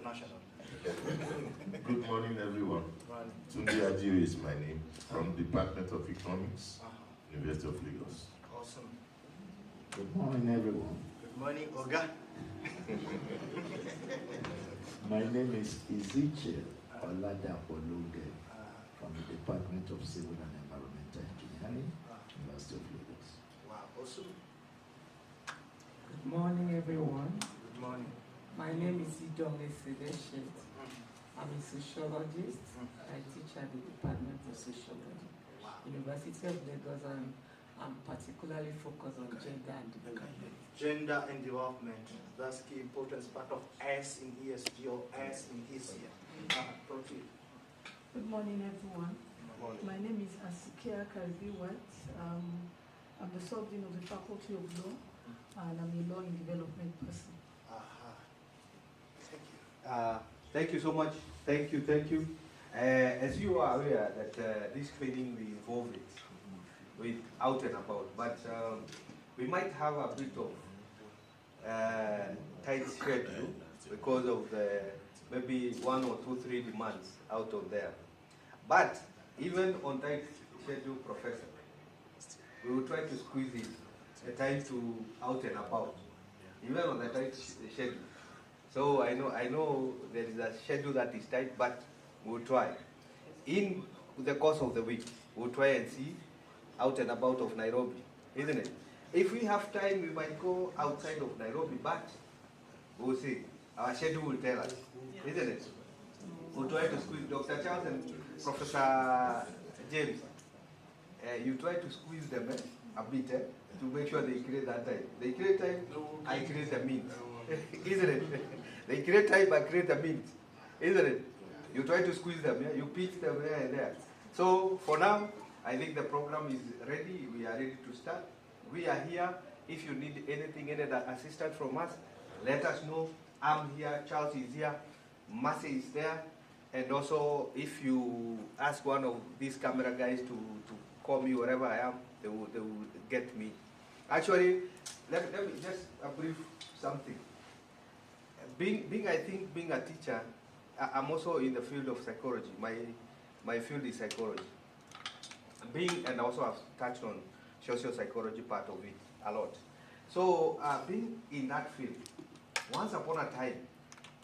International. Good morning, everyone. Tunde Ajiu is my name, from Department of Economics, University of Lagos. Awesome. Good morning, everyone. Good morning, Oga. My name is Ezekiel Oladapo-Loge from the Department of Civil and Environmental Engineering, University of Lagos. Wow, awesome. Good morning, everyone. Good morning. My name is Idome Sedeshet. I'm a sociologist. I teach at the Department of Sociology, University of Lagos, and I'm particularly focused on gender and development. Gender and development. That's key important part of S in ESG or S in ECA. Proceed. Good morning, everyone. Good morning. My name is Asikia Karibi-White. I'm the subdean of the Faculty of Law, and I'm a law and development person. Thank you. Thank you so much. Thank you. As you are aware that this training we involve it with out and about, but we might have a bit of tight schedule because of the maybe 1 or 2, 3 demands out of there. But even on tight schedule, Professor, we will try to squeeze in a time to out and about, even on the tight schedule. So I know there is a schedule that is tight, but we'll try. In the course of the week, we'll try and see out and about of Nairobi, isn't it? If we have time, we might go outside of Nairobi, but we'll see. Our schedule will tell us, isn't it? We'll try to squeeze Dr. Charles and Professor James. You try to squeeze them a bit to make sure they create that time. They create time, I create the means. Isn't it? They create time, I create the means. Isn't it? You try to squeeze them, you pitch them there and there. So for now, I think the program is ready. We are ready to start. We are here. If you need anything, any assistance from us, let us know. I'm here, Charles is here, Mercy is there. And also, if you ask one of these camera guys to call me wherever I am, they will get me. Actually, let me just a brief something. Being a teacher, I'm also in the field of psychology. My field is psychology. And also I've touched on social psychology part of it a lot. So being in that field, once upon a time,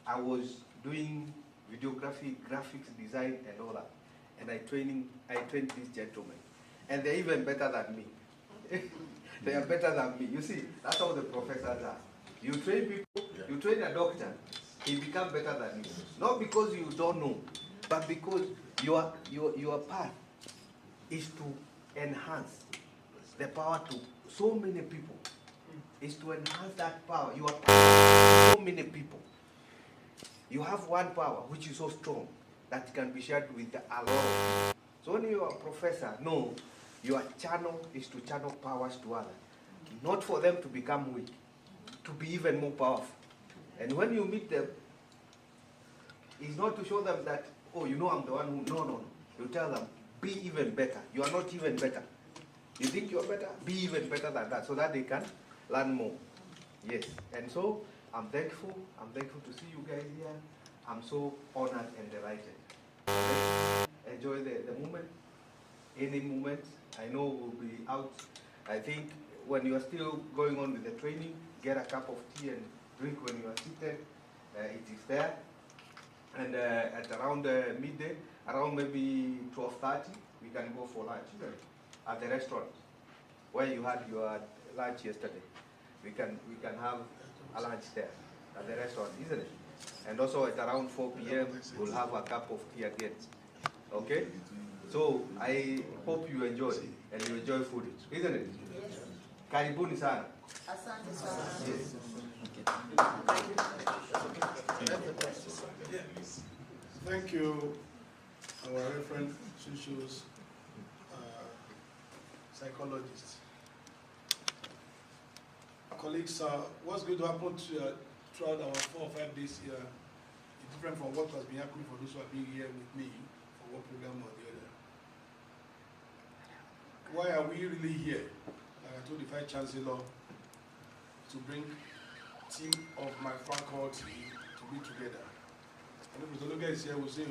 I was doing videography, graphics design, and all that. And I trained these gentlemen, and they're even better than me. They are better than me. You see, that's how the professors are. You train people, you train a doctor, he becomes better than you. Not because you don't know, but because your path is to enhance the power to so many people. Is to enhance that power. You are power to so many people. You have one power which is so strong that can be shared with a lot of people. So when you are a professor, no, your channel is to channel powers to others. Not for them to become weak, to be even more powerful. And when you meet them, it's not to show them that, oh, you know I'm the one who, no. You tell them, be even better. You are not even better. You think you're better? Be even better than that, so that they can learn more. Yes, and so I'm thankful to see you guys here. I'm so honored and delighted. Enjoy the moment, any moment. I know we'll be out. I think when you are still going on with the training, get a cup of tea and drink when you are seated. It is there. And at around midday, around maybe 12:30, we can go for lunch at the restaurant where you had your lunch yesterday. We can have a lunch there at the restaurant, isn't it? And also at around 4 p.m. we'll have a cup of tea again. Okay? So I hope you enjoy and you enjoy food, isn't it? Yes. Karibuni sana. Asante sana. Yes. Thank you, our referent socials, psychologists. Colleagues, what's going to happen throughout our 4 or 5 days here is different from what has been happening for those who have been here with me for one program or the other. Why are we really here? Like I told the Vice Chancellor, to bring team of my faculty to be together. And if Mr. Logan is here, we'll say,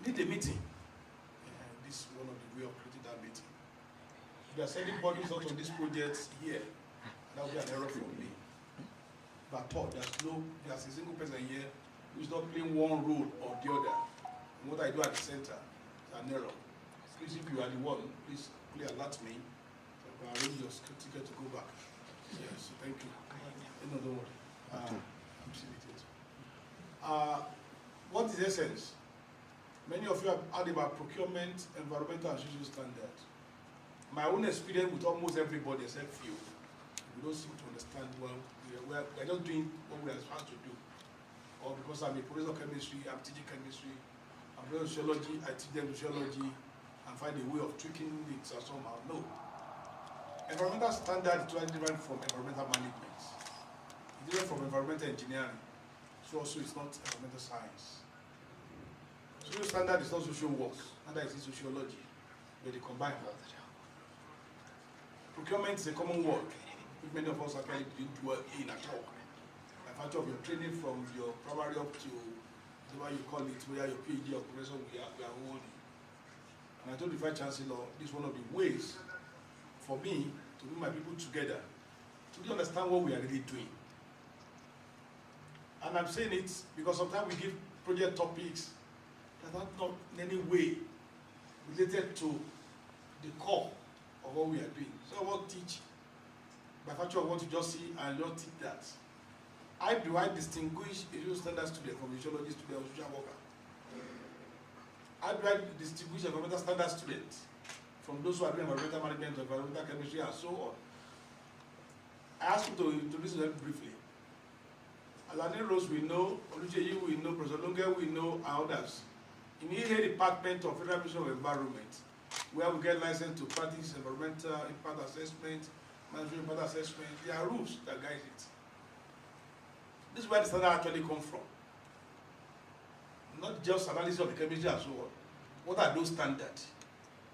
need a meeting. This is one of the way of creating that meeting. If you are sending bodies out on this project here, that would be an error for me. But I thought there's a single person here who is not playing one role or the other. And what I do at the center is an error. Please, if you are the one, please alert me. So I can arrange your ticket to go back. Yes, thank you. No, don't worry. I'm serious. What is essence? Many of you have heard about procurement, environmental and social standards. My own experience with almost everybody except few, we don't seem to understand well. We're just doing what we are supposed to do. Or because I'm a professor of chemistry, I'm teaching chemistry, I'm doing sociology, I teach them sociology, and find a way of tweaking it somehow. No. Environmental standard is totally different from environmental management. It's different from environmental engineering. So also it's not environmental science. Social standard is not social work, neither is it sociology, but they combine both. Procurement is a common word, which many of us actually didn't dwell in at all. By virtue of your training from your primary up to whatever you call it, whether your PhD or professor, we are holding. And I told the Vice Chancellor, this is one of the ways for me to bring my people together to really understand what we are really doing. And I'm saying it because sometimes we give project topics that are not in any way related to the core of what we are doing. So I won't teach by virtue of what you just see and just teach that. How do I distinguish a social standard student from a sociology student or social worker? How do I distinguish environmental standard students from those who are doing environmental management, environmental chemistry, and so on? I asked you to introduce them briefly. Alani Rose we know, Olucheyi we know, Professor Lunge we know, and others. In the Department of Federal Ministry of Environment, where we get license to practice environmental impact assessment, management impact assessment, there are rules that guide it. This is where the standard actually comes from. Not just analysis of the chemistry and so on. What are those standards?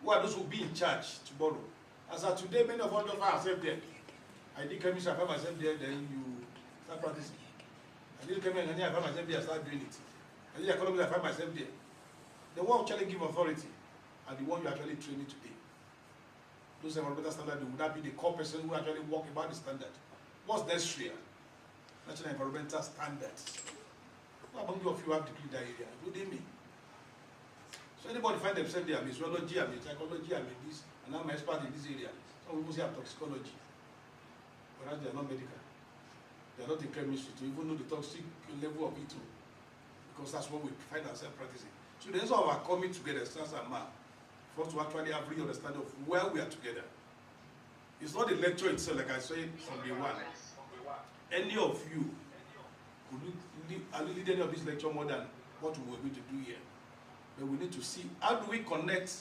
Who are those who will be in charge tomorrow? As of today, many of us don't find ourselves there. I did chemistry, I find myself there, then you start practicing. I did chemistry, I find myself there, I start doing it. I did economics, I find myself there. The one who actually give authority and the one you actually training today. Those environmental standards would not be the core person who actually walk about the standard. What's necessary? National environmental standards. How many of you have degree in that area? What do they mean? So anybody find themselves there, I'm a zoology, I'm a psychology, I'm a this, and I'm an expert in this area. Some people say I'm toxicology. Whereas they are not medical. They are not in chemistry to even know the toxic level of it too. Because that's what we find ourselves practicing. So the essence of our coming together, stars and man, for us to actually have real understanding of where we are together. It's not the lecture itself, like I said from day one. Any of you could lead any of this lecture more than what we were going to do here. But we need to see how do we connect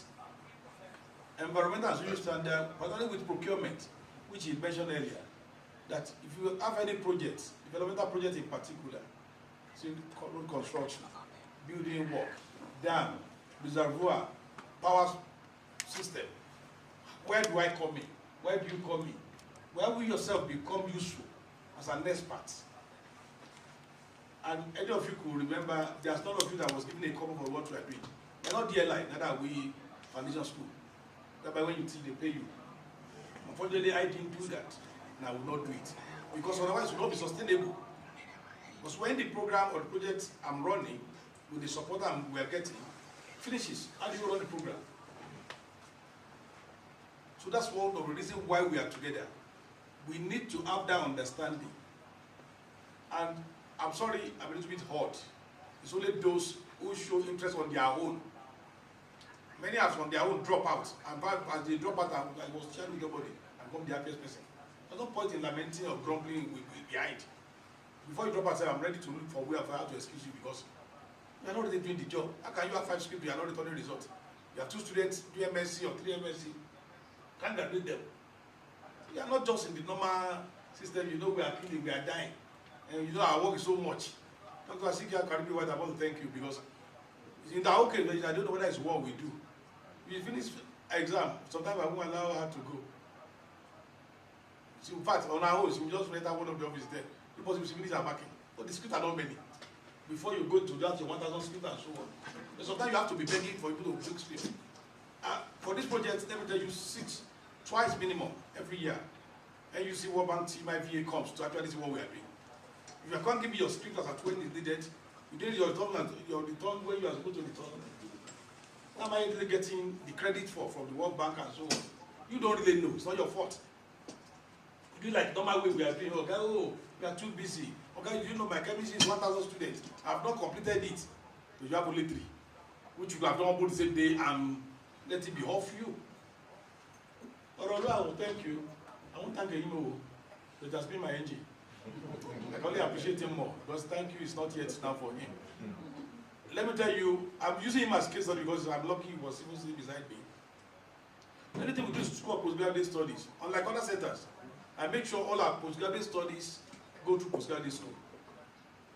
environmental and social standard, particularly with procurement, which is mentioned earlier. That if you have any projects, developmental project in particular, say road construction, building work, dam, reservoir, power system, where do I come in? Where do you come in? Where will yourself become useful as an expert? And any of you could remember, there's none of you that was given a cover for what we are doing. We're not DLI, neither are we foundation school. That's why when you teach, they pay you. Unfortunately, I didn't do that, and I will not do it. Because otherwise, it will not be sustainable. Because when the program or the project I'm running, with the support we are getting, finishes, how do you run the program? So that's one of the reasons why we are together. We need to have that understanding. And I'm sorry, I'm a little bit hot. It's only those who show interest on their own. Many have on their own drop out. And as they drop out, I was sharing with nobody and become the happiest person. There's no point in lamenting or grumbling behind. Before you drop out, I'm ready to look for where I have to excuse you because you are not really doing the job. How can you have 5 scripts, you are not returning results? You have 2 students, 2 MSc or 3 MSc. Can't graduate them. You are not just in the normal system, you know we are killing, we are dying. And you know our work is so much. Dr. Asikia Caribbean White, I want to thank you because in the whole case, I don't know whether it's what we do. We finish exam, sometimes I won't allow her to go. So in fact, on our own, we just rent out one of the offices there. Because we finish our marking. But the scripts are not many. before you go to that your 1,000 script and so on. And sometimes you have to be begging for people to bring script. For this project, let me tell you, twice minimum every year. And you see what bank team IVA comes to actually see what we are doing. If you can't give me your script as at when it's needed, you did your return where you are supposed to return. What am I really getting the credit for from the World Bank and so on? You don't really know. It's not your fault. You do like normal way we are doing. Okay, oh, we are too busy. Okay, you know my chemistry is 1,000 students. I have not completed it. So you have only 3, which you have done both the same day and let it be off you. Although I will thank you. I won't thank him. It has been my engine. I can only appreciate him more because thank you is not yet now for him. Let me tell you, I'm using him as case study because I'm lucky he was even sitting beside me. Anything we do is school of postgraduate studies. Unlike other centers, I make sure all our postgraduate studies go through postgraduate school.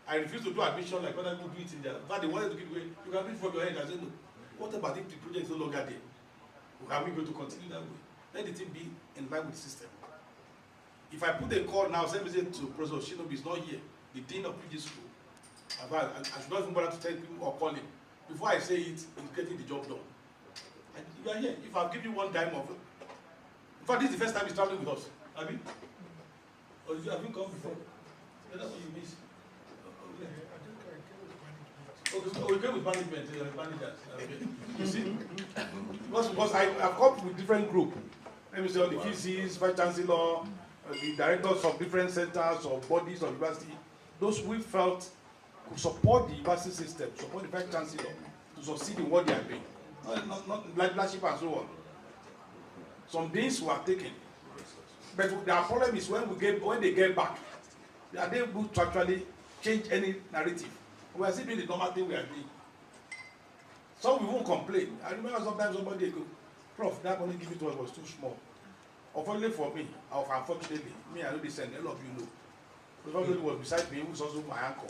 I refuse to do admission like other people do it in there. But they wanted to give away. You can read from your head. I said, no. What about if the project is no longer there? Are we going to continue that way? Let the thing be in line with the system. If I put a call now, send message to Professor Shinobi is not here, the dean of PG school. I should not even bother to tell him or call him. Before I say it, he's getting the job done. And you are here. If I've given you one dime of it. In fact, this is the first time he's traveling with us. Have you? Or have you come before? That's what you miss. Okay, so we came with management, managers. Okay. You see? Because I've come with different groups. Let me say, all the VCs, Vice Chancellor, the directors of different centers or bodies of university, those we felt could support the university system, support the Vice Chancellor to succeed in what they are doing. Not like leadership and so on. Some things were taken. But their problem is when they get back, they are able to actually change any narrative. We are still doing the normal thing we are doing. Some we won't complain. I remember sometimes somebody go, Prof, that money given to us was too small. Unfortunately for me, or unfortunately, me, I know this and a lot of you know. The somebody was beside me, who was also my uncle.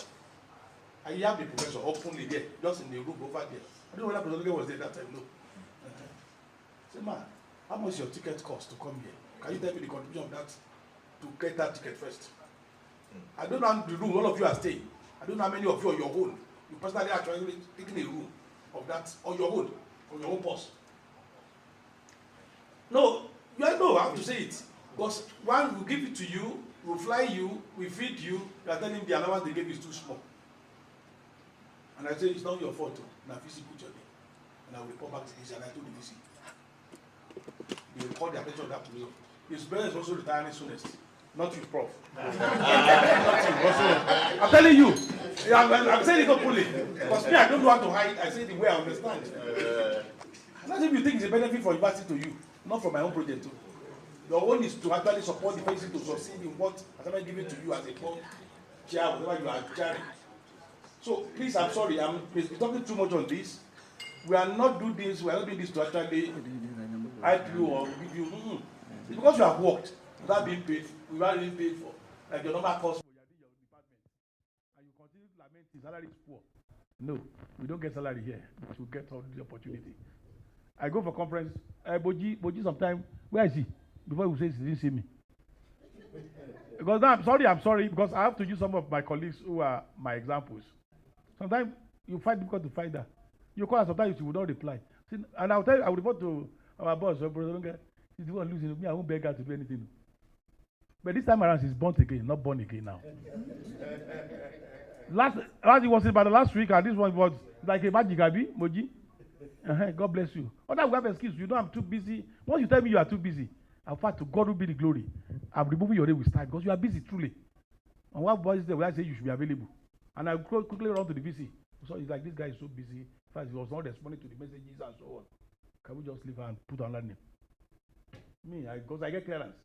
I hear the professor openly there, just in the room over there. I don't know whether Professor was there that time, no. Say, man, how much your ticket cost to come here? Can you tell me the contribution of that to get that ticket first? I don't know the room all of you are staying. I don't know how many of you on your own. You personally are trying to take a room of that on your own purse. No, you know, I have to say it. Because one will give it to you, will fly you, will feed you, you are telling him the allowance they gave you is too small. And I say, it's not your fault. Now, VC put your name. And I will report back to VC, and I told the VC. They will call the attention of that person. His brother is also retiring soonest. Not you, Prof. Not you, also. I'm telling you. I'm saying it openly. Because me, I don't know how to hide. I say it the way I understand. Not if you think it's a benefit for university to you, not for my own project too. Your own is to actually support the person to succeed in what I'm giving to you as a club chair, whatever you are chairing. So please, I'm sorry, I'm talking too much on this. We are not doing this. We are not doing this to actually hype you or give you. It's because you have worked without being paid. We are being paid for, like your normal cost for your department, and you continue to lament the salary is poor. No, we don't get salary here, but we get all the opportunity. I go for conference. Boji, sometimes where is he? Before he says he didn't see me. Because now I'm sorry, because I have to use some of my colleagues who are my examples. Sometimes you find difficult to find that. You call, sometimes you will not reply. And I'll tell you, I will report to our boss, he's the one losing me. I won't beg her to do anything. But this time around, she's born again, not born again now. last it was about the last week, and this one was like a magic, Moji. God bless you. Other we have excuse. You know I'm too busy. Once you tell me you are too busy, in fact, to God will be the glory. I'm removing your name with time because you are busy truly. And what voice there where I say you should be available? And I quickly run to the VC. So it's like this guy is so busy. In fact, he was not responding to the messages and so on. Can we just leave her and put another name? Me, because I get clearance.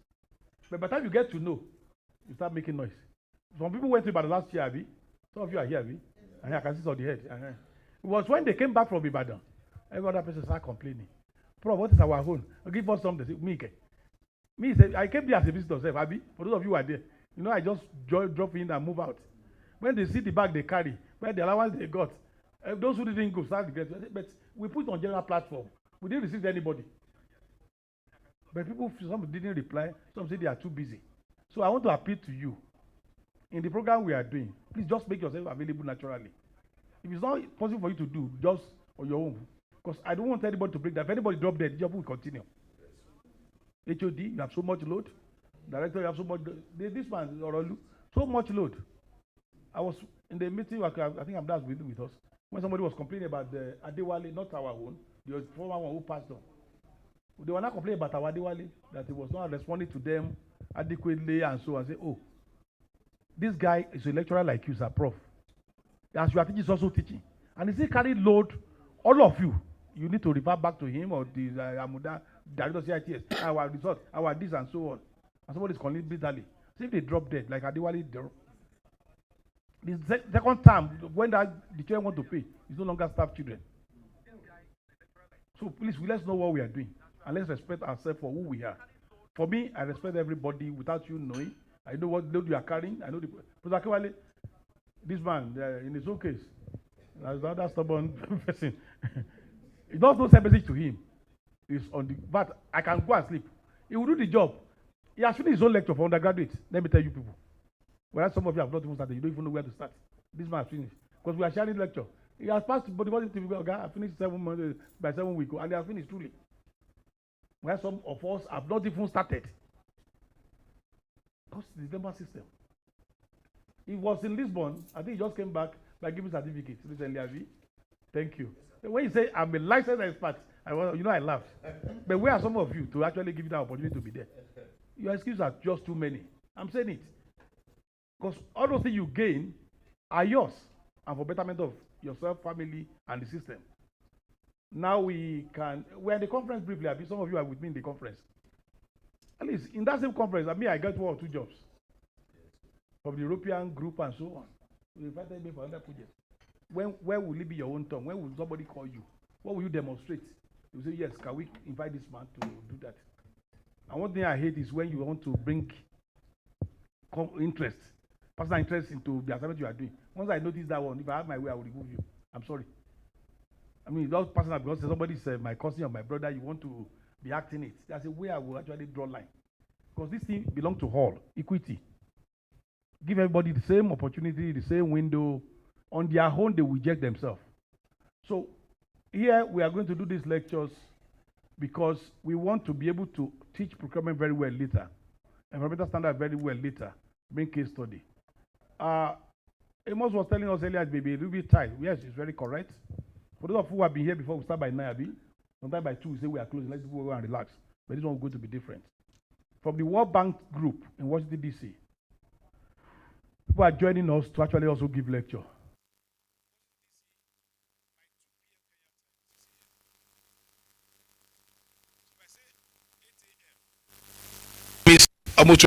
But by the time you get to know, you start making noise. Some people went to Ibadan last year, Abi. Some of you are here, Abi. And I can see it on the head. It was when they came back from Ibadan. Every other person started complaining. Prof, what is our own? Give us something. Me, I came there as a visitor, Abi. For those of you who are there, you know, I just drop in and move out. When they see the bag they carry, where the allowance they got, those who didn't go start regretting. But we put on general platform. We didn't receive anybody. But people, some didn't reply. Some say they are too busy. So I want to appeal to you. In the program we are doing, please just make yourself available naturally. If it's not possible for you to do, just on your own. Because I don't want anybody to break that. If anybody drop dead, the job will continue. HOD, you have so much load. Director, you have so much. This man, Orolu, so much load. I was in the meeting, I think I'm with us, when somebody was complaining about the Adewale, not our own, the former one who passed on. They were not complaining about our Adewale, that he was not responding to them adequately and so on. Say, oh, this guy is a lecturer like you, sir, prof. As you are teaching, is also teaching. And he still carry load, all of you. You need to refer back to him or the Amuda, director CITS, our result, our this and so on. And somebody is calling bitterly. See if they drop dead, like Adewale drop. The second time, when the children want to pay, it's no longer staff children. So please, let's know what we are doing. And let's respect ourselves for who we are. For me, I respect everybody without you knowing. I know what load you are carrying. I know this man, in his own case, as the other stubborn person, it's not no same message to him. It's on the, but I can go and sleep. He will do the job. He has finished his own lecture for undergraduates. Let me tell you people. Whereas some of you have not even started, you don't even know where to start. This man has finished. Because we are sharing lecture. He has passed, but he wasn't I finished 7 months by 7 weeks, and they have finished truly. Where some of us have not even started. Because the member system. He was in Lisbon. I think he just came back by giving certificates recently, Abi. Thank you. When you say I'm a licensed expert, I laughed. But where are some of you to actually give you that opportunity to be there? Your excuses are just too many. I'm saying it. Because all those things you gain are yours and for betterment of yourself, family, and the system. Now we're in the conference briefly. I think some of you are with me in the conference. At least in that same conference, I got 1 or 2 jobs from the European group and so on. We invited me for another project. Where will it be your own turn? When will somebody call you? What will you demonstrate? You say, yes, can we invite this man to do that? And one thing I hate is when you want to bring interest, personal interest into the assignment you are doing. Once I notice that one, if I have my way, I will remove you. I'm sorry. I mean, it's not personal because somebody said my cousin or my brother, you want to be acting it. That's a way I will actually draw line. Because this thing belongs to all, equity. Give everybody the same opportunity, the same window. On their own, they will reject themselves. So here we are going to do these lectures because we want to be able to teach procurement very well later, environmental standard very well later, bring case study. Amos was telling us earlier, maybe a little bit tight. Yes, it's very correct. For those of you who have been here before, we start by 9, sometimes by 2, we say we are closing. Let people go and relax. But this one is going to be different. From the World Bank group in Washington, D.C., people are joining us to actually also give lecture. Almost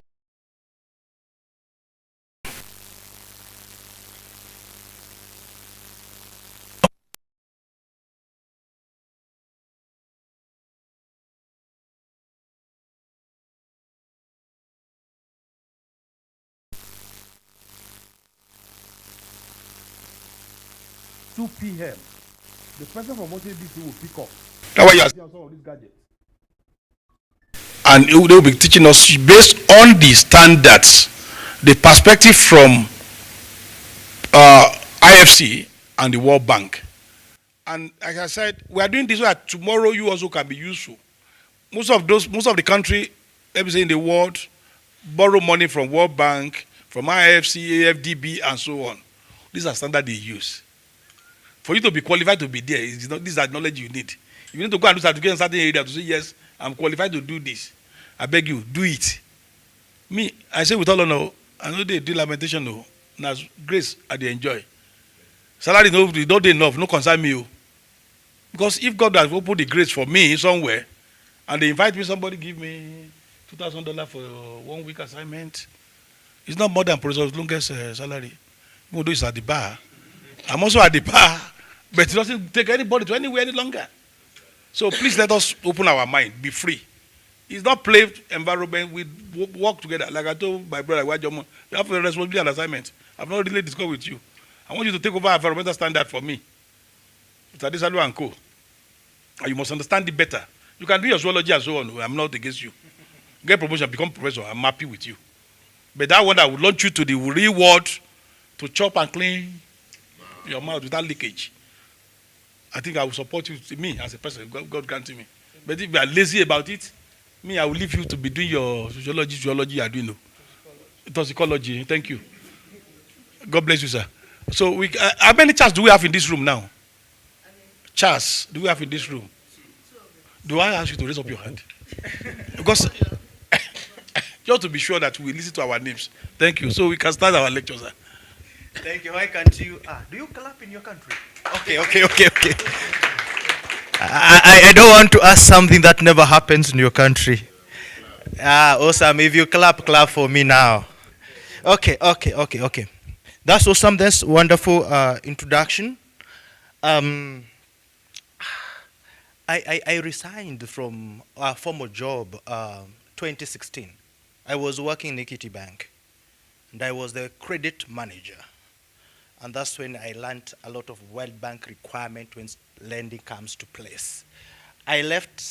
2 p.m. The person from Washington, D.C. will pick up. that's why you are, Some of these gadgets. and they will be teaching us based on the standards, the perspective from IFC and the World Bank. And like I said, we are doing this so that tomorrow you also can be useful. Most of the country, let me say in the world, borrow money from World Bank, from IFC, AFDB, and so on. These are standards they use. For you to be qualified to be there, these are knowledge you need. You need to go and do certificate in certain area to say, yes, I'm qualified to do this. I beg you, do it. Me, I say with all honor, I know they do lamentation, no. Now, grace, I dey enjoy. Salary, no, not enough, no concern me. Because if God has opened the grace for me somewhere, and they invite me, somebody give me $2,000 for 1 week assignment, it's not more than Professor Lunge's salary. Even though it's at the bar. I'm also at the bar, but it doesn't take anybody to anywhere any longer. So please let us open our mind, be free. It's not play environment, we work together. Like I told my brother, you have a responsibility and assignment. I've not really discussed with you. I want you to take over environmental standard for me. It's Adisalu and Co. And you must understand it better. You can do your zoology and so on. I'm not against you. Get promotion, become professor. I'm happy with you. But that one, I would launch you to the real world to chop and clean. your mouth without leakage, I think I will support you. Me as a person, God granting me. But if you are lazy about it, me, I will leave you to be doing your sociology, geology you are doing. Toxicology. Thank you. God bless you, sir. So how many chairs do we have in this room now? Chairs do we have in this room? Do I ask you to raise up your hand? Because just to be sure that we listen to our names. Thank you. So we can start our lecture, sir. Thank you. Why can't you? Do you clap in your country? Okay. I don't want to ask something that never happens in your country. Awesome. If you clap for me now. Okay. That's awesome. That's wonderful introduction. I resigned from a former job 2016. I was working in Equity Bank, and I was the credit manager. And that's when I learned a lot of World Bank requirement when lending comes to place. I left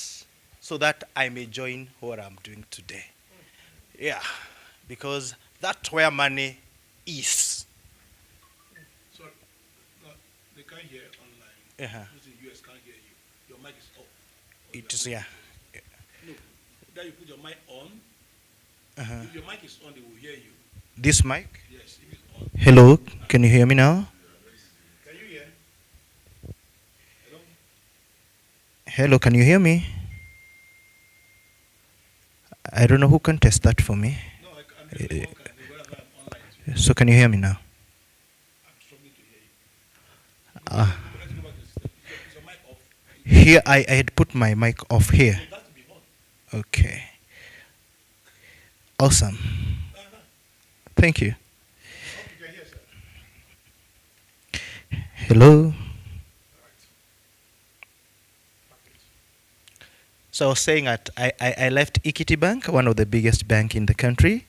so that I may join what I'm doing today. Yeah, because that's where money is. Sorry, no, they can't hear online. Those in the US can't hear you. Your mic is off. It is, yeah. No, that you put your mic on. If your mic is on, they will hear you. This mic? Yes, if it's on. Hello, can you hear me now? Can you hear? Hello? Hello, can you hear me? I don't know who can test that for me. No, I can't. Online. So can you hear me now? I'm struggling to hear you. Let's go back to the system. Is your mic off? Here, I had put my mic off here. So that to be on. Okay. Awesome. Thank you. Okay, hear, sir. Hello. So I was saying that I left Equity Bank, one of the biggest bank in the country,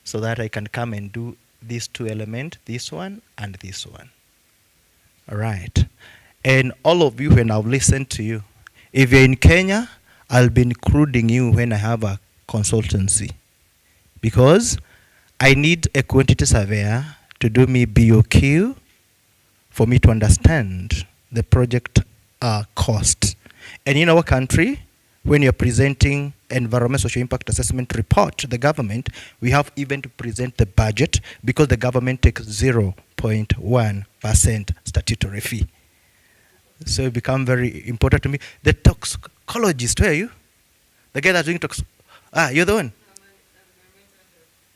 so that I can come and do these two elements, this one and this one. All right. And all of you, when I've listened to you, if you're in Kenya, I'll be including you when I have a consultancy, because I need a quantity surveyor to do me BOQ for me to understand the project cost. And in our country, when you're presenting environmental social impact assessment report to the government, we have even to present the budget, because the government takes 0.1% statutory fee. So it becomes very important to me. The toxicologist, where are you? The guy that's doing you're the one?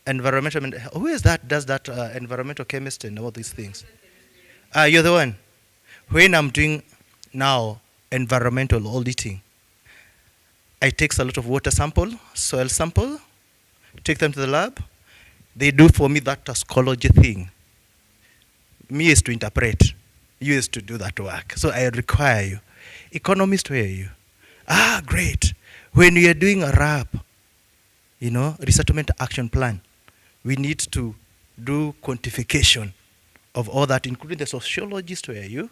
Environmental, who is that, does that environmental chemist and all these things? You're the one. When I'm doing now environmental auditing, I take a lot of water sample, soil sample, take them to the lab. They do for me that toxicology thing. Me is to interpret. You is to do that work. So I require you. Economist, where are you? Great. When we are doing a RAP, resettlement action plan, we need to do quantification of all that, including the sociologist, where are you?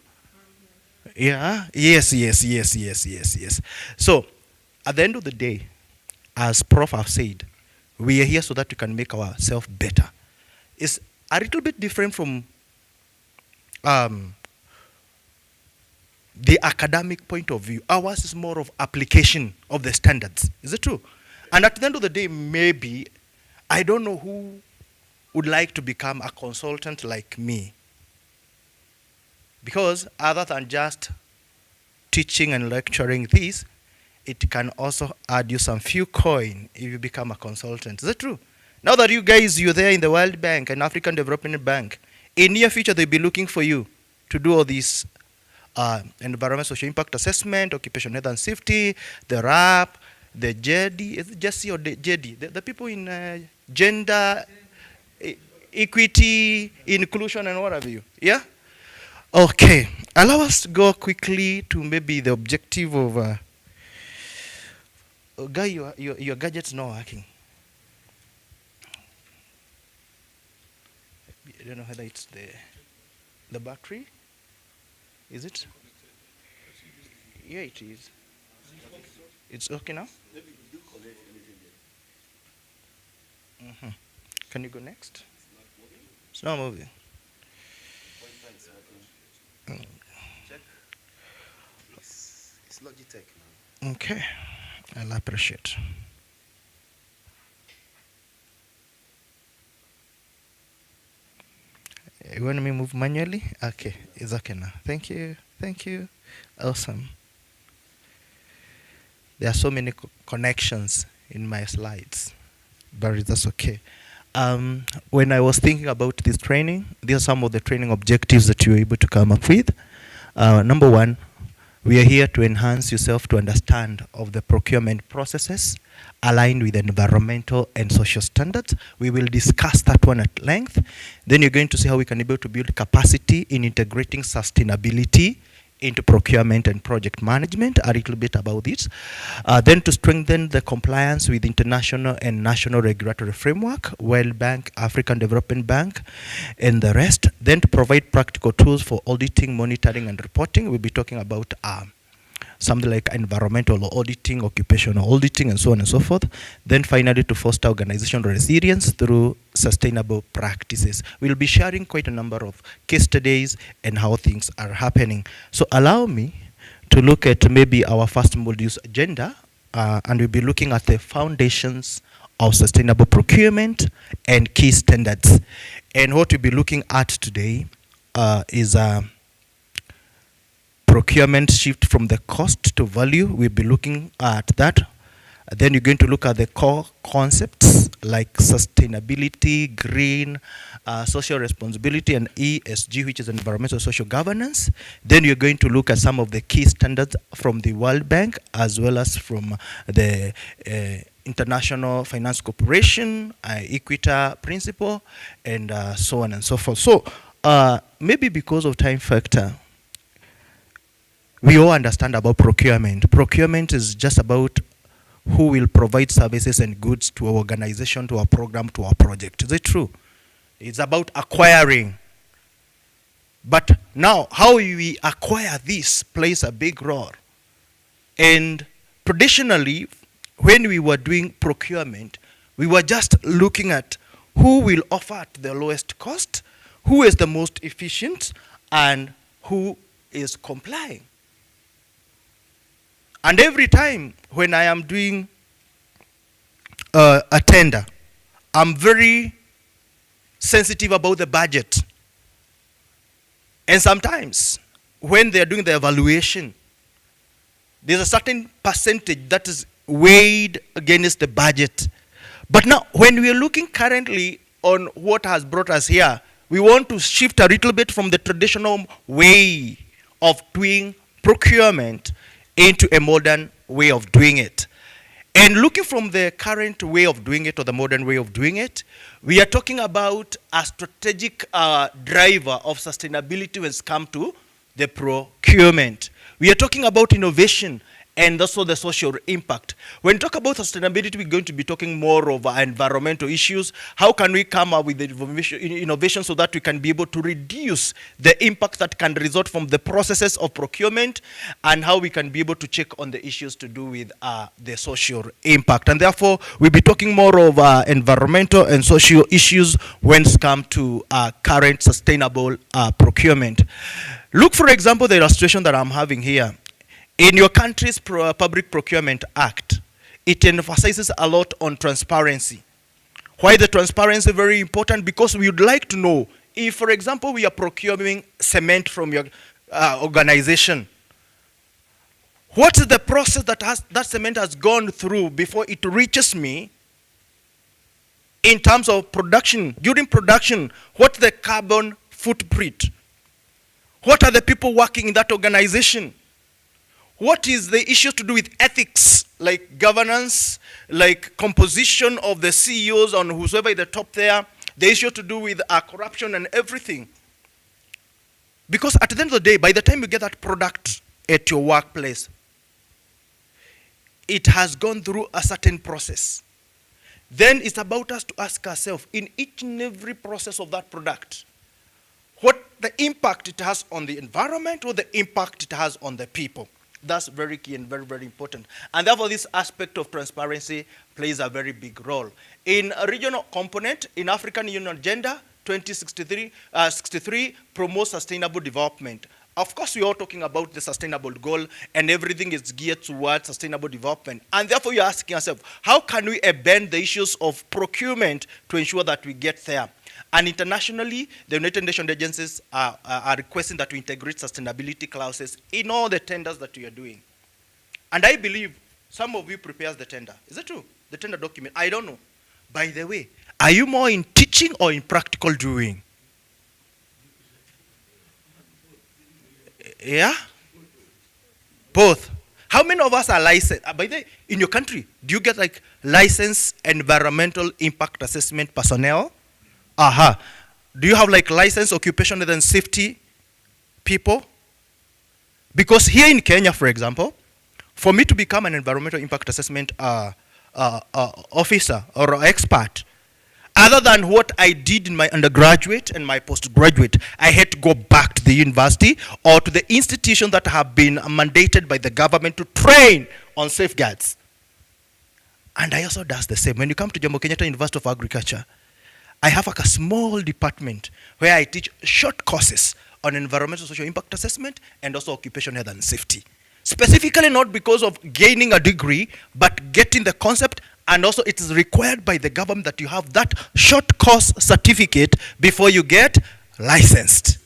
Yeah, yes. So, at the end of the day, as Prof have said, we are here so that we can make ourselves better. It's a little bit different from the academic point of view. Ours is more of application of the standards. Is it true? And at the end of the day, maybe, I don't know who would like to become a consultant like me. Because other than just teaching and lecturing this, it can also add you some few coin if you become a consultant. Is that true? Now that you guys, you're there in the World Bank and African Development Bank, in near future they'll be looking for you to do all these environmental social impact assessment, occupational health and safety, the RAP, the JD, is it Jesse or the JD? The people in gender, equity, inclusion, and what have you. Yeah? Okay. Allow us to go quickly to maybe the objective of Guy, your gadget's not working. I don't know whether it's the battery. Is it? Yeah, it is. It's okay now? Mm-hmm. Can you go next? It's not moving. Check. It's Logitech now. Okay, I'll appreciate. You want me to move manually? Okay, it's okay now. Thank you. Thank you. Awesome. There are so many connections in my slides, but that's okay. When I was thinking about this training, these are some of the training objectives that you were able to come up with. Number one, we are here to enhance yourself to understand of the procurement processes aligned with environmental and social standards. We will discuss that one at length. Then you're going to see how we can be able to build capacity in integrating sustainability into procurement and project management, a little bit about this. Then to strengthen the compliance with international and national regulatory framework, World Bank, African Development Bank, and the rest. Then to provide practical tools for auditing, monitoring, and reporting. We'll be talking about something like environmental auditing, occupational auditing, and so on and so forth. Then finally, to foster organizational resilience through sustainable practices. We'll be sharing quite a number of case studies and how things are happening. So allow me to look at maybe our first module's agenda, and we'll be looking at the foundations of sustainable procurement and key standards. And what we'll be looking at today is procurement shift from the cost to value. We'll be looking at that. Then you're going to look at the core concepts like sustainability, green, social responsibility, and ESG, which is environmental social governance. Then you're going to look at some of the key standards from the World Bank as well as from the International Finance Corporation, Equita Principle, and so on and so forth. So maybe because of time factor, we all understand about procurement. Procurement is just about who will provide services and goods to our organization, to our program, to our project. Is it true? It's about acquiring. But now, how we acquire this plays a big role. And traditionally, when we were doing procurement, we were just looking at who will offer at the lowest cost, who is the most efficient, and who is complying. And every time when I am doing a tender, I'm very sensitive about the budget. And sometimes when they're doing the evaluation, there's a certain percentage that is weighed against the budget. But now, when we're looking currently on what has brought us here, we want to shift a little bit from the traditional way of doing procurement into a modern way of doing it. And looking from the current way of doing it or the modern way of doing it, we are talking about a strategic driver of sustainability when it comes to the procurement. We are talking about innovation and also the social impact. When we talk about sustainability, we're going to be talking more of environmental issues. How can we come up with the innovation so that we can be able to reduce the impact that can result from the processes of procurement, and how we can be able to check on the issues to do with the social impact. And therefore, we'll be talking more of environmental and social issues when it comes to current sustainable procurement. Look, for example, the illustration that I'm having here. In your country's Public Procurement Act, it emphasizes a lot on transparency. Why the transparency is very important? Because we would like to know if, for example, we are procuring cement from your organization, what is the process that cement has gone through before it reaches me in terms of production? During production, what's the carbon footprint? What are the people working in that organization? What is the issue to do with ethics, like governance, like composition of the CEOs on whoever is the top there, the issue to do with corruption and everything. Because at the end of the day, by the time you get that product at your workplace, it has gone through a certain process. Then it's about us to ask ourselves, in each and every process of that product, what the impact it has on the environment or the impact it has on the people. That's very key and very, very important. And therefore, this aspect of transparency plays a very big role. In a regional component, in African Union Agenda 2063 promotes sustainable development. Of course, we're all talking about the sustainable goal, and everything is geared towards sustainable development. And therefore, you're asking yourself, how can we bend the issues of procurement to ensure that we get there? And internationally, the United Nations agencies are requesting that we integrate sustainability clauses in all the tenders that we are doing. And I believe some of you prepares the tender. Is it true? The tender document? I don't know. By the way, are you more in teaching or in practical doing? Yeah? Both. How many of us are licensed? By the way, in your country, do you get like licensed environmental impact assessment personnel? Aha. Do you have like licensed occupational health and safety people? Because here in Kenya, for example, for me to become an environmental impact assessment officer or expert, other than what I did in my undergraduate and my postgraduate, I had to go back to the university or to the institution that have been mandated by the government to train on safeguards. And I also does the same. When you come to Jomo Kenyatta University of Agriculture, I have like a small department where I teach short courses on environmental social impact assessment and also occupational health and safety. Specifically not because of gaining a degree, but getting the concept. And also it is required by the government that you have that short course certificate before you get licensed.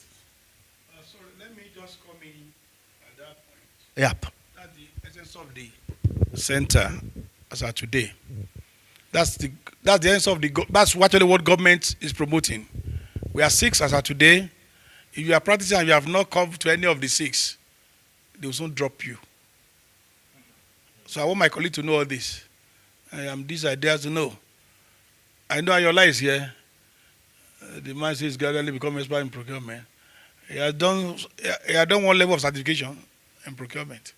Sorry, let me just come in at that point. Yep. That's the essence of the center as of today. That's the essence of that's actually what government is promoting. We are 6 as of today. If you are practicing and you have not come to any of the 6, they will soon drop you. So I want my colleague to know all this. I am these ideas to know. I know Ayola is here. The man says gradually become expert in procurement. He has done one level of certification in procurement.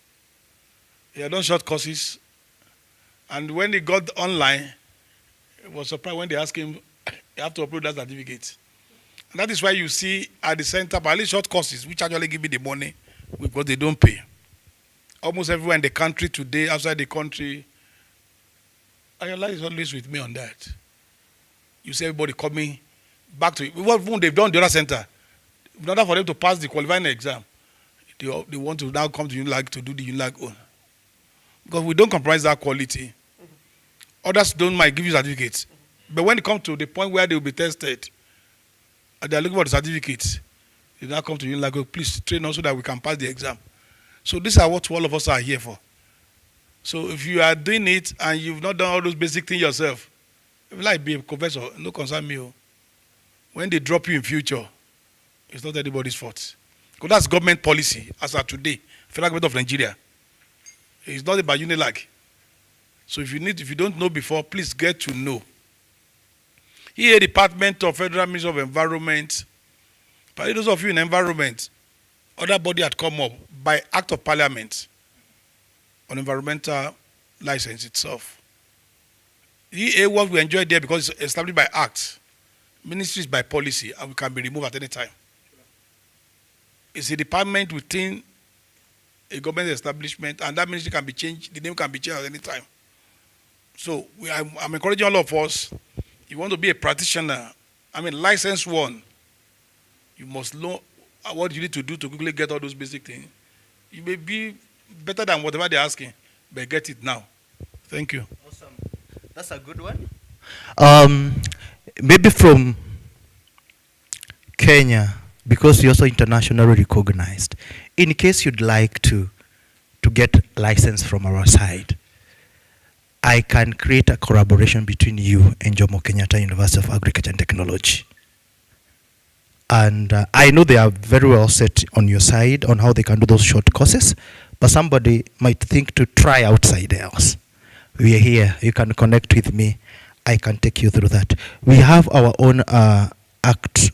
He had done short courses. And when he got online, he was surprised when they asked him, you have to upload that certificate. And that is why you see at the center, but at least short courses, which actually give me the money because they don't pay. Almost everywhere in the country today, outside the country, Ayola is always with me on that. You see everybody coming back to it. What they've done the other center, in order for them to pass the qualifying exam, they want to now come to UNILAG to do the UNILAG own. Because we don't compromise that quality. Others don't mind give you certificates. But when it comes to the point where they will be tested, and they are looking for the certificates, they now come to UNILAG, oh, please train us so that we can pass the exam. So these are what all of us are here for. So if you are doing it and you've not done all those basic things yourself, if you like be a professor, no concern me. When they drop you in future, it's not anybody's fault. Because that's government policy as of today, Federal Government of Nigeria. It's not about UNILAG. So if you don't know before, please get to know. Here, Department of Federal Ministry of Environment, but those of you in environment, other body had come up by Act of Parliament on environmental license itself. What we enjoy there because it's established by Act, ministries by policy, and we can be removed at any time. It's a department within a government establishment, and that ministry can be changed, the name can be changed at any time. So I'm encouraging all of us, if you want to be a practitioner, licensed one, you must know what you need to do to quickly get all those basic things. You may be better than whatever they're asking, but get it now. Thank you. Awesome. That's a good one. Maybe from Kenya, because you're also internationally recognized, in case you'd like to get license from our side, I can create a collaboration between you and Jomo Kenyatta University of Agriculture and Technology. And I know they are very well set on your side on how they can do those short courses, but somebody might think to try outside else. We are here. You can connect with me. I can take you through that. We have our own act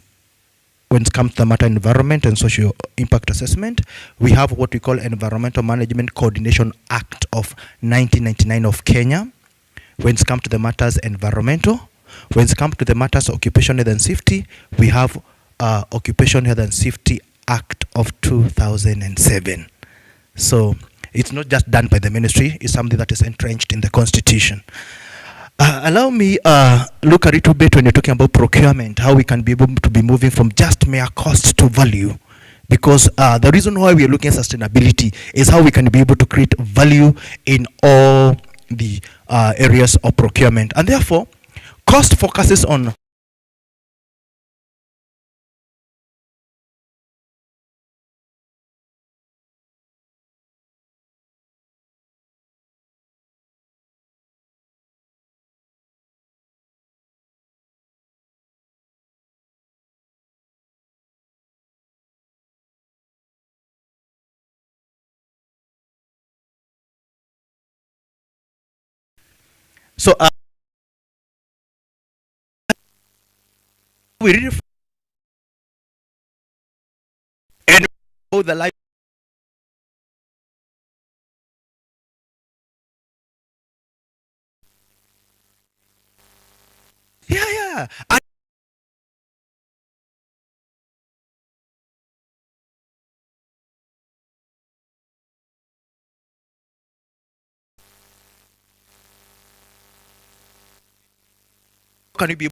when it comes to the matter environment and social impact assessment. We have what we call Environmental Management Coordination Act of 1999 of Kenya. When it comes to the matters environmental, when it comes to the matters occupational health and safety, we have Occupational Health and Safety Act of 2007. So it's not just done by the ministry, it's something that is entrenched in the constitution. Allow me look a little bit when you're talking about procurement, how we can be able to be moving from just mere cost to value Because the reason why we are looking at sustainability is how we can be able to create value in all the areas of procurement. And therefore, cost focuses on so we really and the life. Yeah. And can you be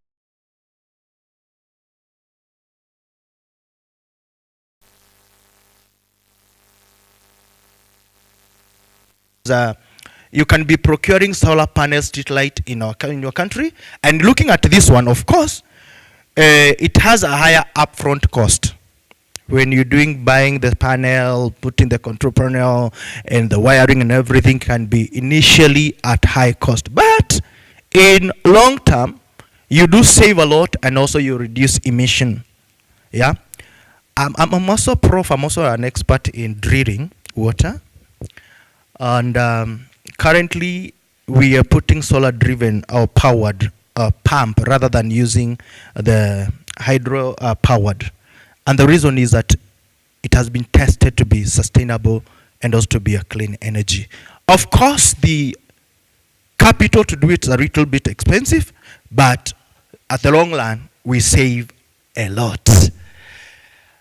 you can be procuring solar panels, street light in your country, and looking at this one, of course, it has a higher upfront cost. When you're buying the panel, putting the control panel, and the wiring and everything can be initially at high cost. But in long term, you do save a lot, and also you reduce emission. Yeah, I'm also I'm also an expert in drilling water, and currently we are putting solar-driven or powered pump rather than using the hydro powered. And the reason is that it has been tested to be sustainable and also to be a clean energy. Of course, the capital to do it is a little bit expensive, but at the long run, we save a lot.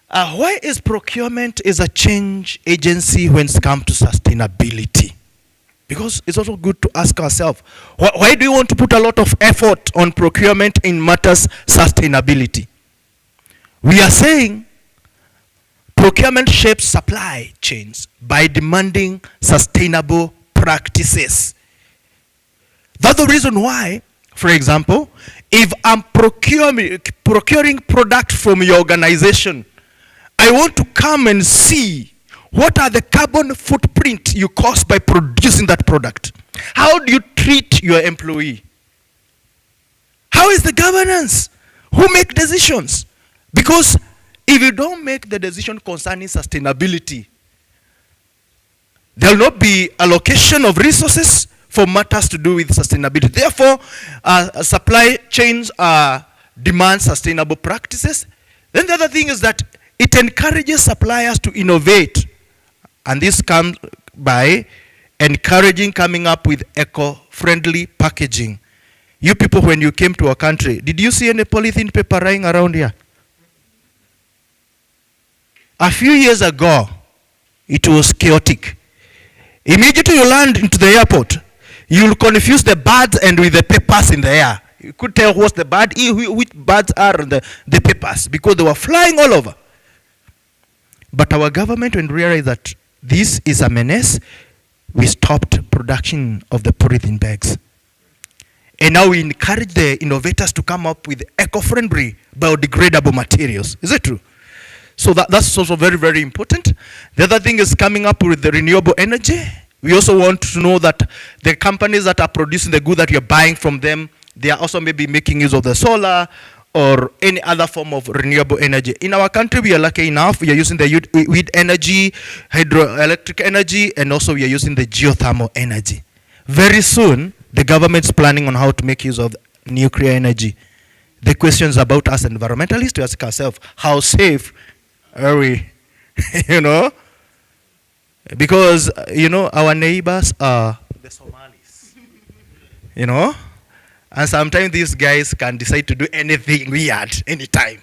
Why is procurement is a change agency when it comes to sustainability? Because it's also good to ask ourselves, why do you want to put a lot of effort on procurement in matters sustainability? We are saying procurement shapes supply chains by demanding sustainable practices. That's the reason why, for example, if I'm procuring product from your organization, I want to come and see what are the carbon footprint you cause by producing that product. How do you treat your employee? How is the governance? Who make decisions? Because if you don't make the decision concerning sustainability, there will not be allocation of resources for matters to do with sustainability. Therefore, supply chains demand sustainable practices. Then the other thing is that it encourages suppliers to innovate. And this comes by encouraging coming up with eco-friendly packaging. You people, when you came to our country, did you see any polythene paper lying around here? A few years ago, it was chaotic. Immediately you land into the airport, you'll confuse the birds and with the papers in the air. You could tell what's the bird, which birds are on the papers, because they were flying all over. But our government, when realized that this is a menace, we stopped production of the polythene bags. And now we encourage the innovators to come up with eco-friendly, biodegradable materials. Is it true? So that's also very, very important. The other thing is coming up with the renewable energy. We also want to know that the companies that are producing the good that you're buying from them, they are also maybe making use of the solar or any other form of renewable energy. In our country, we are lucky enough. We are using the wind energy, hydroelectric energy, and also we are using the geothermal energy. Very soon, the government's planning on how to make use of nuclear energy. The questions about us environmentalists to ask ourselves, how safe are we? You know? Because, you know, our neighbors are the Somalis. You know? And sometimes these guys can decide to do anything weird anytime.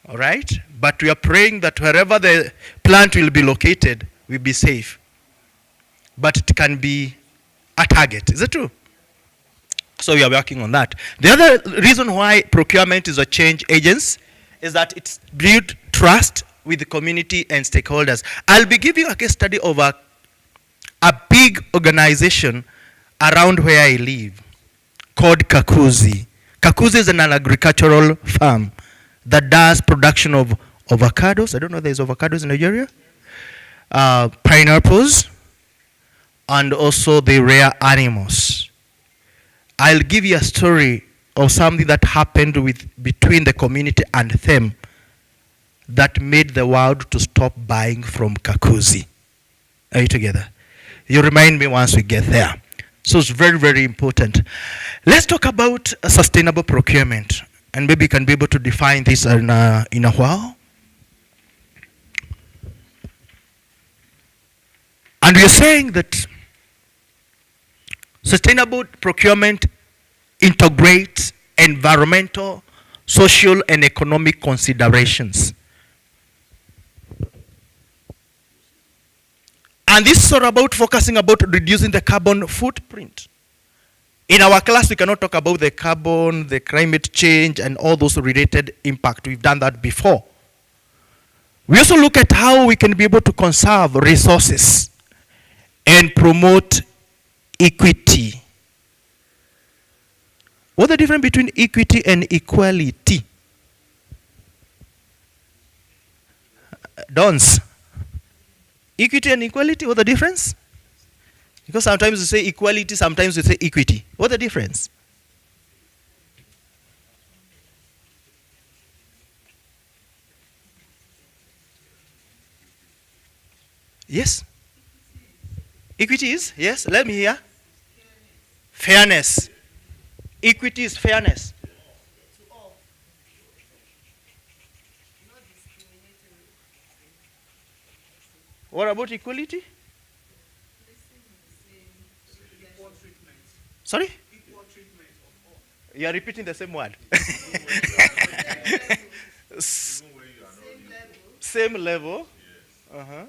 All right? But we are praying that wherever the plant will be located, we'll be safe. But it can be a target. Is it true? So we are working on that. The other reason why procurement is a change agency is that it's built trust with the community and stakeholders. I'll be giving you a case study of a big organization around where I live called Kakuzi. Kakuzi is an agricultural farm that does production of avocados. I don't know if there's avocados in Nigeria. Pineapples, and also the rare animals. I'll give you a story of something that happened between the community and them that made the world to stop buying from Kakuzi. Are you together? You remind me once we get there. So it's very, very important. Let's talk about sustainable procurement. And maybe you can be able to define this in a while. And we are saying that sustainable procurement integrates environmental, social, and economic considerations. And this is all about focusing about reducing the carbon footprint. In our class, we cannot talk about the carbon, the climate change, and all those related impact. We've done that before. We also look at how we can be able to conserve resources and promote equity. What's the difference between equity and equality? Dons. Equity and equality, what's the difference? Because sometimes we say equality, sometimes we say equity. What's the difference? Yes? Equity is? Yes, let me hear. Fairness. Equity is fairness. What about equality? Sorry? You are repeating the same word. Same level. Uh-huh.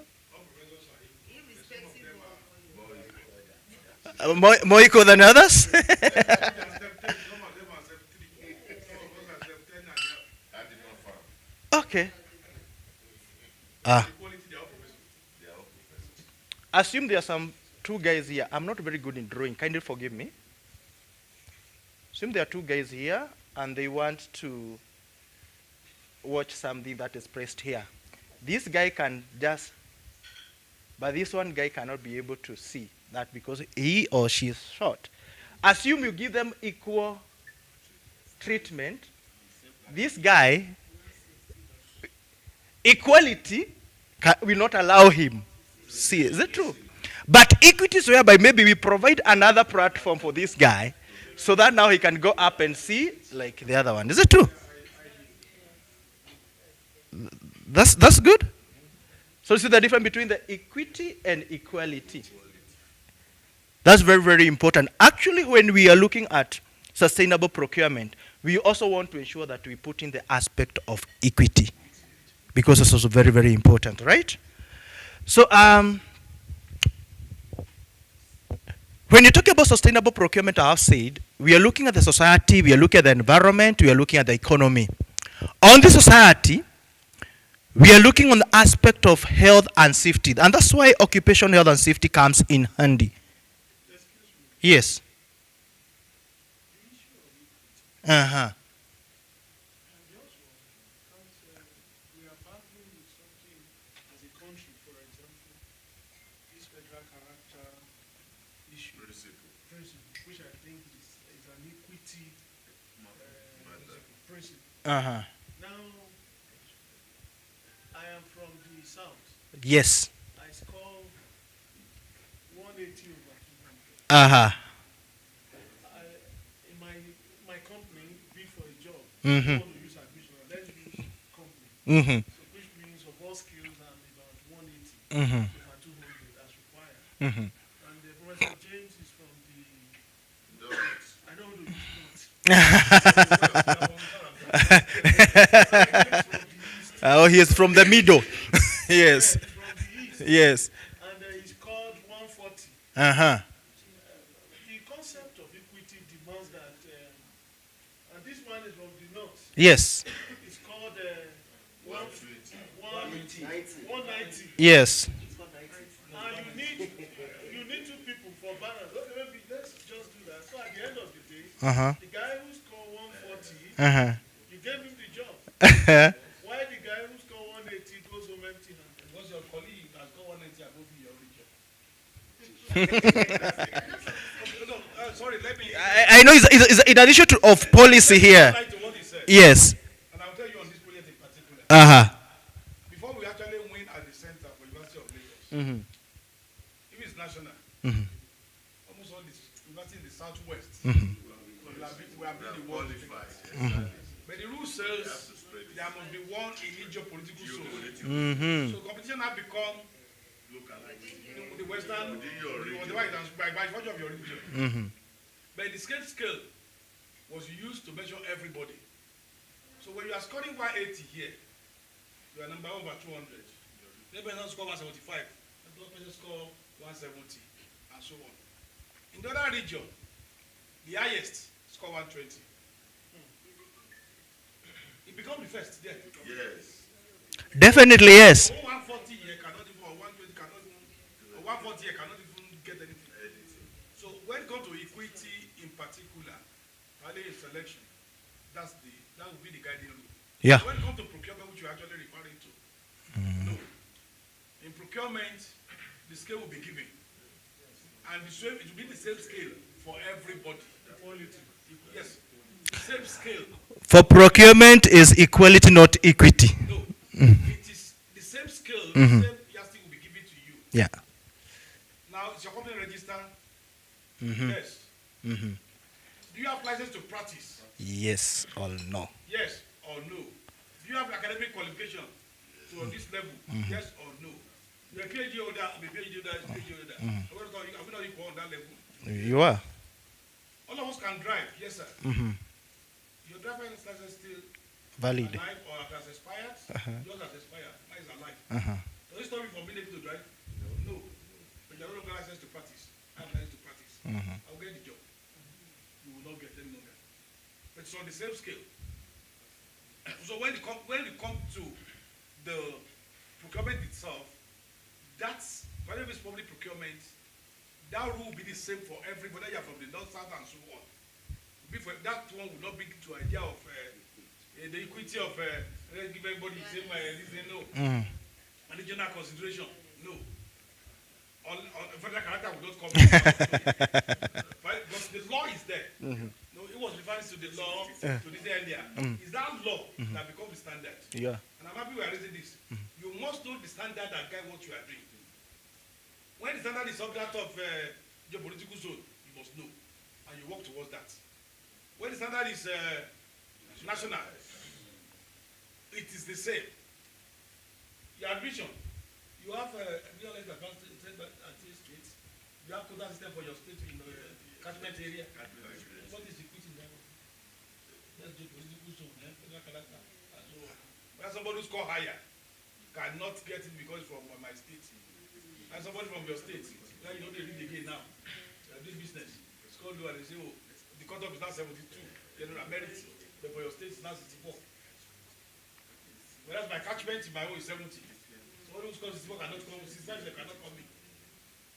More equal than others? Okay. Assume there are some two guys here. I'm not very good in drawing. Kindly forgive me. Assume there are two guys here and they want to watch something that is placed here. This guy can just, but this one guy cannot be able to see that because he or she is short. Assume you give them equal treatment. This guy, equality will not allow him. See, is it true? But equity is whereby maybe we provide another platform for this guy so that now he can go up and see like the other one. Is it true? That's good. So you see the difference between the equity and equality. That's very, very important. Actually, when we are looking at sustainable procurement, we also want to ensure that we put in the aspect of equity because it's also very, very important, right? So when you talk about sustainable procurement, I have said, we are looking at the society, we are looking at the environment, we are looking at the economy. On the society, we are looking on the aspect of health and safety. And that's why occupational health and safety comes in handy. Yes. Uh-huh. Uh-huh. Now, I am from the south. Yes. I score 180 over 200. Uh-huh. In my company, bid for a job. Mm-hmm. I want to use admission. Let's use company. Mm-hmm. So which means of all skills I'm about 180 Mm-hmm. over 200 as required. Mm-hmm. And Professor James is from the I don't know Oh, he is from the middle. Yes. Yes. And it's called 140. Uh-huh. The concept of equity demands that, and this one is from the north. Yes. It's called 120. 190. Yes. And you need two people for balance. Okay, maybe let's just do that. So at the end of the day, the guy who scored 140, you gave him the job. Why the guy who scored 180 goes home empty-handed? Because your colleague has got 180 above you, your job. Sorry, let me. I know it's an issue of policy here. Like to what he said. Yes. And I'll tell you on this project in particular. Before we actually win at the center for University of Lagos, if it's national, almost all the universities in the southwest, we have been the world. But the rule says there must be one in each political zone. So competition has become the western, by virtue of your religion. But the scale was used to measure everybody. So when you are scoring 180 here, you are number 1 over 200. Maybe not score 175, another person score 170, and so on. In the other region, the highest score 120. It becomes the first there. Yes. Definitely, yes. 140 here cannot even, or 120 cannot even, or 140 here cannot even get anything. So when it comes to equity in particular, early selection, that would be the guiding rule. Yeah. When it comes to procurement, which you're actually referring to, no. In procurement, the scale will be given. And it will be the same scale for everybody. Yes. Same scale. For procurement is equality, not equity. No. It is the same scale, the same yardstick will be given to you. Yeah. Now, is your company registered? Yes. Do you have license to practice? Yes or no? Yes or no? Do you have academic qualification to this level? Yes or no? You're a PhD holder, I'm a PhD holder, I'm a PhD holder. I'm not equal on that level. You are. All of us can drive, yes sir. Your driver's license still Valid. alive or has expired? Yours has expired, mine is alive. Does it stop you from being able to drive? No. But you have no license to practice. I have license to practice. I'll get the job. You will not get any longer. But it's on the same scale. So when it comes to the procurement itself, that's whenever it's public procurement, that rule will be the same for everybody. You're from the north, south, and so on. That one will not bring to idea of the equity of give everybody the same no. And regional consideration, no. On federal character will not come. But the law is there. No, it was referring to the law to this earlier. Is that law that becomes the standard? Yeah. And I'm happy we are raising this. You must know the standard that guide what you are doing. When the standard is subject of your political zone, you must know, and you work towards that. When the standard is national, it is the same. Your admission, you have less advanced state. You have quota system for your state in the catchment area. What is equity in that one? That's the political zone, federal character, and so on. When somebody who score higher cannot get it because from my state. And somebody from your state, now you know they read again now. They are doing business. It's called low and they say, oh, the cutoff is now 72. General merit, but for your state it's now 64. Whereas my catchment in my own is 70. So all those scores 64 cannot come, 65 they cannot come in.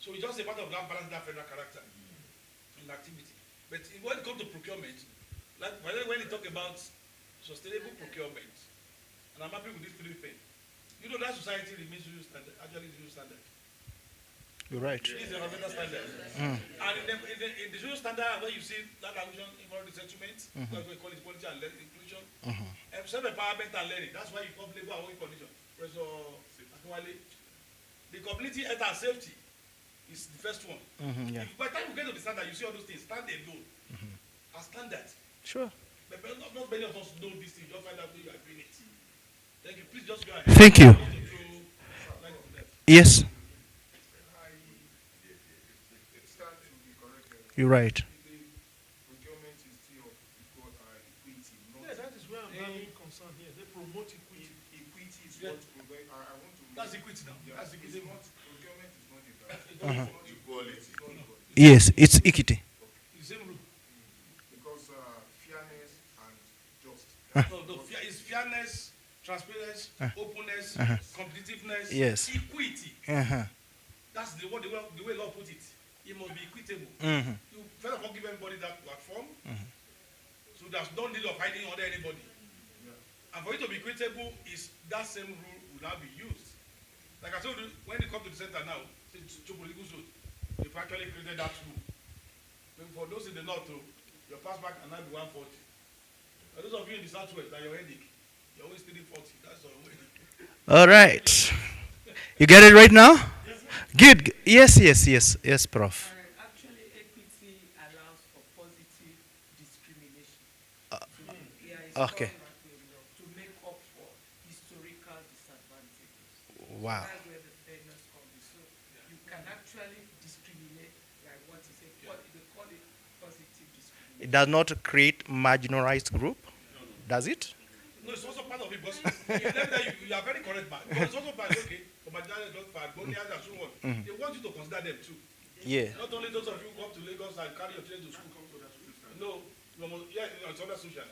So it's just a part of that balance, that federal character in activity. But when it comes to procurement, like when you talk about sustainable procurement, and I'm happy with these three things, you know that society remains zero standard, actually zero standard. You're right. It is the environmental standard. And in the zero standard, where you see that allusion involved in settlement, that's what we call it equality and inclusion, self-empowerment and learning. That's why you come labor and condition. Professor Akwale, the community health and safety is the first one. Yeah. By the time you get to the standard, you see all those things stand alone as standard. Sure. But not many of us know this thing. Just find out where you are doing it. Thank you. Please just go ahead. Thank you. Yes. You're right. Procurement is still of equal equity. Yeah, that is where I'm having concern here. They promote equity. Equity is what provide. I want to. That's equity now. Yeah, that's equity. Procurement is not about equality. Yes, it's equity. The same rule. Because fairness and just. No, it's fairness, transparency, openness, fairness, competitiveness, Yes. equity. That's the way law put it. It must be equitable. You first of all give everybody that platform. So there's no need of hiding under anybody. And for it to be equitable, is that same rule will now be used. Like I told you, when you come to the center now, they've actually created that rule. For those in the north, your pass back can now be 140. For those of you in the southwest, that your headache, you're always 340. That's your headache. All right. You get it right now? Good. Yes, Prof. Actually, equity allows for positive discrimination. Okay. To make up for historical disadvantages. Wow. That's where the fairness comes in. So you can actually discriminate, like what is it? They call it positive discrimination. It does not create marginalized group, does it? No, it's also part of it. Because you are very correct, man. But it's also part, okay, for marginalized, Bonians and so on. They want you to consider them too. Yeah. Not only those of you who come to Lagos and carry your children to school. No, it's other social.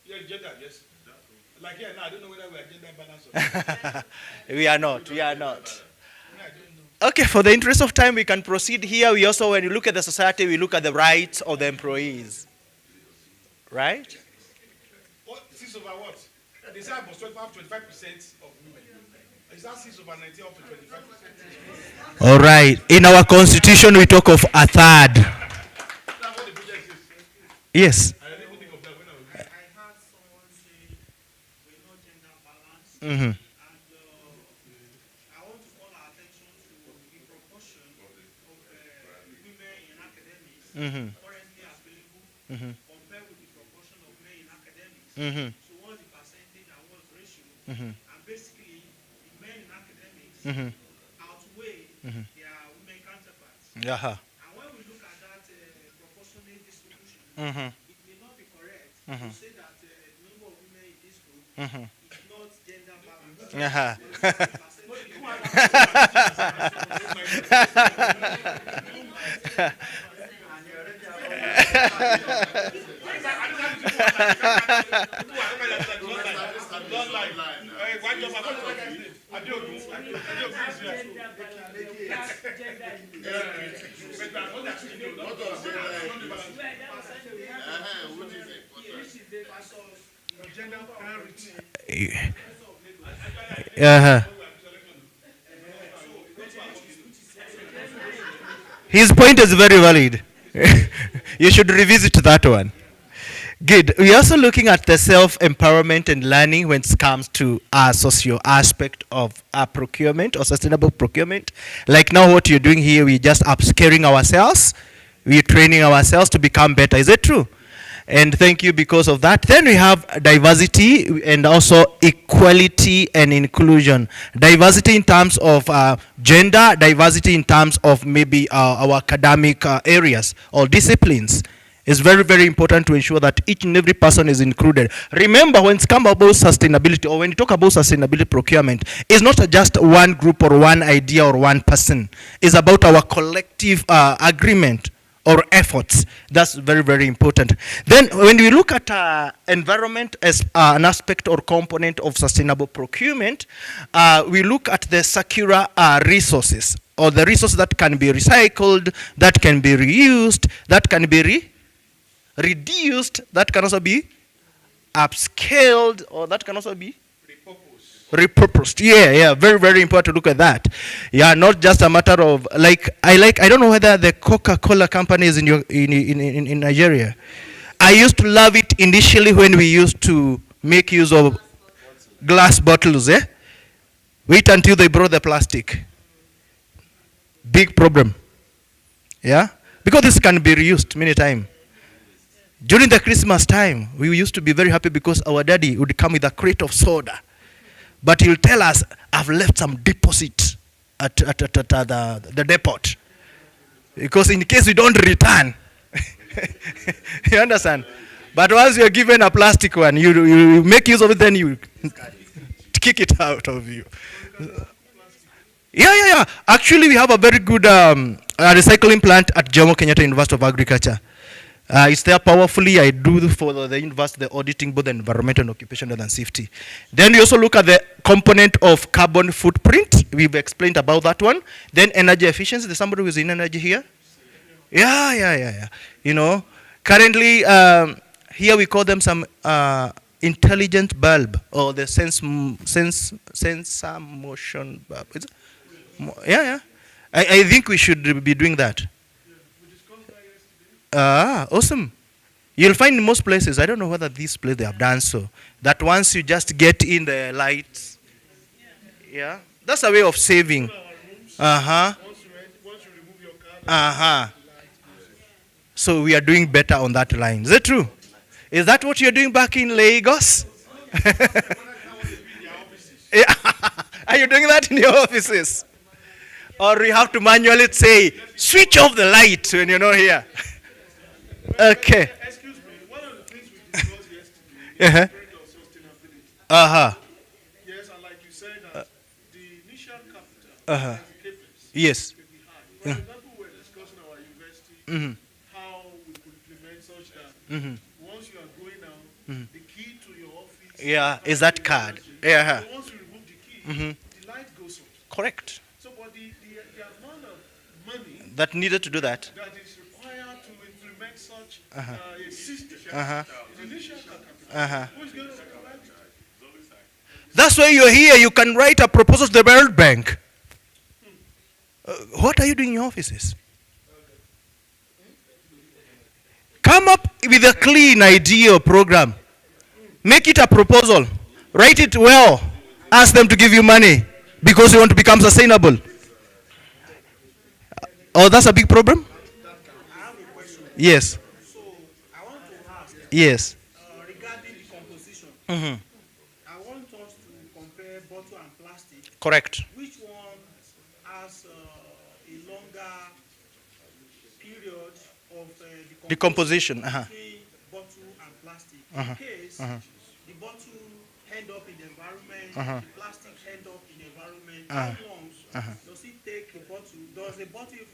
Yeah, gender, yes. Like here now, I don't know whether we are gender balanced or We are not. Okay, for the interest of time, we can proceed here. We also, when you look at the society, we look at the rights of the employees. Right? What? 6 over what? They say I must 25% of women. Is that 6 over 19 up to 25%? All right. In our constitution, we talk of a third. That's what the project is. Yes. I didn't even think of that when I was I heard someone say we're not gender balanced. Mm-hmm. And I want to call our attention to the proportion of women in academics currently available compared with the proportion of men in academics. So what's the percentage and what's the ratio? And basically, the men in academics outweigh their women counterparts. And when we look at that proportionate distribution, it may not be correct to say that the number of women in this group is not gender balanced. His point is very valid. You should revisit that one. Good. We're also looking at the self-empowerment and learning when it comes to our socio aspect of our procurement or sustainable procurement. Like now what you're doing here, we're just upscaling ourselves. We're training ourselves to become better. Is it true? And thank you because of that. Then we have diversity and also equality and inclusion. Diversity in terms of gender, diversity in terms of maybe our academic areas or disciplines. It's very, very important to ensure that each and every person is included. Remember, when it comes about sustainability, or when you talk about sustainability procurement, it's not just one group or one idea or one person. It's about our collective agreement or efforts. That's very, very important. Then when we look at environment as an aspect or component of sustainable procurement, we look at the circular resources, or the resources that can be recycled, that can be reused, that can be reduced, that can also be upscaled, or that can also be repurposed. Yeah, very, very important to look at that. Yeah, not just a matter of I don't know whether the Coca-Cola company is in Nigeria. I used to love it initially when we used to make use of glass bottles. Wait until they brought the plastic. Big problem. Yeah, because this can be reused many times. During the Christmas time, we used to be very happy because our daddy would come with a crate of soda. But he'll tell us, I've left some deposit at the depot. Because in case we don't return, you understand? But once you're given a plastic one, you make use of it, then you kick it out of you. Yeah. Actually, we have a very good recycling plant at Jomo Kenyatta University of Agriculture. It's there powerfully. I do for the university the auditing, both the environmental and occupational and safety. Then we also look at the component of carbon footprint. We've explained about that one. Then energy efficiency. There's somebody who's in energy here? Yeah. You know, currently here we call them some intelligent bulb or the sensor motion bulb. Yeah. I think we should be doing that. Awesome. You'll find in most places, I don't know whether this place they have done so, that once you just get in the lights, yeah, that's a way of saving. So we are doing better on that line. Is that true? Is that what you're doing back in Lagos? Yeah. Are you doing that in your offices? Or you have to manually say, switch off the light when you're not here? Okay. Excuse me, one of the things we discussed yesterday was sustainability. Yes, and like you said, that the initial capital, the CapEx, yes. can be high. For example, we're discussing our university, how we could implement such that once you are going out, the key to your office is that card. So once you remove the key, the light goes off. Correct. So, but the amount of money that needed to do that. That is required to implement such a system. The initial capital. Who's going to provide it? That's why you're here. You can write a proposal to the World Bank. What are you doing in your offices? Come up with a clean idea or program. Make it a proposal. Write it well. Ask them to give you money because you want to become sustainable. Oh, that's a big problem? I have a question. Yes. So I want to ask. Yes. Regarding the composition, I want us to compare bottle and plastic. Correct. Which one has a longer period of decomposition between bottle and plastic? In case the bottle end up in the environment, the plastic end up in the environment, how long does it take the bottle? Does the bottle even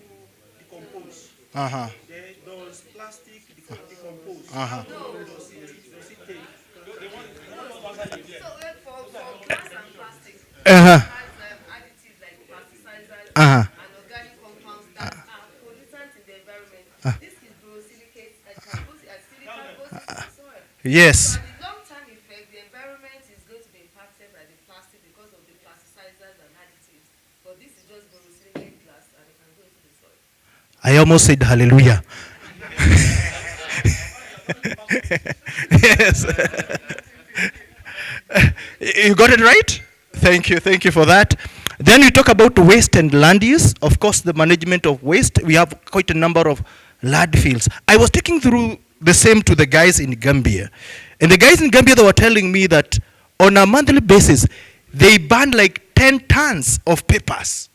decompose? Then does plastic decompose? How long does it take? So for glass and plastic, has additives like plasticizers and organic compounds that are pollutants in the environment. This is borosilicate and silicon goes into the soil. Yes. So at the long-term effect, the environment is going to be impacted by the plastic because of the plasticizers and additives. But this is just borosilicate glass and it can go into the soil. I almost said hallelujah. Yes. You got it right? Thank you for that. Then we talk about waste and land use. Of course, the management of waste. We have quite a number of landfills. I was taking through the same to the guys in Gambia. And the guys in Gambia, they were telling me that on a monthly basis, they burn like 10 tons of papers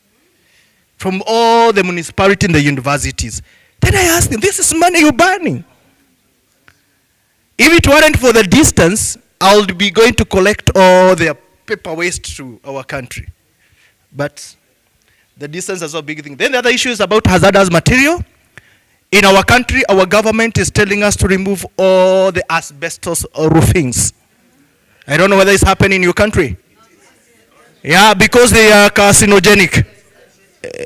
from all the municipalities and the universities. Then I asked them, this is money you're burning. If it weren't for the distance, I would be going to collect all the paper waste to our country. But the distance is a big thing. Then the other issue is about hazardous material. In our country, our government is telling us to remove all the asbestos roofings. I don't know whether it's happening in your country. Yeah, because they are carcinogenic.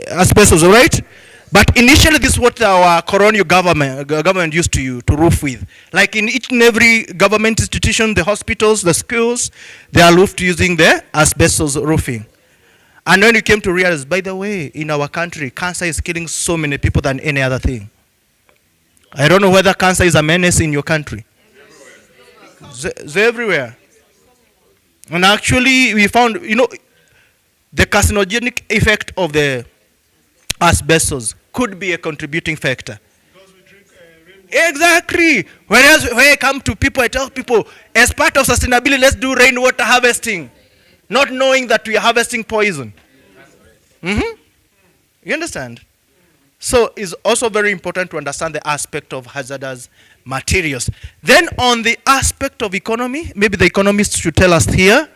Asbestos, all right? But initially, this is what our colonial government used to roof with. Like in each and every government institution, the hospitals, the schools, they are roofed using the asbestos roofing. And when we came to realize, by the way, in our country, cancer is killing so many people than any other thing. I don't know whether cancer is a menace in your country. It's everywhere. And actually, we found, the carcinogenic effect of the asbestos could be a contributing factor. Because we drink rainwater. Exactly. Whereas when I come to people, I tell people, as part of sustainability, let's do rainwater harvesting. Not knowing that we are harvesting poison. You understand? So it's also very important to understand the aspect of hazardous materials. Then on the aspect of economy, maybe the economists should tell us here,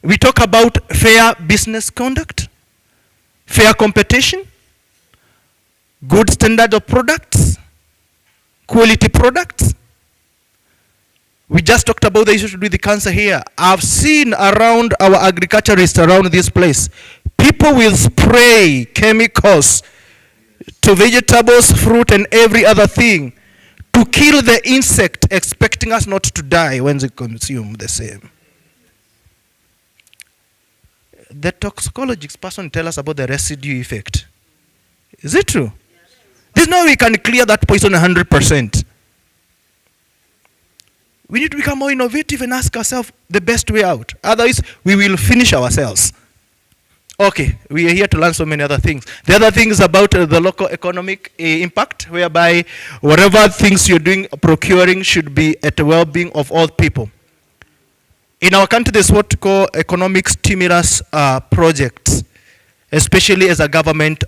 we talk about fair business conduct, fair competition, good standard of products, quality products. We just talked about the issue to do with the cancer here. I've seen around our agriculturists around this place, people will spray chemicals to vegetables, fruit, and every other thing to kill the insect, expecting us not to die when they consume the same. The toxicologist person tell us about the residue effect. Is it true? There's no way we can clear that poison 100%. We need to become more innovative and ask ourselves the best way out. Otherwise, we will finish ourselves. Okay, we are here to learn so many other things. The other thing is about the local economic impact, whereby whatever things you're doing, procuring, should be at the well-being of all people. In our country, there's what we call economic stimulus projects, especially as a government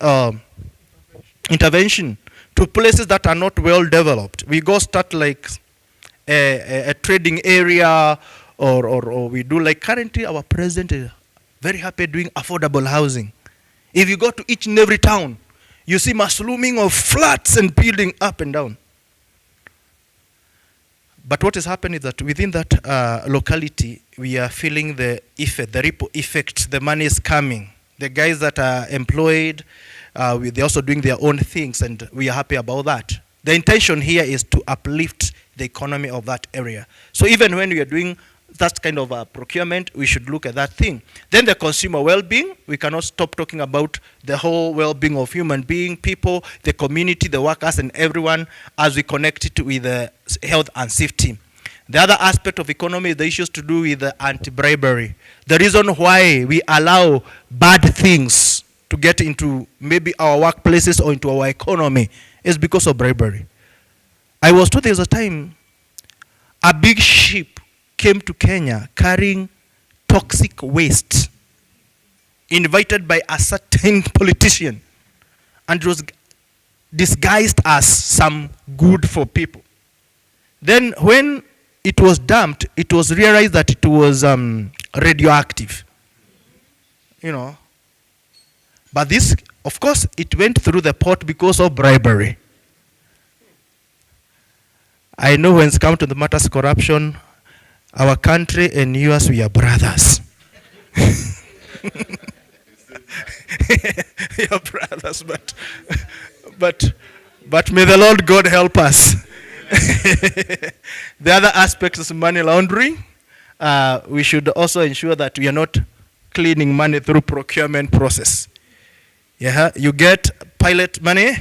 intervention to places that are not well developed. We go start like a trading area, or we do like currently our president is very happy doing affordable housing. If you go to each and every town, you see muslooming of flats and building up and down. But what is happening is that within that locality, we are feeling the effect, the ripple effect. The money is coming. The guys that are employed, they're also doing their own things, and we are happy about that. The intention here is to uplift the economy of that area. So even when we are doing that kind of procurement, we should look at that thing. Then the consumer well-being, we cannot stop talking about the whole well-being of human being, people, the community, the workers, and everyone as we connect it with health and safety. The other aspect of economy is the issues to do with anti-bribery. The reason why we allow bad things to get into maybe our workplaces or into our economy is because of bribery. I was told there was a time a big ship came to Kenya carrying toxic waste, invited by a certain politician, and it was disguised as some good for people. Then when it was dumped, it was realized that it was radioactive, you know. But this, of course, it went through the port because of bribery. I know when it's come to the matters of corruption, our country and yours, we are brothers. We are brothers, but may the Lord God help us. The other aspect is money laundering. We should also ensure that we are not cleaning money through procurement process. Yeah, you get pilot money,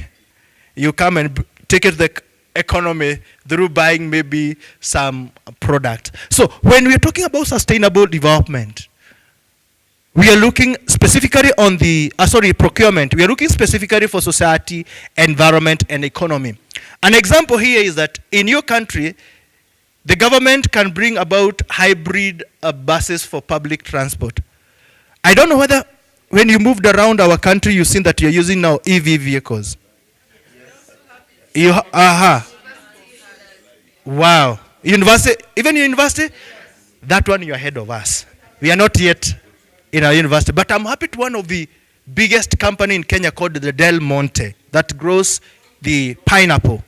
you come and take it to the economy through buying maybe some product. So when we are talking about sustainable development, we are looking specifically on the, procurement. We are looking specifically for society, environment, and economy. An example here is that in your country, the government can bring about hybrid buses for public transport. I don't know whether when you moved around our country, you've seen that you're using now EV vehicles. Wow. University, even your university, that one you're ahead of us. We are not yet in our university, but I'm happy to one of the biggest company in Kenya called the Del Monte that grows the pineapple.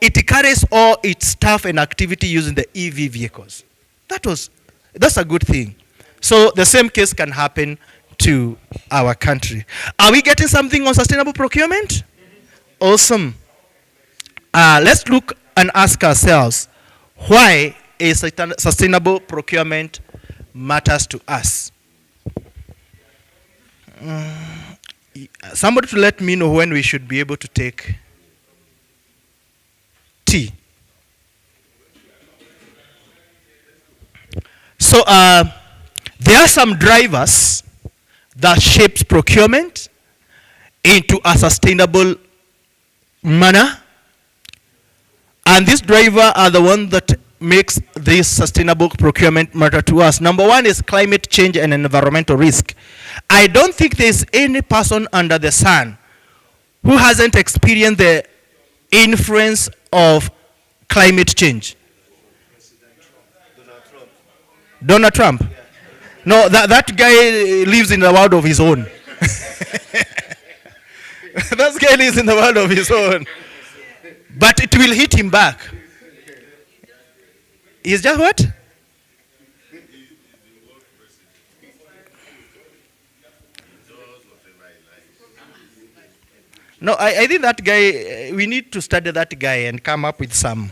It carries all its staff and activity using the EV vehicles. That's a good thing. So the same case can happen to our country. Are we getting something on sustainable procurement? Awesome. Let's look and ask ourselves why a sustainable procurement matters to us. Somebody to let me know when we should be able to take tea. So there are some drivers that shapes procurement into a sustainable manner. And these drivers are the ones that makes this sustainable procurement matter to us. Number one is climate change and environmental risk. I don't think there's any person under the sun who hasn't experienced the influence of climate change. Donald Trump? Yeah. No, that guy lives in the world of his own. That guy lives in the world of his own. But it will hit him back. Is that what? No, I think that guy, we need to study that guy and come up with some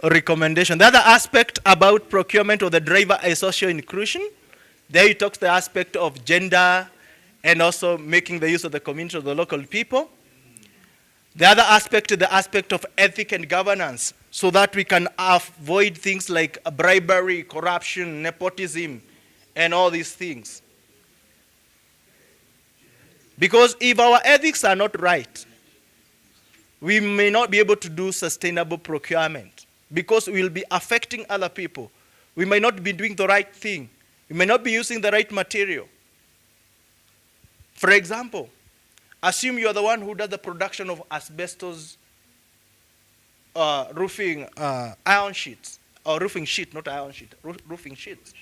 recommendation. The other aspect about procurement of the driver is social inclusion. There he talks the aspect of gender and also making the use of the community of the local people. The other aspect is the aspect of ethic and governance, so that we can avoid things like bribery, corruption, nepotism, and all these things. Because if our ethics are not right, we may not be able to do sustainable procurement, because we will be affecting other people. We may not be doing the right thing. We may not be using the right material. For example, assume you are the one who does the production of asbestos roofing iron sheets, or roofing sheet, not iron sheet, roofing sheets.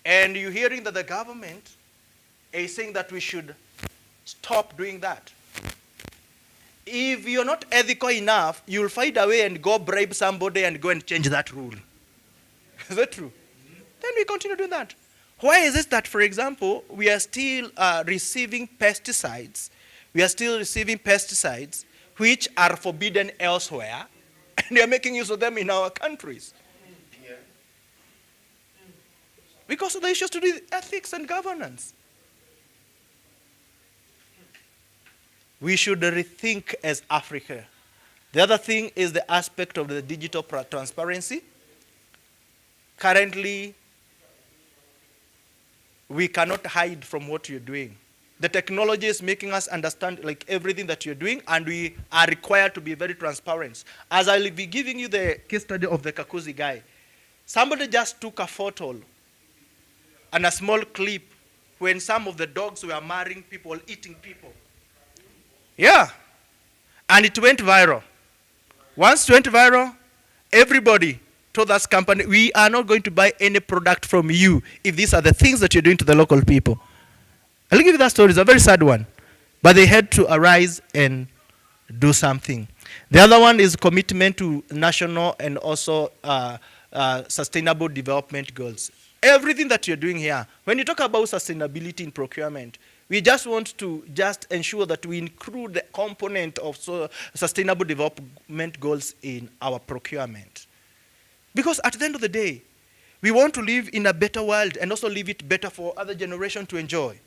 And you're hearing that the government is saying that we should stop doing that. If you're not ethical enough, you'll find a way and go bribe somebody and go and change that rule. Is that true? Then we continue doing that. Why is it that, for example, we are still receiving pesticides? We are still receiving pesticides which are forbidden elsewhere, and we are making use of them in our countries. Yeah. Because of the issues to do with ethics and governance. We should rethink as Africa. The other thing is the aspect of the digital transparency. Currently, we cannot hide from what you're doing. The technology is making us understand like everything that you're doing, and we are required to be very transparent. As I'll be giving you the case study of the Kakuzi guy, somebody just took a photo and a small clip when some of the dogs were marrying people, eating people. Yeah. And it went viral. Once it went viral, everybody told that company, we are not going to buy any product from you if these are the things that you're doing to the local people. I'll give you that story. It's a very sad one. But they had to arise and do something. The other one is commitment to national and also sustainable development goals. Everything that you're doing here, when you talk about sustainability in procurement, we just want to just ensure that we include the component of sustainable development goals in our procurement. Because at the end of the day, we want to live in a better world and also leave it better for other generations to enjoy.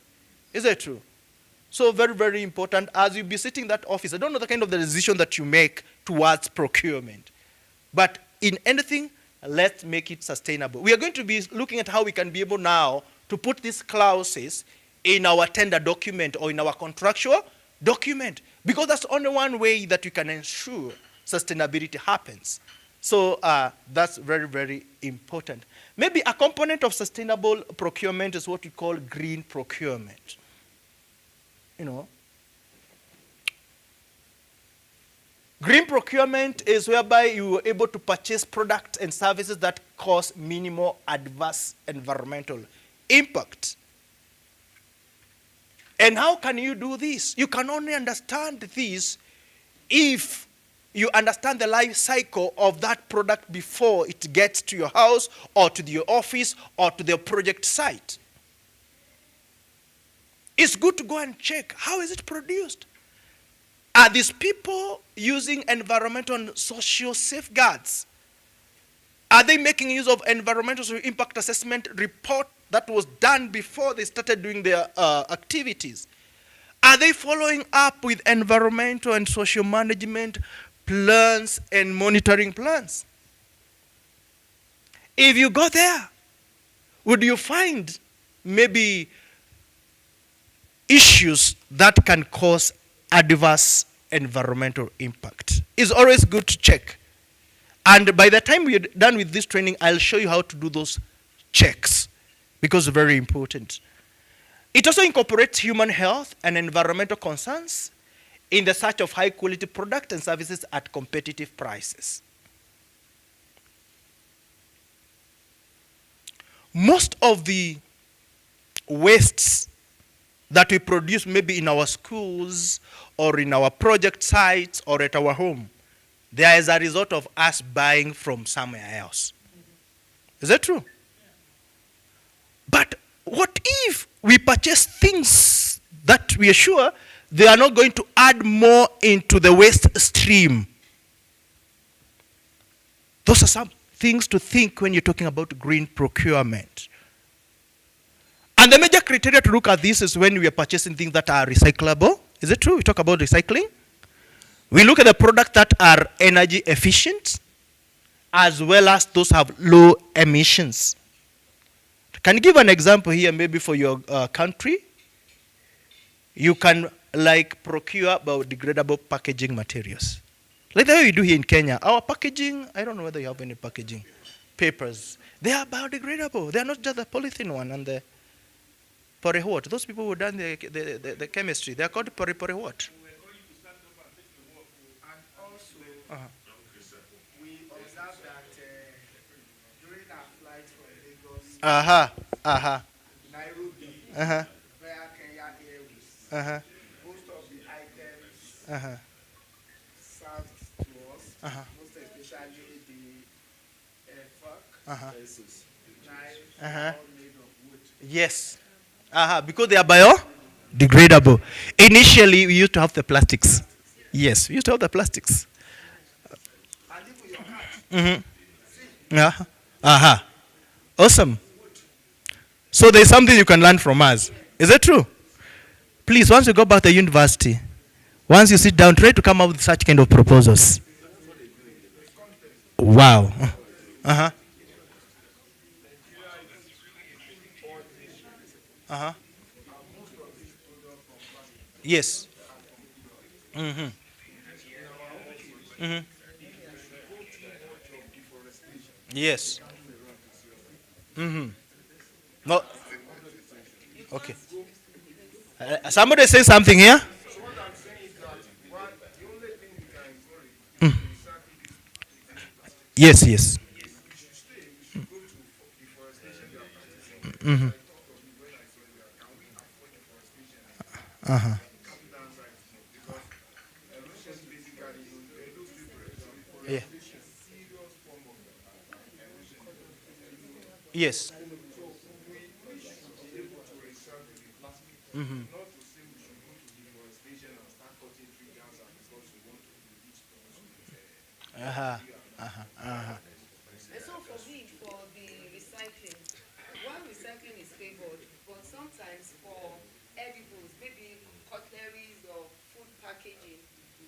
Is that true? So very, very important. As you be sitting in that office, I don't know the kind of the decision that you make towards procurement. But in anything, let's make it sustainable. We are going to be looking at how we can be able now to put these clauses in our tender document or in our contractual document. Because that's only one way that we can ensure sustainability happens. So that's very, very important. Maybe a component of sustainable procurement is what we call green procurement. You know, green procurement is whereby you are able to purchase products and services that cause minimal adverse environmental impact. And how can you do this? You can only understand this if you understand the life cycle of that product before it gets to your house or to your office or to the project site. It's good to go and check, how is it produced? Are these people using environmental and social safeguards? Are they making use of environmental impact assessment report that was done before they started doing their activities? Are they following up with environmental and social management plans and monitoring plans? If you go there, would you find maybe issues that can cause adverse environmental impact? It's always good to check. And by the time we're done with this training, I'll show you how to do those checks, because it's very important. It also incorporates human health and environmental concerns in the search of high quality products and services at competitive prices. Most of the wastes that we produce maybe in our schools or in our project sites or at our home, there is a result of us buying from somewhere else. Is that true? But what if we purchase things that we are sure they are not going to add more into the waste stream? Those are some things to think when you're talking about green procurement. And the major criteria to look at this is when we are purchasing things that are recyclable. Is it true? We talk about recycling. We look at the products that are energy efficient, as well as those have low emissions. Can you give an example here, maybe for your country? You can procure biodegradable packaging materials. Like the way we do here in Kenya. Our packaging, I don't know whether you have any packaging papers. They are biodegradable. They are not just the polythene one and the what? Those people who done the chemistry, they are called what? And also, we observed that during our flight from Lagos to Nairobi via Kenya Airways, most of the items served to us, most especially the fork, knife, all made of wood. Yes. Because they are biodegradable. Initially, we used to have the plastics. Yes, we used to have the plastics. Awesome. So there's something you can learn from us. Is that true? Please, once you go back to university, once you sit down, try to come up with such kind of proposals. Wow. Yes. Yes. No. Okay. Somebody say something here. So what I'm saying is that the only thing we can encourage is recycling. Yes, yes. We should stay. We should go to deforestation. We are practicing. Yeah. Yes. Not to say we should go to deforestation and start cutting trees down because we want to reach And so for me, for the recycling, one recycling is favored, but sometimes for edibles, maybe cutleries or food packaging,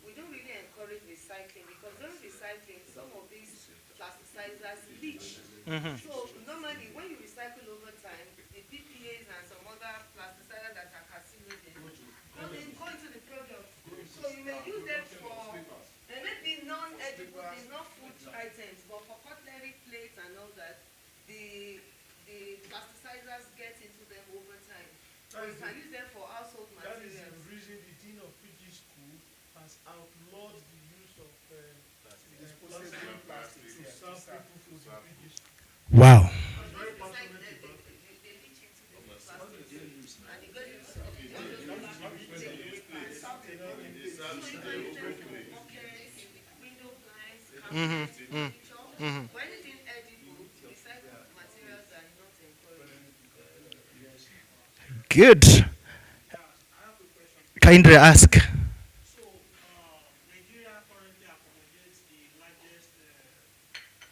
we don't really encourage recycling because during recycling, some of these plasticizers leach. So normally, when you recycle over time, the BPAs and some other plasticizers that are carcinogen go into the product. So you may use them for maybe non-edible, non-food items, but for cutlery, plates, and all that, the plasticizers get into them over time. So you can use them for household materials. That is the reason the dean of PG school has outlawed the use of disposable plastic to serve people for the PG school. Wow. Good. Kindly ask. So, Nigeria currently accommodates the largest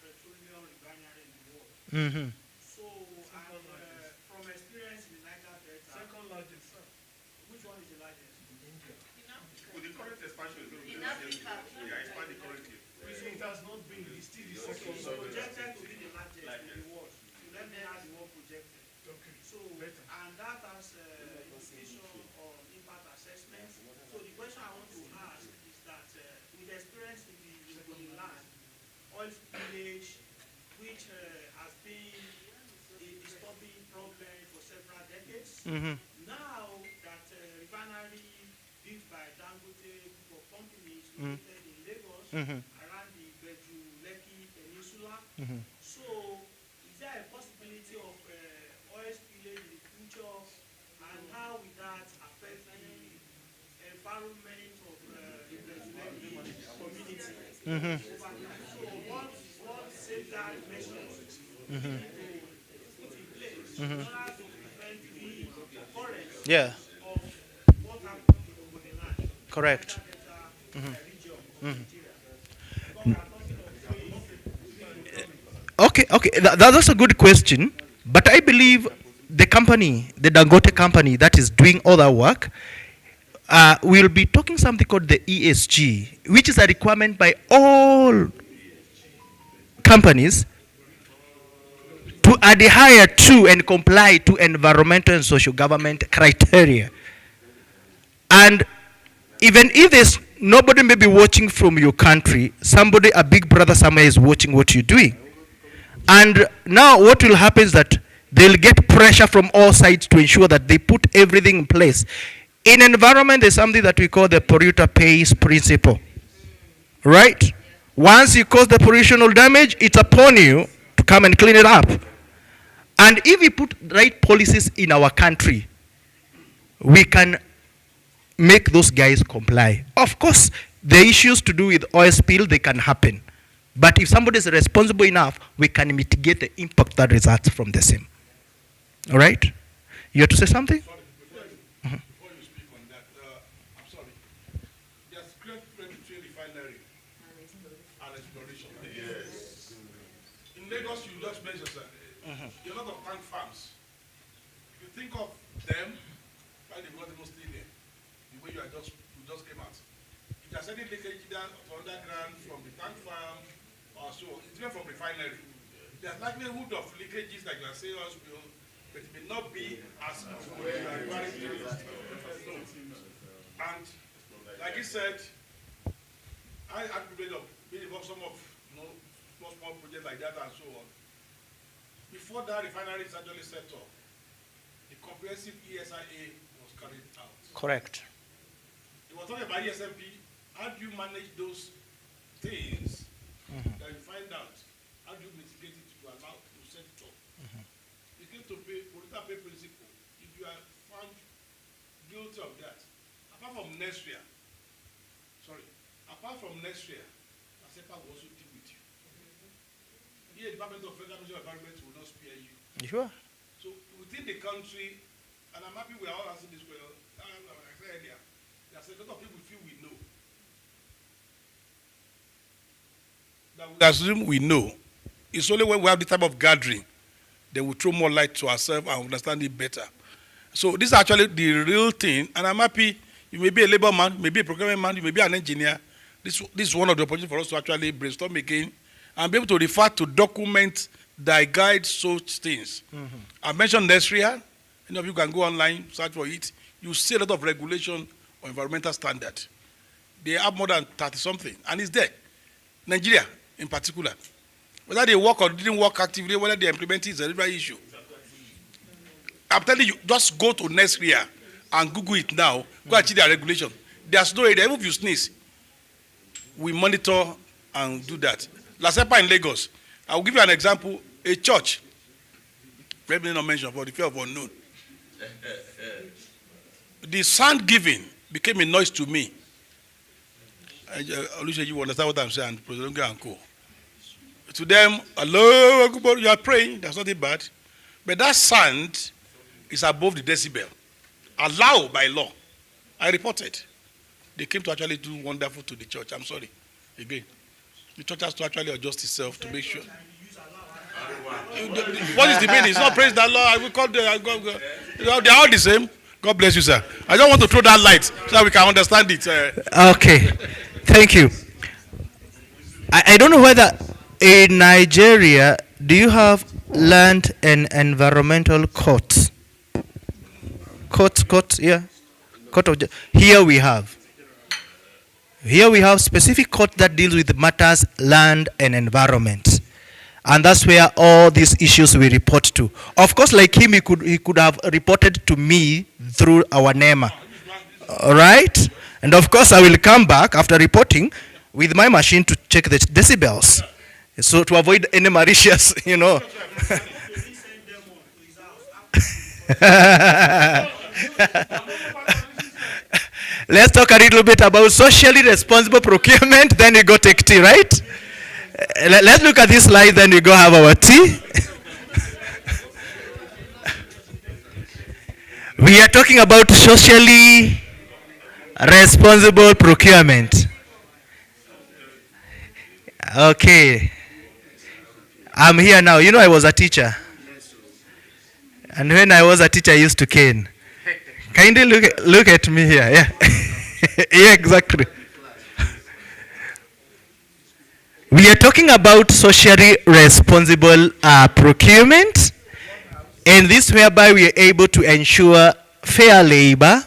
petroleum refinery in the world. So, from experience in the Niger Delta, second largest, which one is the largest? In India. With the current expansion, In Africa. expanding currently. It has not been, it's still the second. It's projected to be the largest in the world. So let me add the word projected. Okay. So, and that has implication on impact assessment. So the question I want to ask is that with experience in the land, oil spillage, which has been a disturbing problem for several decades, now that refinery built by Dangote group of companies located in Lagos, around the Beju-Lekki Peninsula. So, is there a possibility of oil spillage in the future, and how will that Mm-hmm. So what safeguard measures Mm-hmm. put in place Mm-hmm. in order to prevent the occurrence Yeah. of what happened in Ogodeland, Correct. region of Mhm. Nigeria? Because we are talking of ways doing procurement. Okay. That's a good question. But I believe the company, the Dangote company that is doing all that work, we'll be talking something called the ESG, which is a requirement by all companies to adhere to and comply to environmental and social government criteria. And even if there's nobody may be watching from your country, somebody, a big brother somewhere is watching what you're doing. And now what will happen is that they'll get pressure from all sides to ensure that they put everything in place. In environment, there's something that we call the polluter pays principle. Right? Once you cause the pollutional damage, it's upon you to come and clean it up. And if we put right policies in our country, we can make those guys comply. Of course, the issues to do with oil spill, they can happen. But if somebody is responsible enough, we can mitigate the impact that results from the same. All right? You have to say something? Sorry, before you speak on that, I'm sorry. There's great difference between refinery and exploration. Yes. In Lagos, you just mentioned that a lot of tank farms. If you think of them, why they got mostly there, the way you just came out. If there's any leakage down to underground from the tank farm or so, it's different from refinery. There's likelihood of leakages like you are saying, hospital, but it may not be as what you are referring to. And like he said, I had the privilege of being involved some of small projects like that and so on. Before that refinery is actually set up, the comprehensive ESIA was carried out. Correct. They were talking about ESMP. How do you manage those things that you find out? How do you mitigate it to allow to set it up? You came to pay polluter pay principle. If you are found guilty of that, apart from next year, ASEPA will also deal with you. Here, the Department of Environment will not spare you. Sure. So within the country, and I'm happy we are all asking this question, like I said earlier, there's a lot of people feel we know. That we assume we know. It's only when we have this type of gathering that we throw more light to ourselves and understand it better. So this is actually the real thing, and I'm happy. You may be a labor man, you may be a procurement man, you may be an engineer. This is one of the opportunities for us to actually brainstorm again and be able to refer to documents that guide such things. I mentioned Nesria. Any of you can go online, search for it. You see a lot of regulation or environmental standard. They have more than 30-something, and it's there. Nigeria, in particular. Whether they work or didn't work actively, whether they implement it is a different issue. I'm telling you, just go to Nesria and Google it now. Go and see their regulation. There's no area. Even if you sneeze, we monitor and do that. Lasepa in Lagos. I will give you an example. A church, maybe not mentioned for the fear of unknown. The sound giving became a noise to me. Alicia, you understand what I'm saying? President and co. To them, hello, you are praying. That's nothing bad. But that sound is above the decibel, allowed by law. I reported. They came to actually do wonderful to the church. I'm sorry. Again, the church has to actually adjust itself to make sure. What is the meaning? It's not praise the Lord. I will call they're all the same. God bless you, sir. I don't want to throw that light so that we can understand it. Okay. Thank you. I don't know whether in Nigeria, do you have land and environmental courts? Courts, yeah. Here we have specific court that deals with matters land and environment. And that's where all these issues we report to. Of course, like him, he could have reported to me through our NEMA. All right? And of course, I will come back after reporting with my machine to check the decibels. So to avoid any malicious, Let's talk a little bit about socially responsible procurement, then we go take tea, right? Let's look at this slide, then we go have our tea. We are talking about socially responsible procurement. Okay. I'm here now. You know, I was a teacher. And when I was a teacher, I used to cane. Kindly look at me here. Yeah. Yeah, exactly. We are talking about socially responsible procurement, and this whereby we are able to ensure fair labor.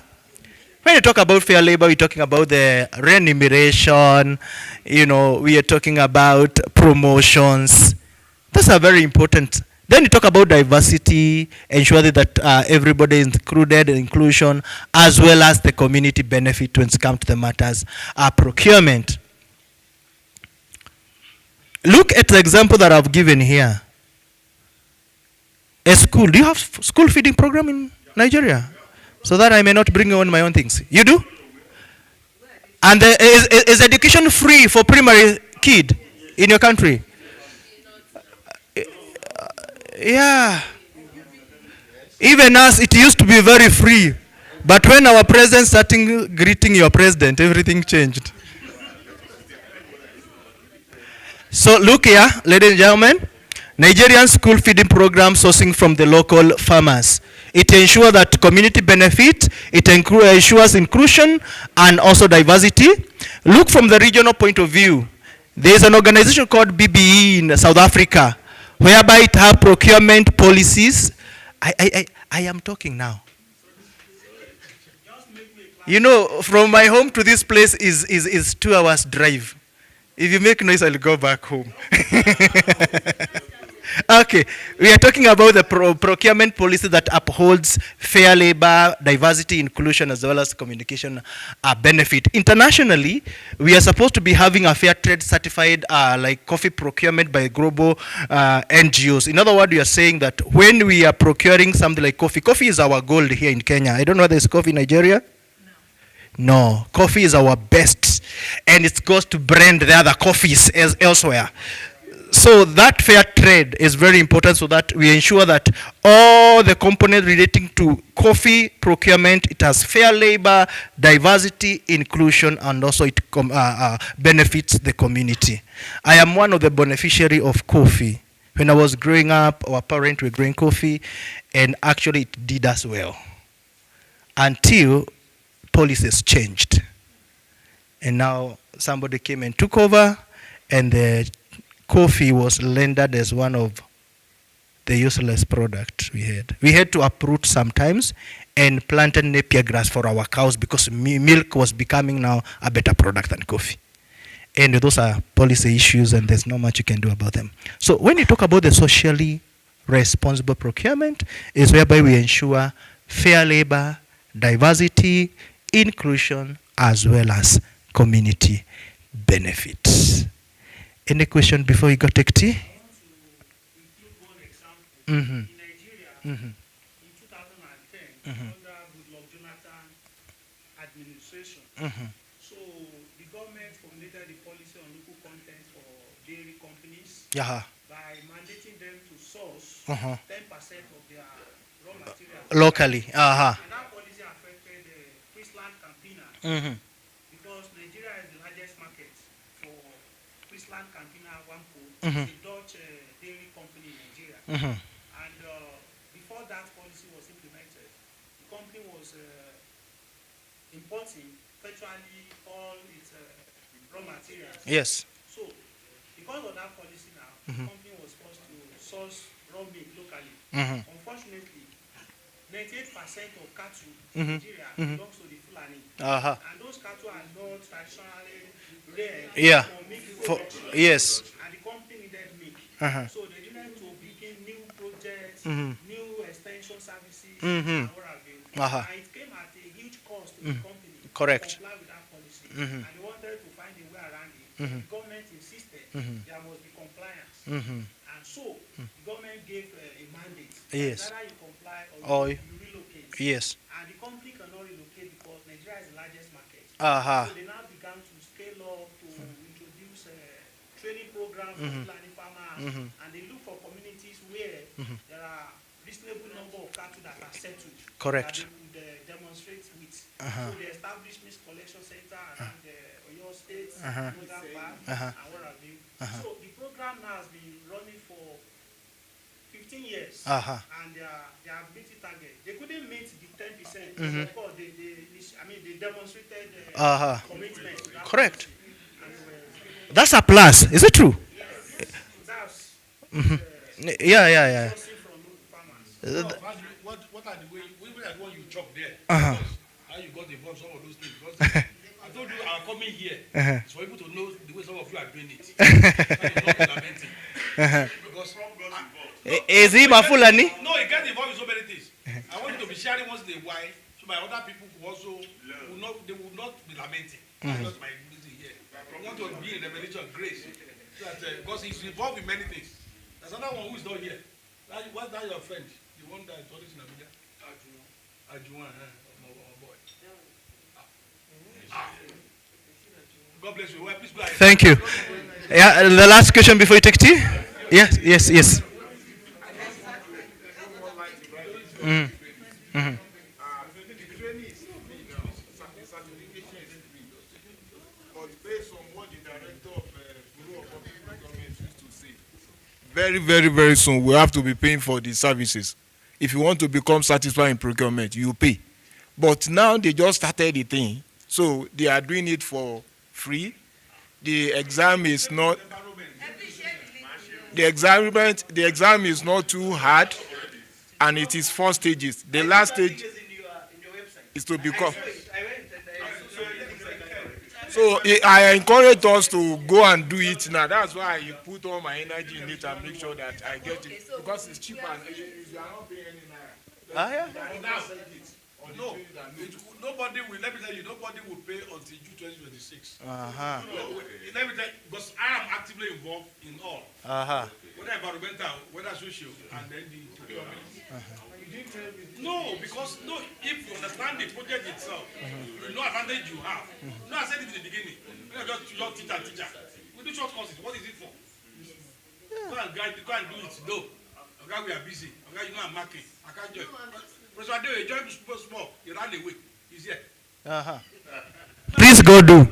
When you talk about fair labor, we're talking about the remuneration, we are talking about promotions. Those are very important. Then you talk about diversity, ensure that everybody is included, inclusion, as well as the community benefit when it comes to the matters procurement. Look at the example that I've given here. A school. Do you have school feeding program in Nigeria? So that I may not bring on my own things. You do? And is education free for primary kid in your country? Yeah. Even us, it used to be very free. But when our president started greeting your president, everything changed. So look here, ladies and gentlemen. Nigerian school feeding program sourcing from the local farmers. It ensures that community benefit, it ensures inclusion and also diversity. Look from the regional point of view. There is an organization called BBE in South Africa, whereby it has procurement policies. I am talking now. You know, from my home to this place is 2 hours drive. If you make noise, I'll go back home. Okay, we are talking about the procurement policy that upholds fair labor, diversity, inclusion, as well as communication benefit. Internationally, we are supposed to be having a fair trade certified like coffee procurement by global NGOs. In other words, we are saying that when we are procuring something like coffee, coffee is our gold here in Kenya. I don't know whether there's coffee in Nigeria. No, coffee is our best, and it goes to brand the other coffees elsewhere. So that fair trade is very important so that we ensure that all the components relating to coffee procurement, it has fair labor, diversity, inclusion, and also it benefits the community. I am one of the beneficiaries of coffee. When I was growing up, our parents were growing coffee, and actually it did us well until policies changed. And now somebody came and took over, and the coffee was rendered as one of the useless products we had. We had to uproot sometimes and plant napier grass for our cows because milk was becoming now a better product than coffee. And those are policy issues, and there's not much you can do about them. So when you talk about the socially responsible procurement, is whereby we ensure fair labor, diversity, inclusion, as well as community benefits. Any question before we go take tea? I want to include one example. In Nigeria, in 2010, under Goodluck Jonathan administration, so the government formulated the policy on local content for dairy companies by mandating them to source 10% of their raw materials locally. And that policy affected Friesland Campina because Nigeria is the largest market for Friesland Campina Wampo, a Dutch dairy company in Nigeria. And before that policy was implemented, the company was importing virtually all its raw materials. Yes. So, because of that policy now, the company was forced to source raw meat locally. Unfortunately, 98% of cattle in Nigeria belongs to the Fulani. And those cattle are not traditionally reared for meat production. Yes. And the company needed meat. So they needed to begin new projects, new extension services, and what have you. And it came at a huge cost to the company to comply with that policy. And they wanted to find a way around it. The government insisted there must be compliance. And so the government gave a mandate. Yes. Either you comply or you relocate. Yes. And the company cannot relocate because Nigeria is the largest market. So they now began to scale up to introduce training programs for planning farmers, and they look for communities where there are reasonable number of cattle that are settled. Correct. That they could demonstrate with. So they established this collection center around Oyo State, Northern Park, and what have you. So the program now has been running for 15 years, and they have met the target. They couldn't meet the 10%. Of course, they demonstrated commitment. Correct. That's a plus. Is it true? Yes. That's Yeah. from farmers. What are the way are the one you chop there? How you got involved some of those things? Because I told you I'm coming here it's for people to know the way some of you are doing it. Because Is he Bafulani? no, it gets involved in so many things. I want you to be sharing once in a while, so my other people who also will not be lamenting. That's just my reason here. I want to be in revelation of grace, so that, because he's involved in many things. There's another one who is not here. What's that your friend? The one that is always in Abuja? Ajuwan, my boy. God bless you. Well, please go ahead. Thank you. Yeah, the last question before you take tea? Yes. Very, very, very soon, we have to be paying for the services. If you want to become satisfied in procurement, you pay. But now they just started the thing, so they are doing it for free. The exam is not. The exam is not too hard, and it is 4 stages. The last stage is to become. So I encourage us to go and do it now. That's why I put all my energy in it and make sure that I get it, because it's cheaper. You are not paying any naira. No, nobody will. Let me tell you, nobody will pay until June 2026. Let me tell you, because I am actively involved in all. Whether environmental, whether social, and then the procurement. No, because if you understand the project itself, you know advantage you have. No, I said it in the beginning. We are just teacher. We do short courses. What is it for? Go and do it. No. Okay, we are busy. Okay, you know I'm marking. I can't join. Professor Adeo, join small. You ran away. He's here. Please go do.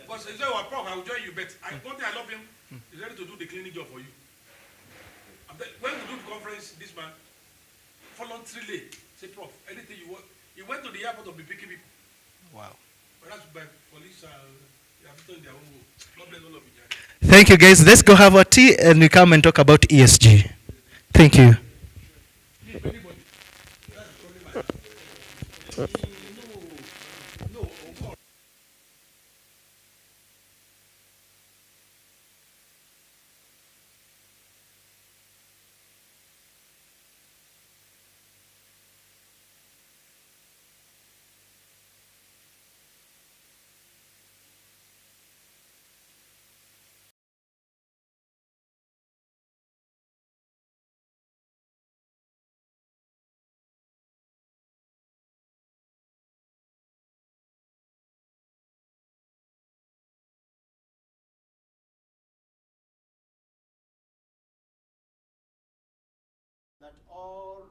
But he said, well, Prof, I will join you, but one thing I love him, he's ready to do the cleaning job for you. When we do the conference this month, voluntarily, say, Prof, anything you want. He went to the airport to be picking people. Wow. But that's by police, they have done their own work. God bless all of you. Thank you, guys. Let's go have a tea and we come and talk about ESG. Thank you. That all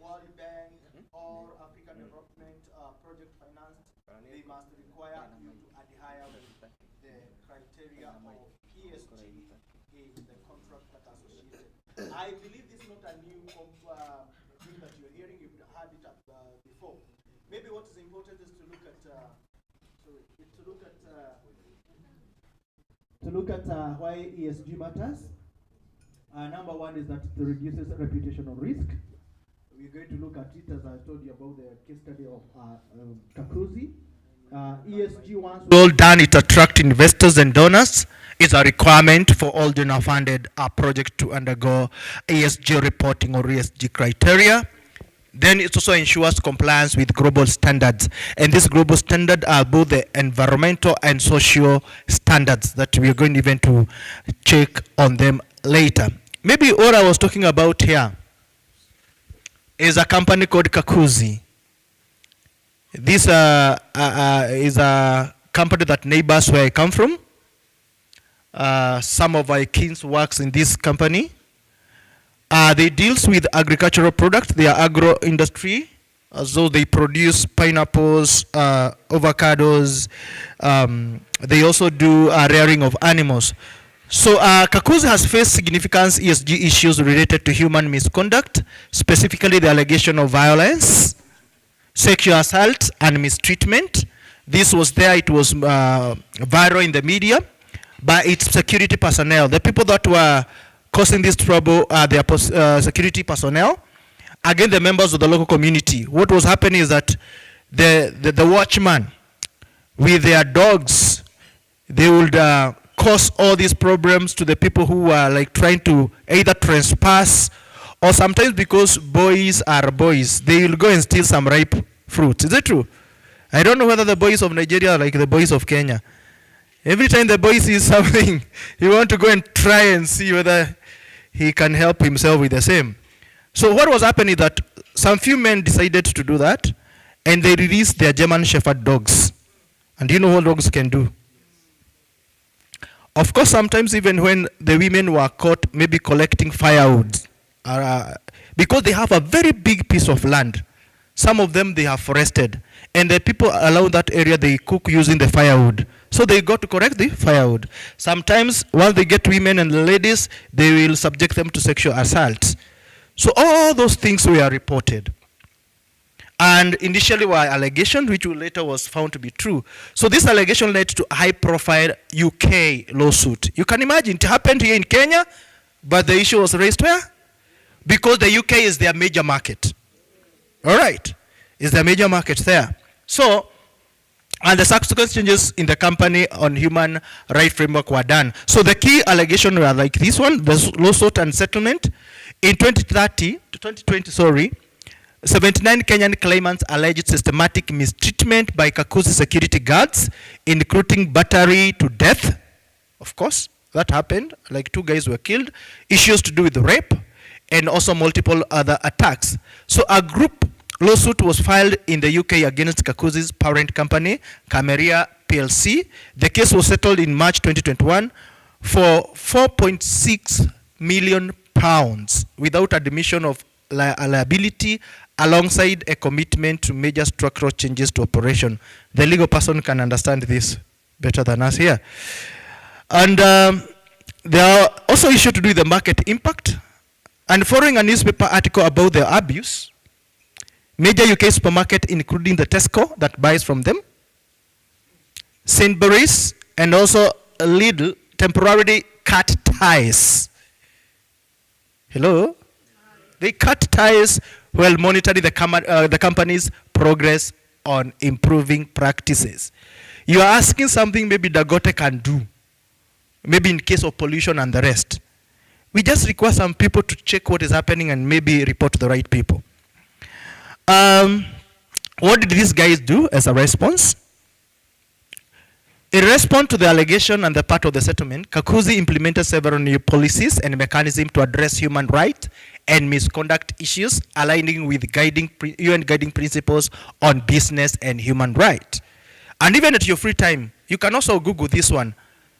World Bank or African Development Project financed, they must require you to adhere with the criteria of ESG in the contract that associated. I believe this is not a new thing that you're hearing. You've heard it before. Maybe what is important is to look at why ESG matters. Number one is that it reduces reputational risk. We're going to look at it, as I told you, about the case study of Kakuzi. ESG once Well done, it attracts investors and donors. It's a requirement for all donor-funded projects to undergo ESG reporting or ESG criteria. Then it also ensures compliance with global standards. And these global standards are both the environmental and social standards that we are going even to check on them later. Maybe what I was talking about here is a company called Kakuzi. This is a company that neighbors where I come from. Some of my kins works in this company. They deals with agricultural products. They are agro industry. So they produce pineapples, avocados. They also do rearing of animals. So Kakuzi has faced significant ESG issues related to human misconduct, specifically the allegation of violence, sexual assault, and mistreatment. This was there, it was viral in the media by its security personnel. The people that were causing this trouble are their security personnel against the members of the local community. What was happening is that the watchman with their dogs, they would cause all these problems to the people who are like trying to either trespass, or sometimes because boys are boys, they will go and steal some ripe fruits. Is it true? I don't know whether the boys of Nigeria are like the boys of Kenya. Every time the boy sees something, he wants to go and try and see whether he can help himself with the same. So what was happening is that some few men decided to do that, and they released their German Shepherd dogs. And do you know what dogs can do? Of course, sometimes even when the women were caught maybe collecting firewood, because they have a very big piece of land, some of them they have forested, and the people around that area, they cook using the firewood. So they got to collect the firewood. Sometimes once they get women and ladies, they will subject them to sexual assault. So all those things were reported. And initially were allegations, which later was found to be true. So this allegation led to a high-profile UK lawsuit. You can imagine, it happened here in Kenya, but the issue was raised where? Because the UK is their major market. All right, is their major market there. So, and the subsequent changes in the company on human rights framework were done. So the key allegations were like this one, the lawsuit and settlement. In 2020, 79 Kenyan claimants alleged systematic mistreatment by Kakuzi security guards, including battery to death. Of course, that happened. Like 2 guys were killed. Issues to do with rape, and also multiple other attacks. So a group lawsuit was filed in the UK against Kakuzi's parent company, Cameria PLC. The case was settled in March 2021 for £4.6 million without admission of liability, alongside a commitment to major structural changes to operation. The legal person can understand this better than us here. And there are also issues to do with the market impact. And following a newspaper article about the abuse, major UK supermarket, including the Tesco that buys from them, Sainsbury's, and also Lidl, temporarily cut ties. Hello? They cut ties while monitoring the company's progress on improving practices. You are asking something maybe Dagote can do, maybe in case of pollution and the rest. We just require some people to check what is happening and maybe report to the right people. What did these guys do as a response? In response to the allegation and the part of the settlement, Kakuzi implemented several new policies and mechanisms to address human rights and misconduct issues, aligning with UN guiding principles on business and human rights. And even at your free time, you can also Google this one.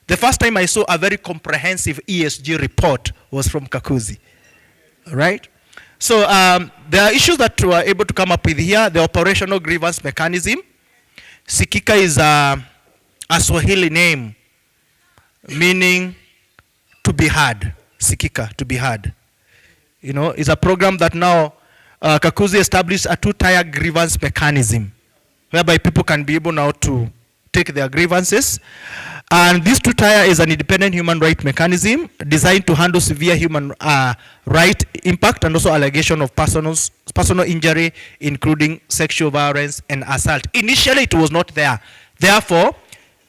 The first time I saw a very comprehensive ESG report was from Kakuzi, right? So there are issues that we are able to come up with here. The operational grievance mechanism. Sikika is a Swahili name, meaning to be heard. Sikika, to be heard. You know, it's a program that now Kakuzi established a 2-tier grievance mechanism, whereby people can be able now to take their grievances. And this 2-tier is an independent human rights mechanism designed to handle severe human right impact and also allegation of personal injury, including sexual violence and assault. Initially, it was not there. Therefore,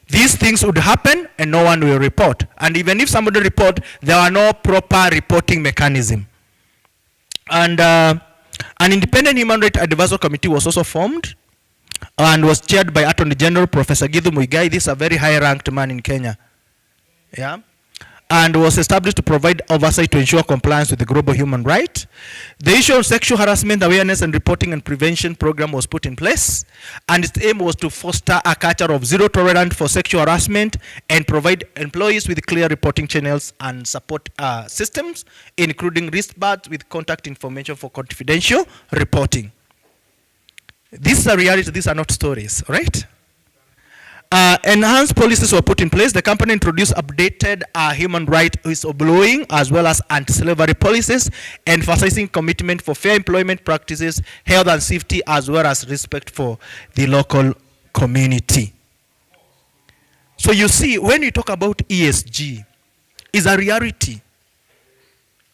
these things would happen and no one will report. And even if somebody report, there are no proper reporting mechanism. And an independent human rights advisory committee was also formed and was chaired by Attorney General Professor Githu Muigai. This is a very high-ranked man in Kenya. Yeah. and was established to provide oversight to ensure compliance with the global human right. The issue of sexual harassment awareness and reporting and prevention program was put in place, and its aim was to foster a culture of zero tolerance for sexual harassment and provide employees with clear reporting channels and support systems, including wristbands with contact information for confidential reporting. This is a reality, these are not stories, right? Enhanced policies were put in place. The company introduced updated human rights whistleblowing as well as anti-slavery policies, emphasizing commitment for fair employment practices, health and safety, as well as respect for the local community. So you see, when you talk about ESG, it's a reality.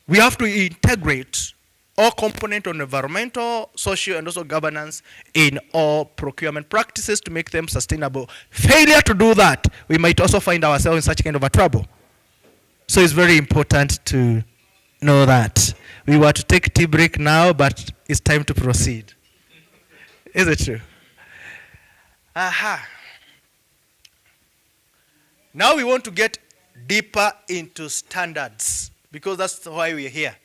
We have to integrate all components on environmental, social, and also governance in all procurement practices to make them sustainable. Failure to do that, we might also find ourselves in such kind of a trouble. So it's very important to know that. We were to take tea break now, but it's time to proceed. Is it true? Aha. Now we want to get deeper into standards, because that's why we're here.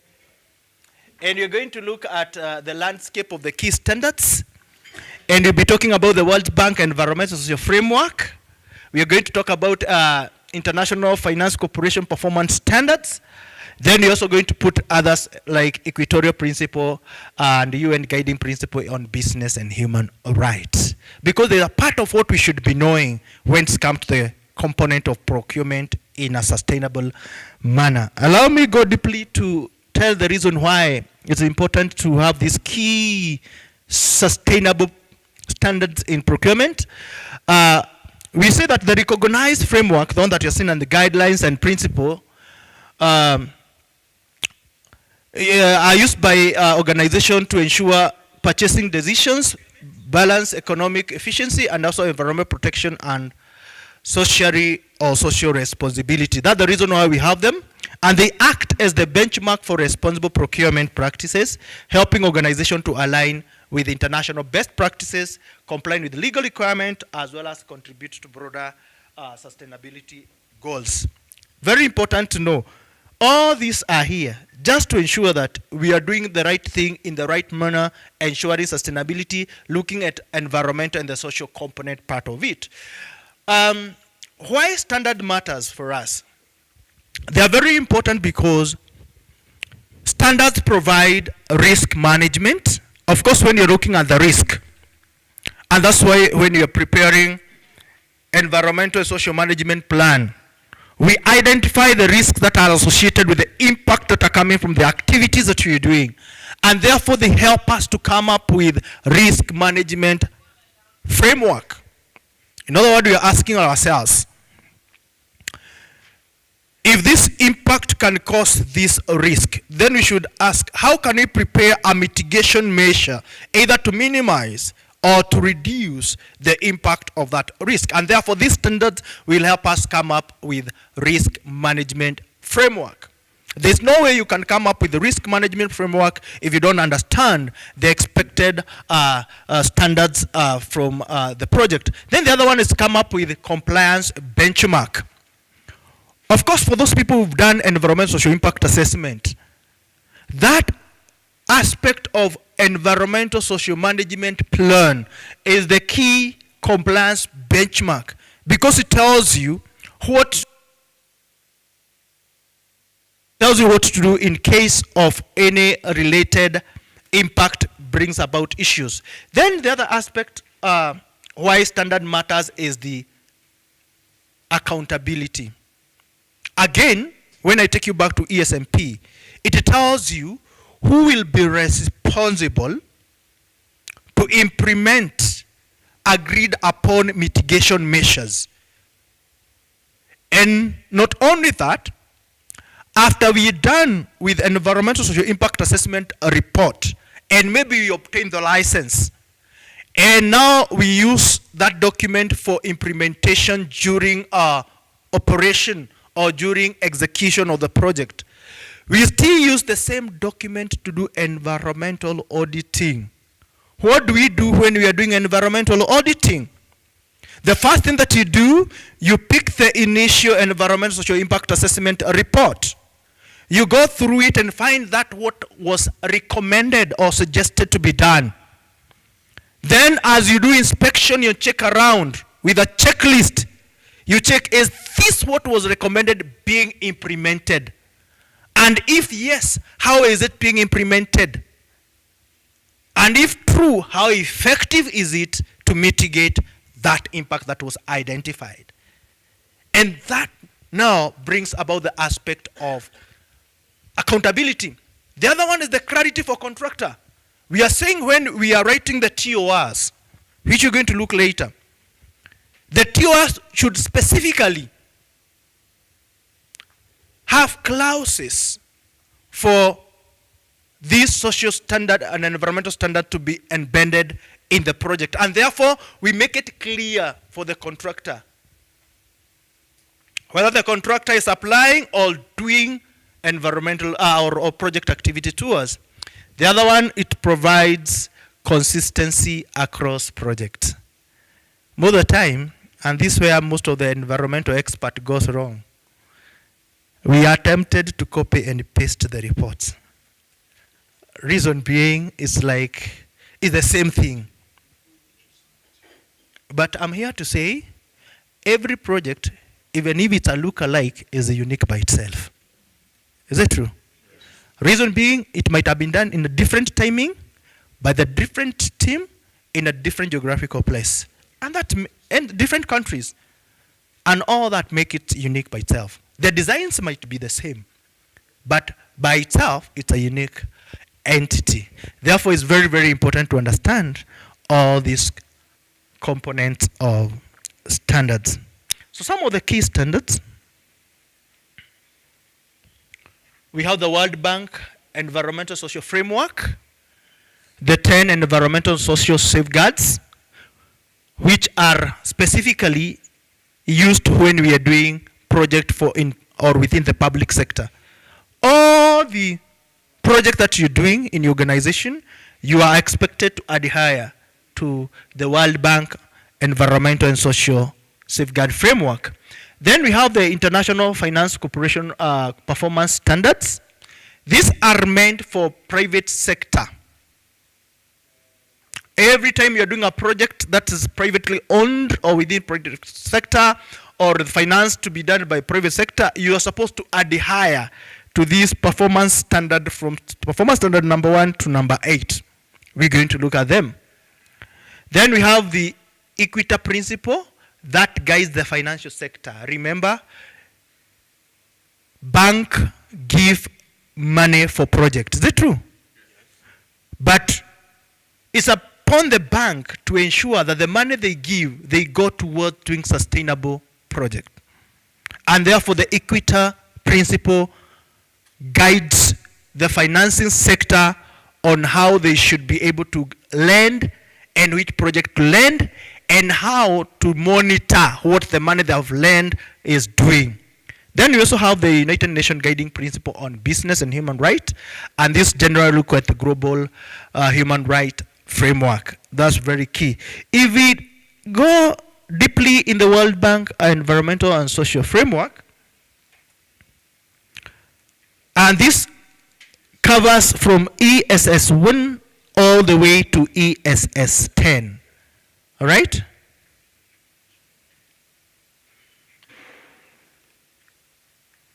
And we're going to look at the landscape of the key standards. And we'll be talking about the World Bank Environmental Social Framework. We are going to talk about International Finance Corporation Performance Standards. Then we're also going to put others like Equatorial Principle and UN Guiding Principle on Business and Human Rights. Because they are part of what we should be knowing when it comes to the component of procurement in a sustainable manner. Allow me go deeply to tell the reason why it's important to have these key sustainable standards in procurement. We say that the recognized framework, the one that you're seeing, and the guidelines and principle are used by organizations to ensure purchasing decisions, balance economic efficiency, and also environmental protection and social responsibility. That's the reason why we have them. And they act as the benchmark for responsible procurement practices, helping organizations to align with international best practices, complying with legal requirements, as well as contribute to broader sustainability goals. Very important to know, all these are here just to ensure that we are doing the right thing in the right manner, ensuring sustainability, looking at environmental and the social component part of it. Why standard matters for us? They are very important because standards provide risk management. Of course, when you're looking at the risk, and that's why when you're preparing environmental and social management plan, we identify the risks that are associated with the impact that are coming from the activities that you're doing. And therefore, they help us to come up with risk management framework. In other words, we are asking ourselves, if this impact can cause this risk, then we should ask, how can we prepare a mitigation measure, either to minimize or to reduce the impact of that risk? And therefore, this standard will help us come up with risk management framework. There's no way you can come up with the risk management framework if you don't understand the expected standards from the project. Then the other one is to come up with compliance benchmark. Of course, for those people who've done environmental social impact assessment, that aspect of environmental social management plan is the key compliance benchmark, because it tells you what to do in case of any related impact brings about issues. Then the other aspect why standard matters is the accountability. Again, when I take you back to ESMP, it tells you who will be responsible to implement agreed upon mitigation measures. And not only that, after we're done with environmental social impact assessment report, and maybe we obtain the license, and now we use that document for implementation during operation or during execution of the project, we still use the same document to do environmental auditing. What do we do when we are doing environmental auditing? The first thing that you do, you pick the initial environmental social impact assessment report. You go through it and find that what was recommended or suggested to be done. Then as you do inspection, you check around with a checklist. You check, is this what was recommended being implemented? And if yes, how is it being implemented? And if true, how effective is it to mitigate that impact that was identified? And that now brings about the aspect of accountability. The other one is the clarity for contractor. We are saying when we are writing the TORs, which you're going to look later, the TORs should specifically have clauses for this social standard and environmental standard to be embedded in the project. And therefore, we make it clear for the contractor whether the contractor is applying or doing environmental or project activity tours. The other one, it provides consistency across projects. Most of the time, and this is where most of the environmental expert goes wrong, we are tempted to copy and paste the reports. Reason being, it's the same thing. But I'm here to say, every project, even if it's a look-alike, is unique by itself. Is that true? Reason being, it might have been done in a different timing, by the different team, in a different geographical place, and different countries. And all that make it unique by itself. The designs might be the same, but by itself, it's a unique entity. Therefore, it's very, very important to understand all these components of standards. So some of the key standards, we have the World Bank Environmental Social Framework, the 10 environmental social safeguards, which are specifically used when we are doing project for in or within the public sector. All the project that you're doing in your organization, you are expected to adhere to the World Bank Environmental and Social Safeguard Framework. Then we have the International Finance Corporation Performance Standards. These are meant for private sector. Every time you're doing a project that is privately owned or within private sector or the finance to be done by private sector, you are supposed to adhere to this performance standard from performance standard number 1 to number 8. We're going to look at them. Then we have the equity principle that guides the financial sector. Remember, bank give money for projects. Is it true? But it's upon the bank to ensure that the money they give, they go towards doing sustainable project. And therefore the equity principle guides the financing sector on how they should be able to lend and which project to lend and how to monitor what the money they have lent is doing. Then we also have the United Nations Guiding Principle on Business and Human Rights, and this generally look at the global human rights framework. That's very key. If we go deeply in the World Bank Environmental and Social Framework, and this covers from ESS 1 all the way to ESS 10. All right?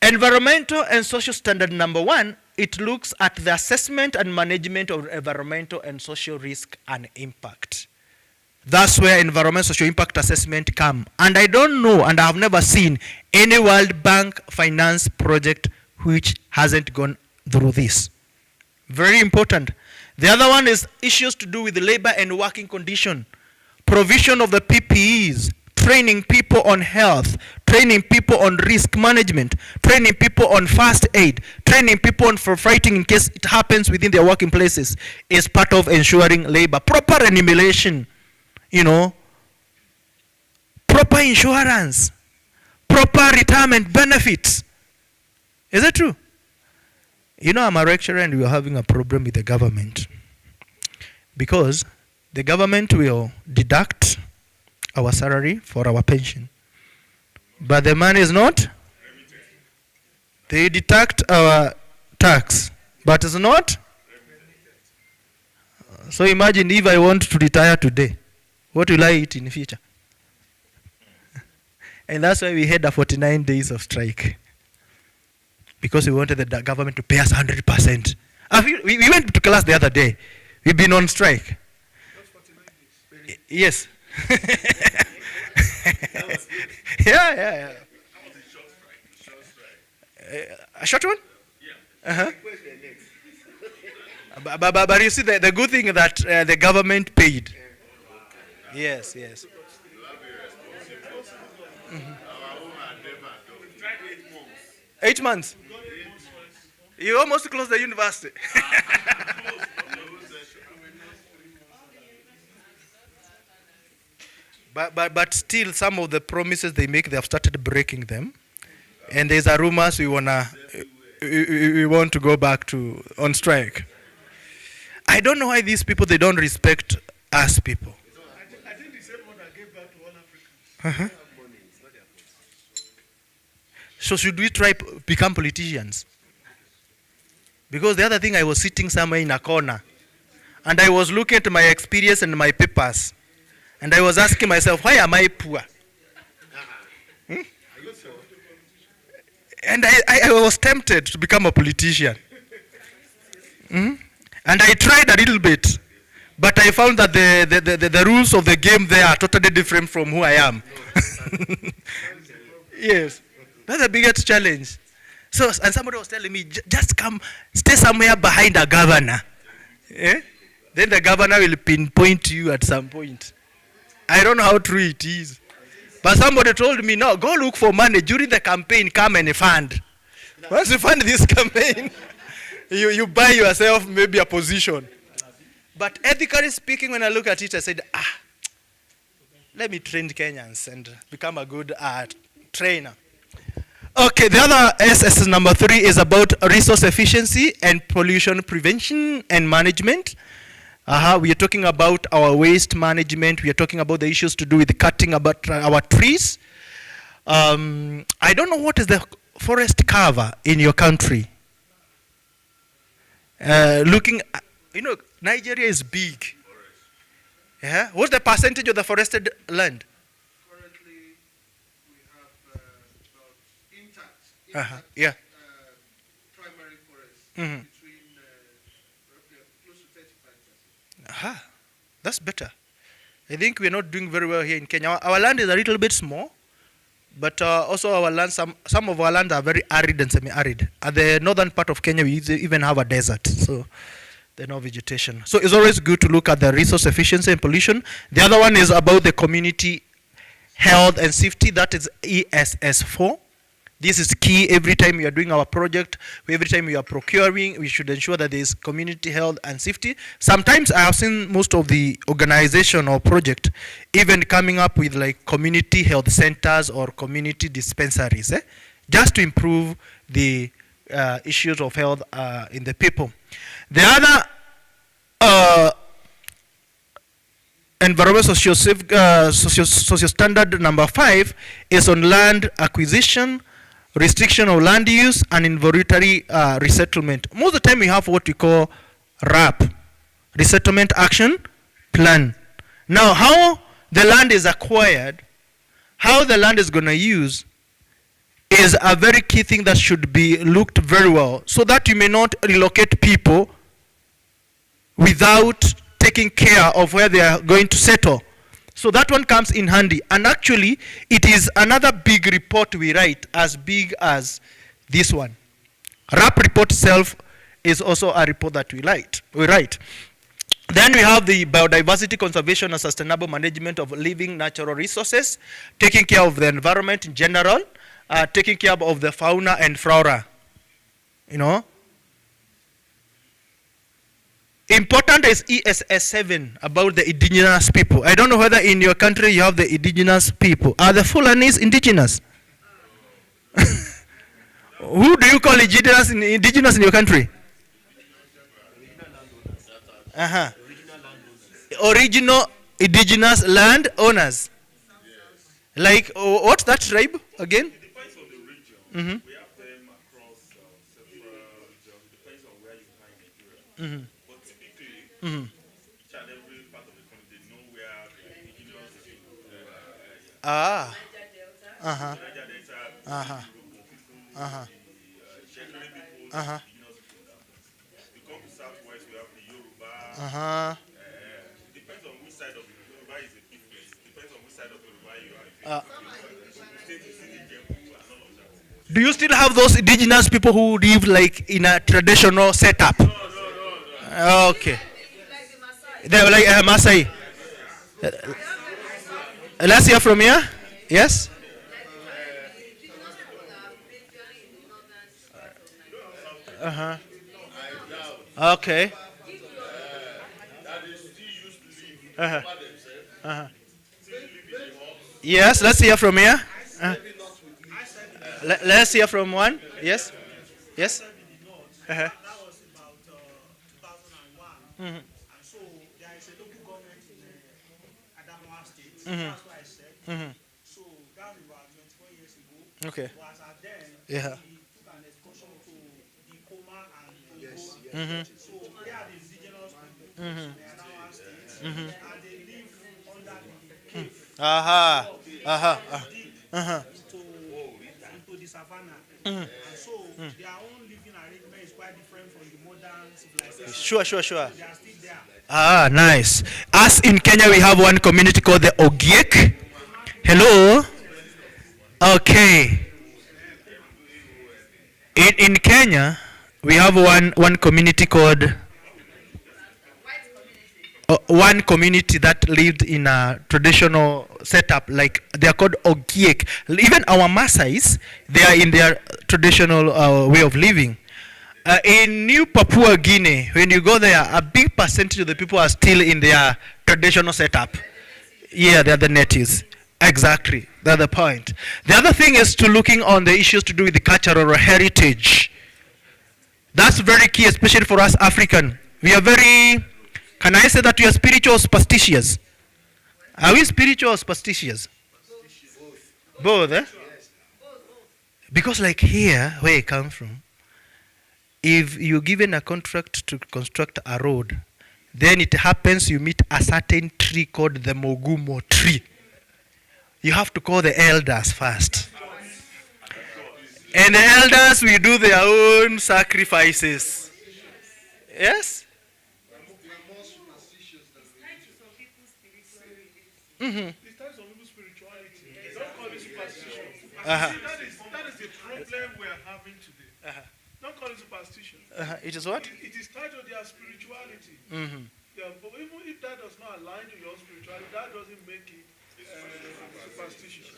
Environmental and social standard number 1, it looks at the assessment and management of environmental and social risk and impact. That's where environmental social impact assessment come. And I don't know, and I have never seen any World Bank finance project which hasn't gone through this. Very important. The other one is issues to do with labor and working condition, provision of the PPEs, training people on health, training people on risk management, training people on first aid, training people on for fighting in case it happens within their working places is part of ensuring labor. Proper remuneration, proper insurance, proper retirement benefits. Is that true? I'm a lecturer and we're having a problem with the government because the government will deduct our salary for our pension. But the money is not. They deduct our tax, but it's not. So imagine if I want to retire today, what will I eat in the future? And that's why we had a 49 days of strike. Because we wanted the government to pay us 100%. We went to class the other day. We've been on strike. Yes. Yeah. A short one? Yeah. But you see, the good thing that the government paid. Yes. Mm-hmm. 8 months. You almost closed the university. But still, some of the promises they make, they have started breaking them. And there's a rumors we want to go back to on strike. I don't know why these people, they don't respect us people. I think the same one that gave back to all Africans. Uh-huh. So should we try become politicians? Because the other thing, I was sitting somewhere in a corner and I was looking at my experience and my papers and I was asking myself, why am I poor? And I was tempted to become a politician. And I tried a little bit, but I found that the rules of the game there are totally different from who I am. Yes, that's the biggest challenge. So, and somebody was telling me, just come, stay somewhere behind a governor. Eh? Then the governor will pinpoint you at some point. I don't know how true it is. But somebody told me, no, go look for money during the campaign, come and fund. Once you fund this campaign, you buy yourself maybe a position. But ethically speaking, when I look at it, I said, let me train Kenyans and become a good trainer. Okay, the other SS number 3 is about resource efficiency and pollution prevention and management. We are talking about our waste management. We are talking about the issues to do with cutting about our trees. I don't know what is the forest cover in your country. Looking, Nigeria is big. Yeah? What's the percentage of the forested land? Currently, we have about intact primary forests between close to 35%. That's better. I think we're not doing very well here in Kenya. Our land is a little bit small, but also our land, some of our lands are very arid and semi-arid. At the northern part of Kenya, we even have a desert, so there's no vegetation. So it's always good to look at the resource efficiency and pollution. The other one is about the community health and safety. That is ESS4. This is key. Every time we are doing our project, every time we are procuring, we should ensure that there is community health and safety. Sometimes I have seen most of the organization or project even coming up with like community health centers or community dispensaries, just to improve the issues of health in the people. The other environmental social standard number 5 is on land acquisition, restriction of land use, and involuntary resettlement. Most of the time we have what we call RAP, Resettlement Action Plan. Now, how the land is acquired, how the land is going to use, is a very key thing that should be looked very well, so that you may not relocate people without taking care of where they are going to settle. So that one comes in handy. And actually, it is another big report we write, as big as this one. RAP report itself is also a report that we write. Then we have the biodiversity conservation and sustainable management of living natural resources, taking care of the environment in general, taking care of the fauna and flora. Important is ESS7 about the indigenous people. I don't know whether in your country you have the indigenous people. Are the Fulanis indigenous? Who do you call indigenous in your country? Original indigenous land owners. Like, what's that tribe again? It depends on the region. Mm-hmm. We have them across several regions. It depends on where you are in Nigeria. Mm-hmm. But typically, Mm-hmm. each and every part of the country, they know where the indigenous Ah. Niger Delta, Uh-huh. people, Uh-huh. the Shekiri people, Uh-huh. indigenous people in that place. You come to Southwest, we have the Yoruba. Uh-huh. It depends on which side of the Yoruba is a big place. It depends on which side of the Yoruba you are. Do you still have those indigenous people who live like in a traditional setup? No. Okay. They're like Maasai. Let's hear from here. Yes? Uh-huh. Okay. Uh-huh. Uh-huh. Yes, let's hear from here. Let's hear from one. Yes? Yes? Uh-huh. That was about 2001. Mm-hmm. And so there is a local government in Adamawa State. Mm-hmm. That's what I said. Mm-hmm. So that was about 24 years ago. Okay. Was at then Yeah. we took an excursion to the Koma and Mm-hmm. So they are the indigenous people Mm-hmm. in Adamawa State. Mm-hmm. And they live under the cave. Aha. Aha. Uh-huh. Into the savannah. Mm. And so their own living arrangement is quite different from the modern civilization. Sure. So they are still there. Ah, nice. As in Kenya, we have one community called the Ogiek. Hello. Okay. In Kenya, we have one community called one community that lived in a traditional setup, like they are called Ogiek. Even our Maasais, they are in their traditional way of living. In New Papua Guinea, when you go there, a big percentage of the people are still in their traditional setup. Yeah, they're the natives. Exactly. That's the point. The other thing is to looking on the issues to do with the cultural heritage. That's very key, especially for us African. We are very, can I say that we are spiritual superstitious? Are we spiritual or superstitious? Both, eh? Because like here, where I come from, if you're given a contract to construct a road, then it happens you meet a certain tree called the Mogumo tree. You have to call the elders first. And the elders will do their own sacrifices. Yes? Mm-hmm. It's tied to some people's spirituality. Don't call it superstition. Uh-huh. That is the problem we are having today. Uh-huh. Don't call it superstition. It is what? It is tied to their spirituality. Mm-hmm. Yeah, but even if that does not align to your spirituality, that doesn't make it superstitious.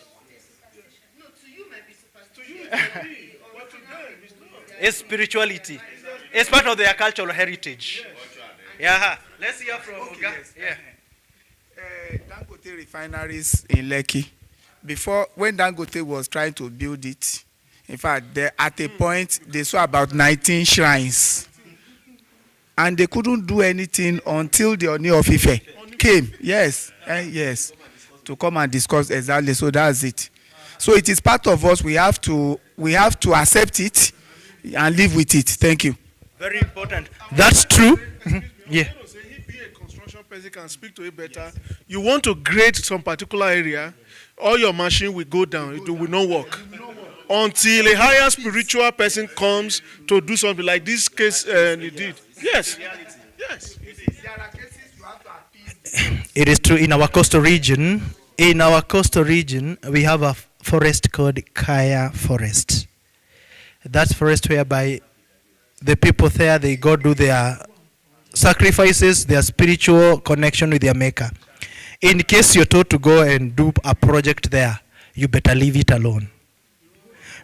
No, to you might be To superstitious. you it might be, but to them it's not. It's spirituality. It's part of their cultural heritage. Yeah. Let's hear from Oga. Yeah. Dangote refineries in Lekki. Before, when Dangote was trying to build it, in fact, at a point they saw about 19 shrines, and they couldn't do anything until the Oni of Ife came. Yes, yes, to come and discuss exactly. So that's it. So it is part of us. We have to accept it and live with it. Thank you. Very important. That's true. Yeah. Person can speak to it better. You want to grade some particular area, all your machine will go down. It will not work until a higher spiritual person comes to do something like this case he did. Yes. Yes. It is true. In our coastal region, we have a forest called Kaya Forest. That's forest whereby the people there, they go do their sacrifices, their spiritual connection with their maker. In case you're told to go and do a project there, you better leave it alone.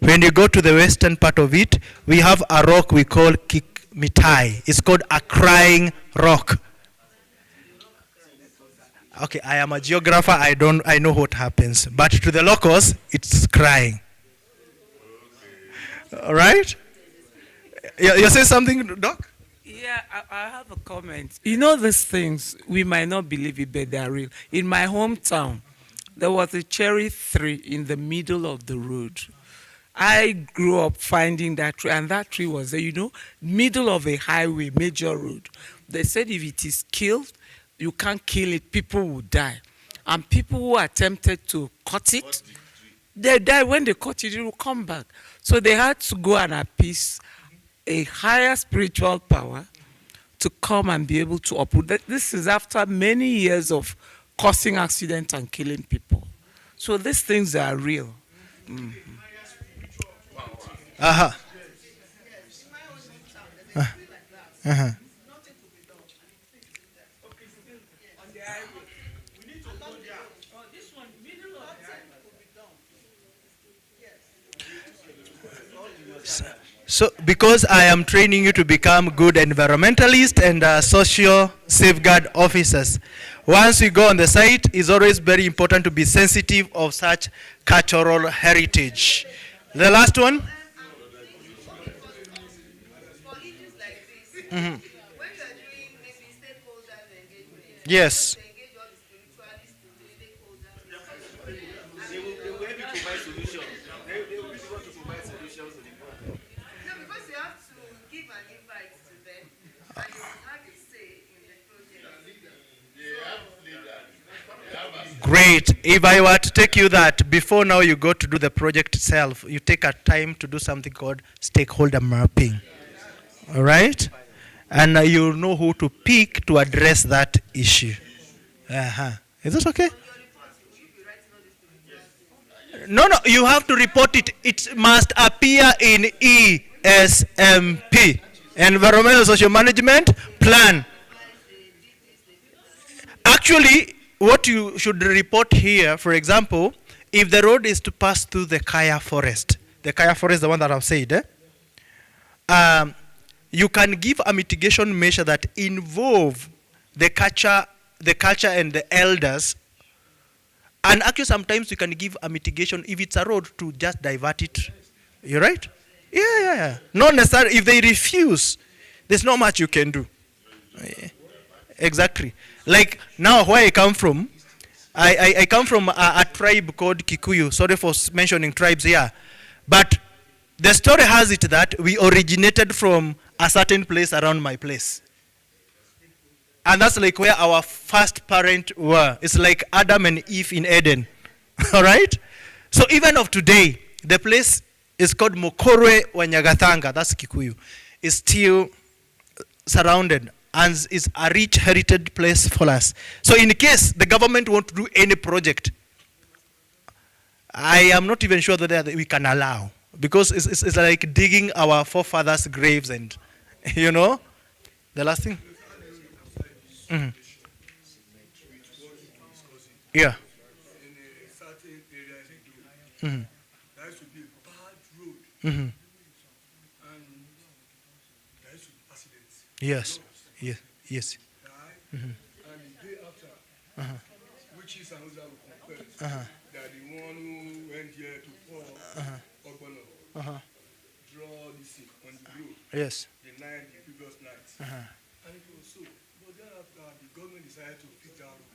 When you go to the western part of it, we have a rock we call Kikmitai. It's called a crying rock. Okay, I am a geographer, I know what happens. But to the locals, it's crying. All right? You're saying something, Doc? Yeah, I have a comment. You know these things, we might not believe it, but they are real. In my hometown, There was a cherry tree in the middle of the road. I grew up finding that tree, and that tree was there, middle of a highway, major road. They said if it is killed, you can't kill it, people will die. And people who attempted to cut it, they die. When they cut it, it will come back. So they had to go and appease a higher spiritual power to come and be able to uproot. This is after many years of causing accidents and killing people. So these things are real. Mm-hmm. Uh-huh. Uh-huh. So, because I am training you to become good environmentalists and social safeguard officers, once you go on the site, it's always very important to be sensitive of such cultural heritage. The last one? Mm-hmm. Yes. Great. If I were to take you that before now you go to do the project itself, you take a time to do something called stakeholder mapping. All right? And you know who to pick to address that issue. Uh-huh. Is that okay? No, you have to report it. It must appear in ESMP, Environmental Social Management Plan. Actually, what you should report here, for example, if the road is to pass through the Kaya forest, the one that I've said, you can give a mitigation measure that involve the culture and the elders. And actually, sometimes you can give a mitigation if it's a road to just divert it. You're right? Yeah. Not necessarily. If they refuse, there's not much you can do. Exactly. Like now, where I come from, I come from a tribe called Kikuyu. Sorry for mentioning tribes here. But the story has it that we originated from a certain place around my place. And that's like where our first parents were. It's like Adam and Eve in Eden. All right? So even of today, the place is called Mokorwe Wanyagathanga. That's Kikuyu. It's still surrounded and is a rich heritage place for us. So in case the government want to do any project, I am not even sure that we can allow. Because it's like digging our forefathers' graves and, the last thing. Mm-hmm. Yeah. Mm-hmm. There used to be a bad road. Mm-hmm. And there used to be accidents. Yes. And Mm-hmm. the day after, witches and others will confess that the one who went here to pour Ogbono draw the sick on the road. Yes. The previous night. And it was so. But then after, the government decided to fix that road.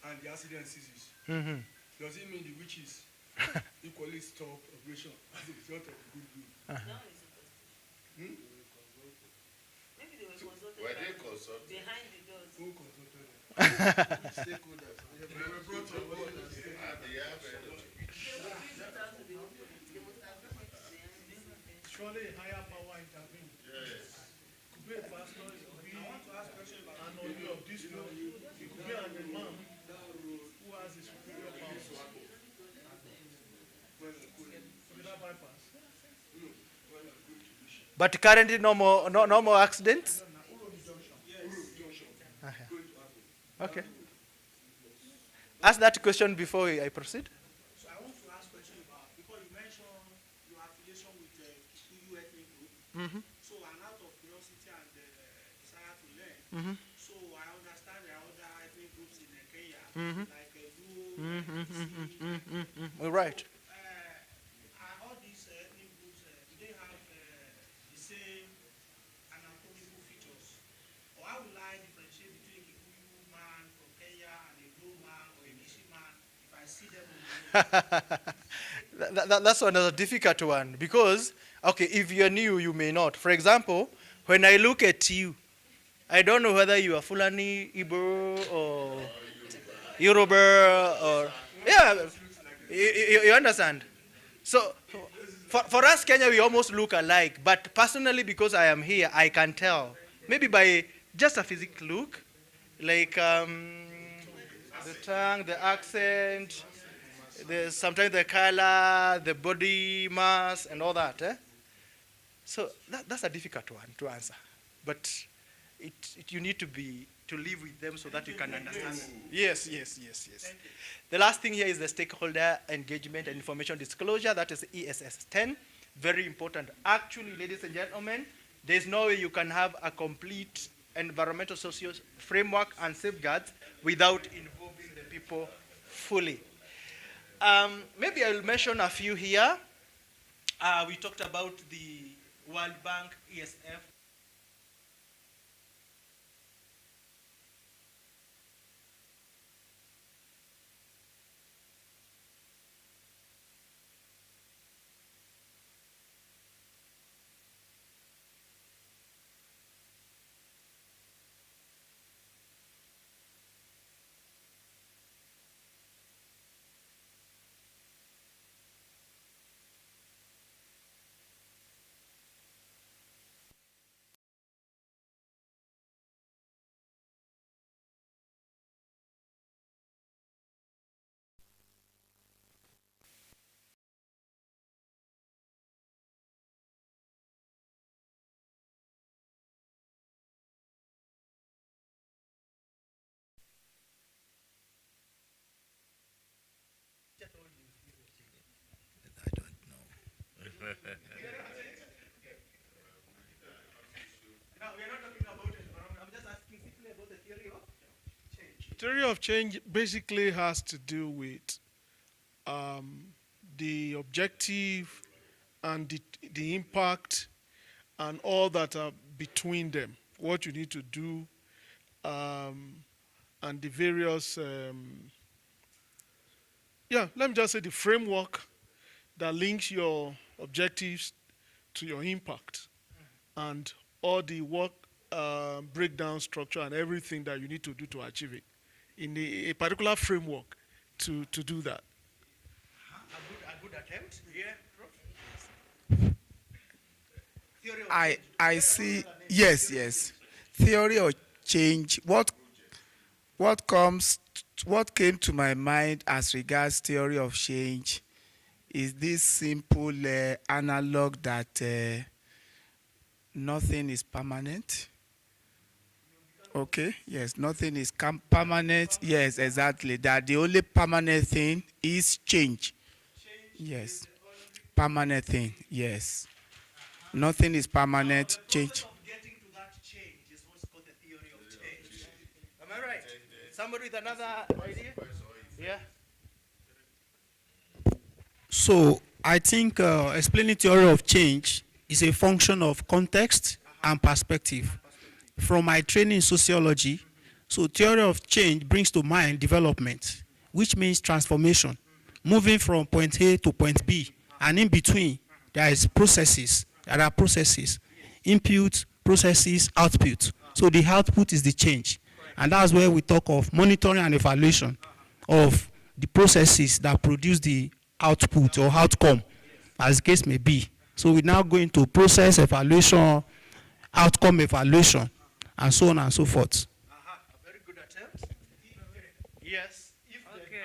And the accident ceases. Mm-hmm. Does it mean the witches equally stop operation as a result of the good road? Maybe they were consulted. Were they consulted? Behind the doors. Who consulted them? Stakeholders. They were brought on board as surely a higher power intervened. Yes. Could be a pastor, it could be an audio of this law, it could be an imam who has a superior power. Could that bypass? But currently no more accidents? Okay. Ask that question before I proceed. So I want to ask a question about, because you mentioned your affiliation with the Kikuyu ethnic group. Mm-hmm. So and out of curiosity and desire to learn, so I understand there are other ethnic groups in Kenya, like We're right. Are all these ethnic groups, do they have the same anatomical features? Or how will I differentiate between a Kikuyu man from Kenya and a Blue man or a Mishi man if I That's another difficult one because, okay, if you're new, you may not. For example, when I look at you, I don't know whether you are Fulani, Igbo, or Yoruba, or yeah, you understand. So for us, Kenya, we almost look alike. But personally, because I am here, I can tell. Maybe by just a physical look, like the tongue, the accent, sometimes the color, the body mass, and all that. So that's a difficult one to answer. But you need to live with them so that you can understand. Yes. The last thing here is the stakeholder engagement and information disclosure. That is ESS 10. Very important. Actually, ladies and gentlemen, there's no way you can have a complete environmental social framework and safeguards without involving the people fully. Maybe I'll mention a few here. We talked about the World Bank, ESF. Theory of change basically has to do with the objective and the impact and all that are between them. What you need to do and the various, let me just say the framework that links your objectives to your impact and all the work breakdown structure and everything that you need to do to achieve it in a particular framework to do that. A good attempt. Yeah, I see. Yes. Theory of change. What came to my mind as regards theory of change is this simple analog that nothing is permanent. Okay. Yes, nothing is permanent. Yes, exactly. That the only permanent thing is change. Yes. Permanent thing. Yes. Nothing is permanent. Change. Getting to that change is what's called the theory of change. Am I right? Somebody with another idea? Yeah. So I think explaining theory of change is a function of context and perspective. From my training in sociology, so theory of change brings to mind development, which means transformation, moving from point A to point B, and in between there are processes, input, processes, output. So the output is the change, and that's where we talk of monitoring and evaluation of the processes that produce the output or outcome, as the case may be. So we now go into process evaluation, outcome evaluation, and so on and so forth. A very good attempt. Yes. Okay.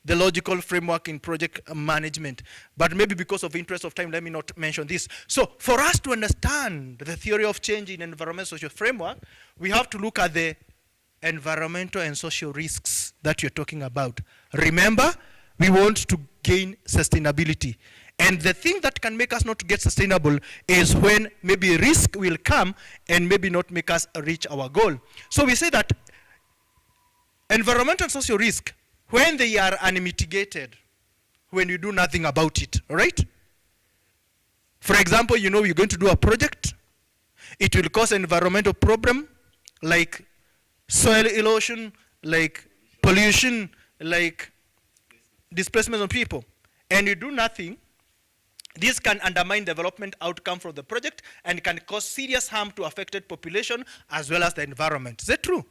the logical framework in project management. But maybe because of interest of time, let me not mention this. So for us to understand the theory of change in environmental social framework, we have to look at the environmental and social risks that you're talking about. Remember, we want to gain sustainability. And the thing that can make us not to get sustainable is when maybe risk will come and maybe not make us reach our goal. So we say that environmental and social risk, when they are unmitigated, when you do nothing about it, all right? For example, you know you're going to do a project, it will cause an environmental problem like soil erosion, like pollution, like displacement of people, and you do nothing. This can undermine development outcome from the project and can cause serious harm to affected population as well as the environment. Is that true?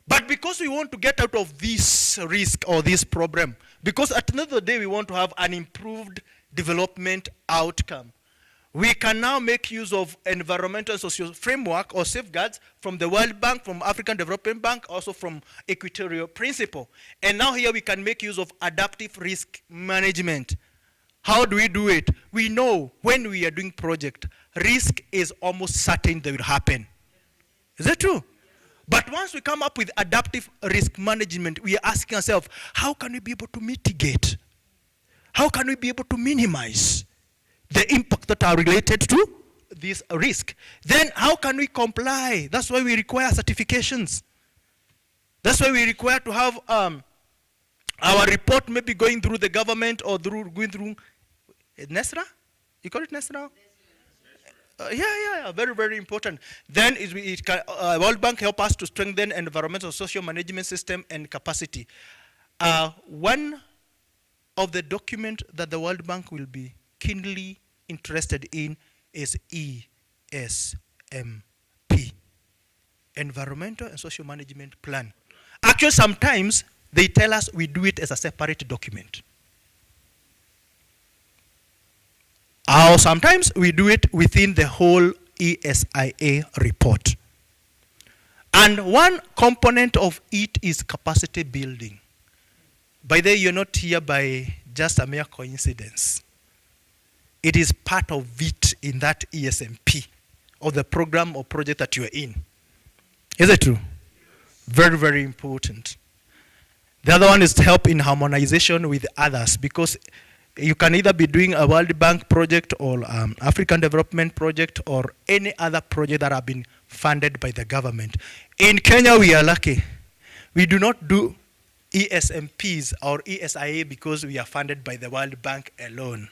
But because we want to get out of this risk or this problem, because at the end of the day we want to have an improved development outcome, we can now make use of environmental and social framework or safeguards from the World Bank, from African Development Bank, also from Equatorial Principle. And now here we can make use of adaptive risk management. How do we do it? We know when we are doing project, risk is almost certain that will happen. Is that true? But once we come up with adaptive risk management, we are asking ourselves, how can we be able to mitigate? How can we be able to minimize the impact that are related to this risk? Then how can we comply? That's why we require certifications. That's why we require to have our report maybe going through the government or going through NESRA? You call it NESRA? Yeah, very, very important. Then World Bank help us to strengthen environmental social management system and capacity. One of the document that the World Bank will be keenly interested in is ESMP, Environmental and Social Management Plan. Actually, sometimes they tell us we do it as a separate document. Or sometimes we do it within the whole ESIA report. And one component of it is capacity building. By the way, you're not here by just a mere coincidence. It is part of it in that ESMP, or the program or project that you are in. Is it true? Very, very important. The other one is to help in harmonization with others, because you can either be doing a World Bank project or African Development project or any other project that have been funded by the government. In Kenya, we are lucky. We do not do ESMPs or ESIA because we are funded by the World Bank alone.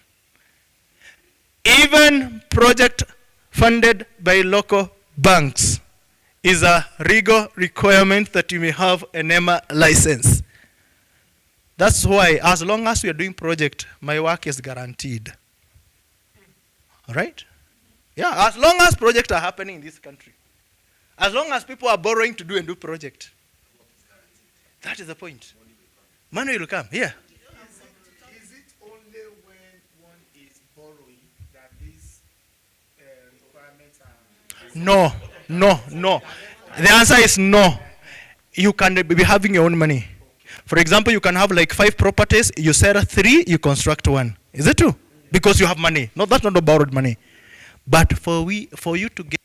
Even project funded by local banks is a legal requirement that you may have an NEMA license. That's why, as long as we are doing project, my work is guaranteed. All right? Yeah, as long as projects are happening in this country. As long as people are borrowing to do and do project. That is the point. Money will come, yeah. Is it only when one is borrowing that these requirements are... No. The answer is no. You can be having your own money. For example, you can have like 5 properties, you sell 3, you construct 1. Is it true? Because you have money. No, that's not borrowed money. But for you to get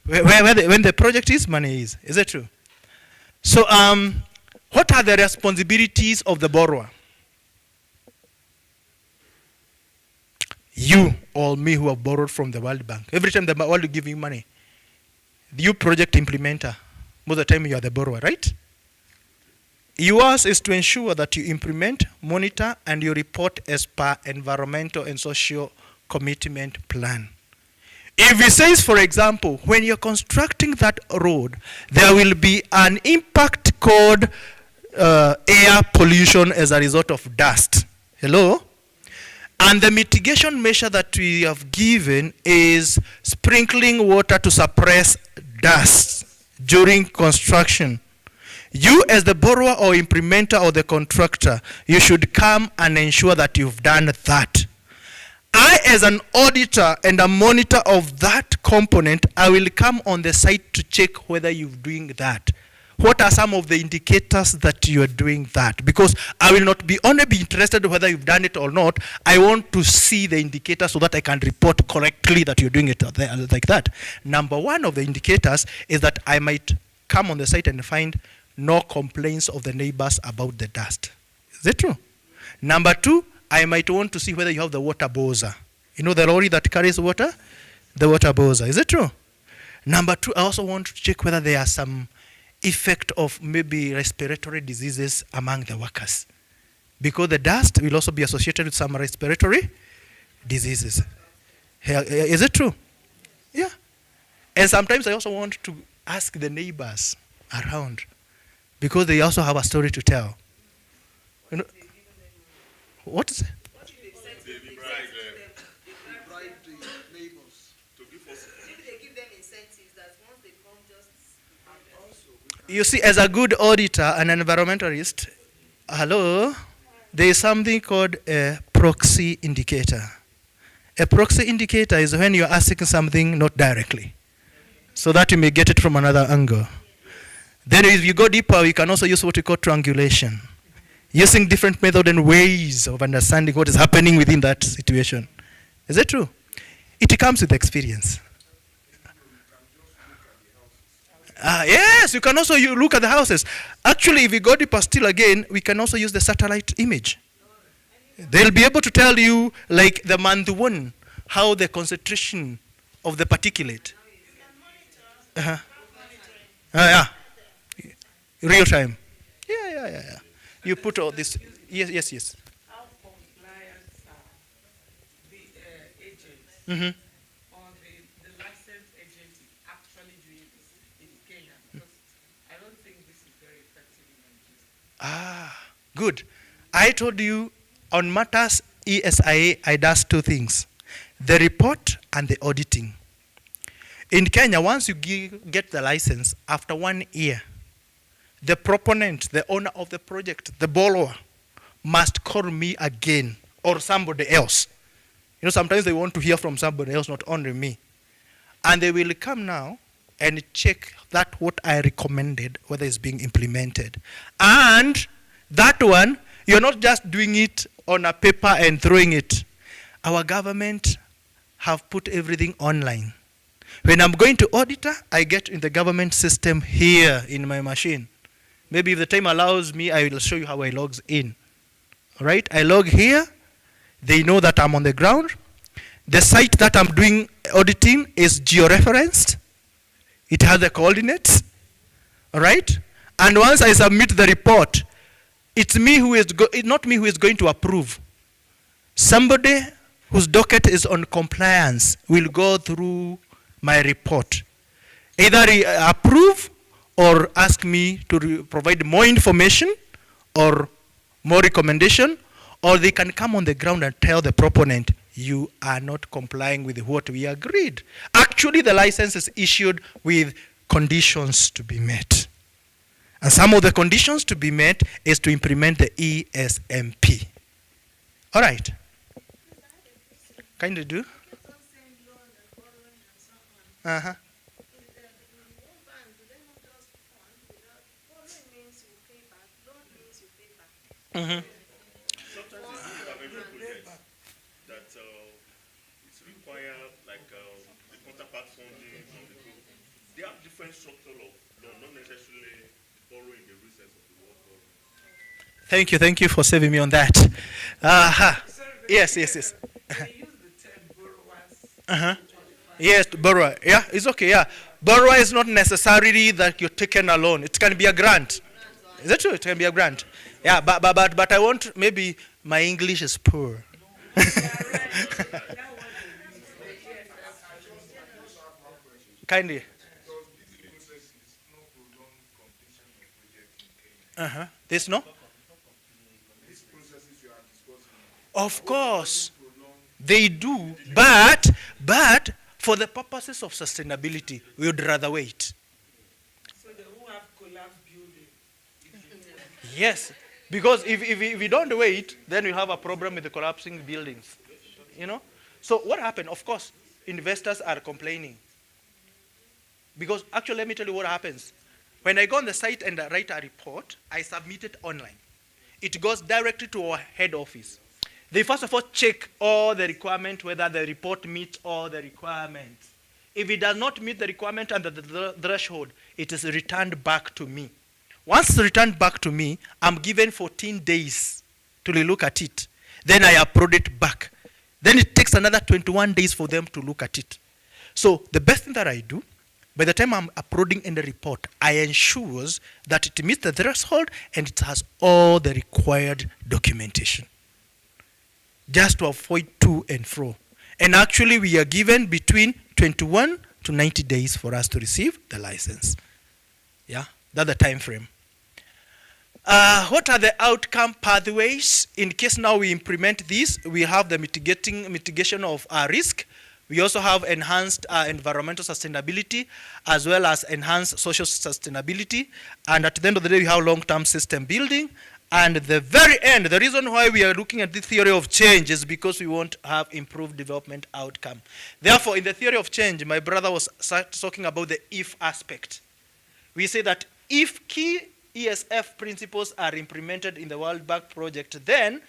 when the project is, money is. Is that true? So what are the responsibilities of the borrower? You or me who have borrowed from the World Bank. Every time the World is giving money, you project implementer, most of the time you are the borrower, right? Yours is to ensure that you implement, monitor, and you report as per environmental and social commitment plan. If it says, for example, when you're constructing that road, there will be an impact code air pollution as a result of dust. Hello? And the mitigation measure that we have given is sprinkling water to suppress dust during construction. You as the borrower or implementer or the contractor, you should come and ensure that you've done that. I as an auditor and a monitor of that component, I will come on the site to check whether you're doing that. What are some of the indicators that you are doing that? Because I will not be only be interested whether you've done it or not. I want to see the indicators so that I can report correctly that you're doing it like that. Number one of the indicators is that I might come on the site and find no complaints of the neighbors about the dust. Is that true? Number two, I might want to see whether you have the water bowser. You know the lorry that carries water? The water bowser. Is it true? Number two, I also want to check whether there are some effect of maybe respiratory diseases among the workers. Because the dust will also be associated with some respiratory diseases. Is it true? Yeah. And sometimes I also want to ask the neighbors around because they also have a story to tell. You know, what is it? You see, as a good auditor and an environmentalist, hello, there is something called a proxy indicator. A proxy indicator is when you're asking something not directly, so that you may get it from another angle. Then if you go deeper, we can also use what we call triangulation, using different methods and ways of understanding what is happening within that situation. Is that true? It comes with experience. Yes, you can also look at the houses. Actually, if we go deeper still again, we can also use the satellite image. They'll be able to tell you, like the month one, how the concentration of the particulate. Yeah. Real time. Yeah. You put all this. Yes. How compliant the agents Mm-hmm. or the licensed agent is actually doing this in Kenya? Because I don't think this is very effective in Nigeria. Good. I told you on matters ESIA, I does two things: the report and the auditing. In Kenya, once you get the license, after 1 year, the proponent, the owner of the project, the borrower, must call me again or somebody else. You know, sometimes they want to hear from somebody else, not only me. And they will come now and check that what I recommended, whether it's being implemented. And that one, you're not just doing it on a paper and throwing it. Our government have put everything online. When I'm going to auditor, I get in the government system here in my machine. Maybe if the time allows me, I will show you how I log in. All right, I log here. They know that I'm on the ground. The site that I'm doing auditing is georeferenced. It has the coordinates. All right, and once I submit the report, it's me who is not me who is going to approve. Somebody whose docket is on compliance will go through my report, either approve or ask me to provide more information or more recommendation, or they can come on the ground and tell the proponent, you are not complying with what we agreed. Actually, the license is issued with conditions to be met. And some of the conditions to be met is to implement the ESMP. All right. Kindly do. Uh-huh. Mm-hmm. Sometimes it's government projects that it's require like the counterpart funding from the group. They have different structure of loan, not necessarily borrowing the real sense of the word. Thank you for saving me on that. Yes. They use the term borrowers. Uh-huh. Yes, borrower. Yeah, it's okay. Yeah, borrower is not necessarily that you're taking a loan. It can be a grant. Is that true? It can be a grant. Yeah, but I want, maybe my English is poor. Kindly. There's no? Of course, they do, but for the purposes of sustainability, we would rather wait. So they who have collapsed building. Yes, because if we don't wait, then we have a problem with the collapsing buildings. You know? So what happened? Of course, investors are complaining. Because actually, let me tell you what happens. When I go on the site and write a report, I submit it online. It goes directly to our head office. They first of all check all the requirements, whether the report meets all the requirements. If it does not meet the requirement under the threshold, it is returned back to me. Once it's returned back to me, I'm given 14 days to look at it. Then I upload it back. Then it takes another 21 days for them to look at it. So the best thing that I do, by the time I'm uploading in the report, I ensure that it meets the threshold and it has all the required documentation, just to avoid to and fro. And actually, we are given between 21 to 90 days for us to receive the license. Yeah, that's the time frame. What are the outcome pathways? In case now we implement this, we have the mitigation of risk. We also have enhanced environmental sustainability as well as enhanced social sustainability. And at the end of the day, we have long-term system building. And at the very end, the reason why we are looking at the theory of change is because we want to have improved development outcome. Therefore, in the theory of change, my brother was talking about the if aspect. We say that if key ESF principles are implemented in the World Bank project, then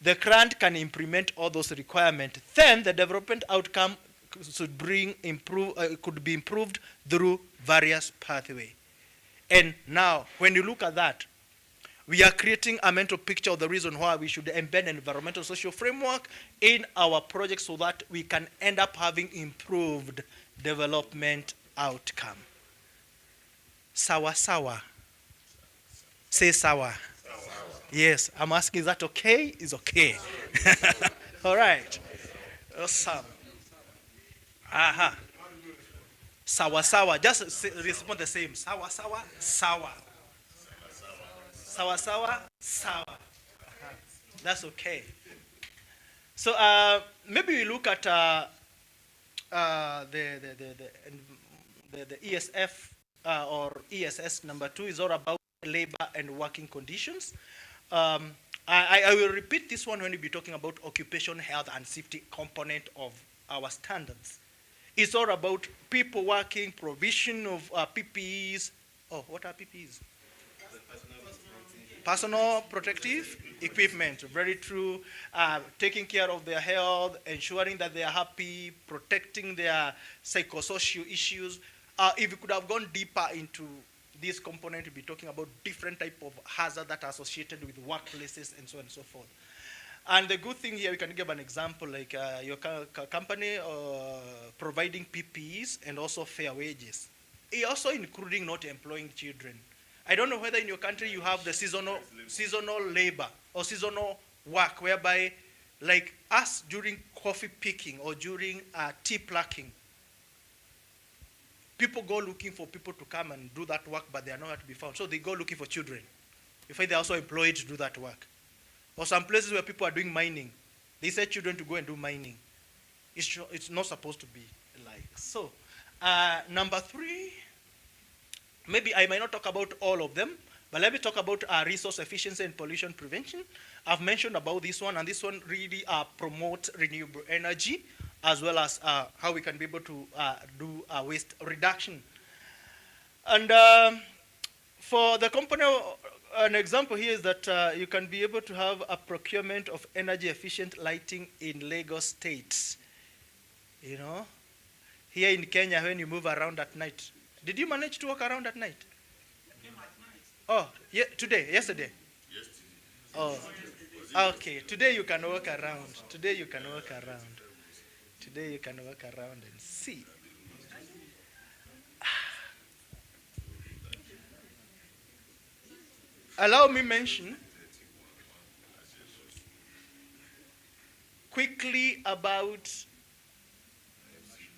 the grant can implement all those requirements. Then the development outcome could be improved through various pathways. And now, when you look at that, we are creating a mental picture of the reason why we should embed an environmental social framework in our project so that we can end up having improved development outcome. Sawa sawa. Say sawa. Yes, I'm asking, is that okay? It's okay. All right. Awesome. Aha. Sawa sawa. Just respond the same. Sawa sawa, sawa. Sawa sawa, sawa. That's okay. So maybe we look at the ESF or ESS number 2 is all about labor and working conditions. I will repeat this one when we be talking about occupation health and safety component of our standards. It's all about people working, provision of PPEs. Oh, what are PPEs? Personal protective equipment, very true. Taking care of their health, ensuring that they are happy, protecting their psychosocial issues. If we could have gone deeper into this component, we'll be talking about different type of hazards that are associated with workplaces and so on and so forth. And the good thing here, we can give an example, like your company providing PPEs and also fair wages. Also including not employing children. I don't know whether in your country you have the seasonal labor or seasonal work, whereby, like us during coffee picking or during tea plucking, people go looking for people to come and do that work, but they are nowhere to be found. So they go looking for children. You find they're also employed to do that work. Or some places where people are doing mining, they send children to go and do mining. It's not supposed to be like. So, number 3, maybe I might not talk about all of them, but let me talk about resource efficiency and pollution prevention. I've mentioned about this one, and this one really promotes renewable energy, as well as how we can be able to do waste reduction. And for the company, an example here is that you can be able to have a procurement of energy efficient lighting in Lagos State. You know, here in Kenya, when you move around at night, did you manage to walk around at night? Oh, yeah, yesterday? Oh, okay. Today you can walk around. Today you can walk around. Today you can walk around and see. Allow me mention quickly about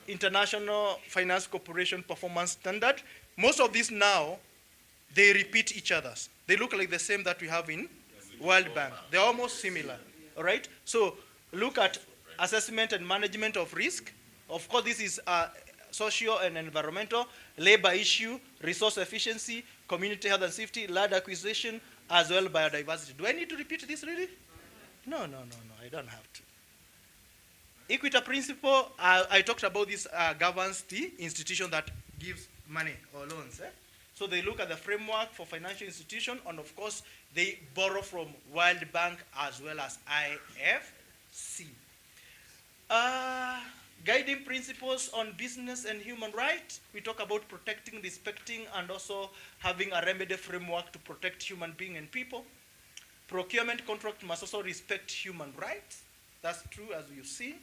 International Finance Corporation Performance Standard. Most of these now, they repeat each other's. They look like the same that we have in World Bank. They're almost similar, all right? So look at assessment and management of risk. Of course, this is social and environmental, labor issue, resource efficiency, community health and safety, land acquisition, as well biodiversity. Do I need to repeat this really? No, I don't have to. Equity principle, I talked about this governs the institution that gives money or loans. So they look at the framework for financial institution, and of course, they borrow from World Bank as well as IFC. Guiding principles on business and human rights. We talk about protecting, respecting, and also having a remedy framework to protect human beings and people. Procurement contract must also respect human rights. That's true, as you've seen.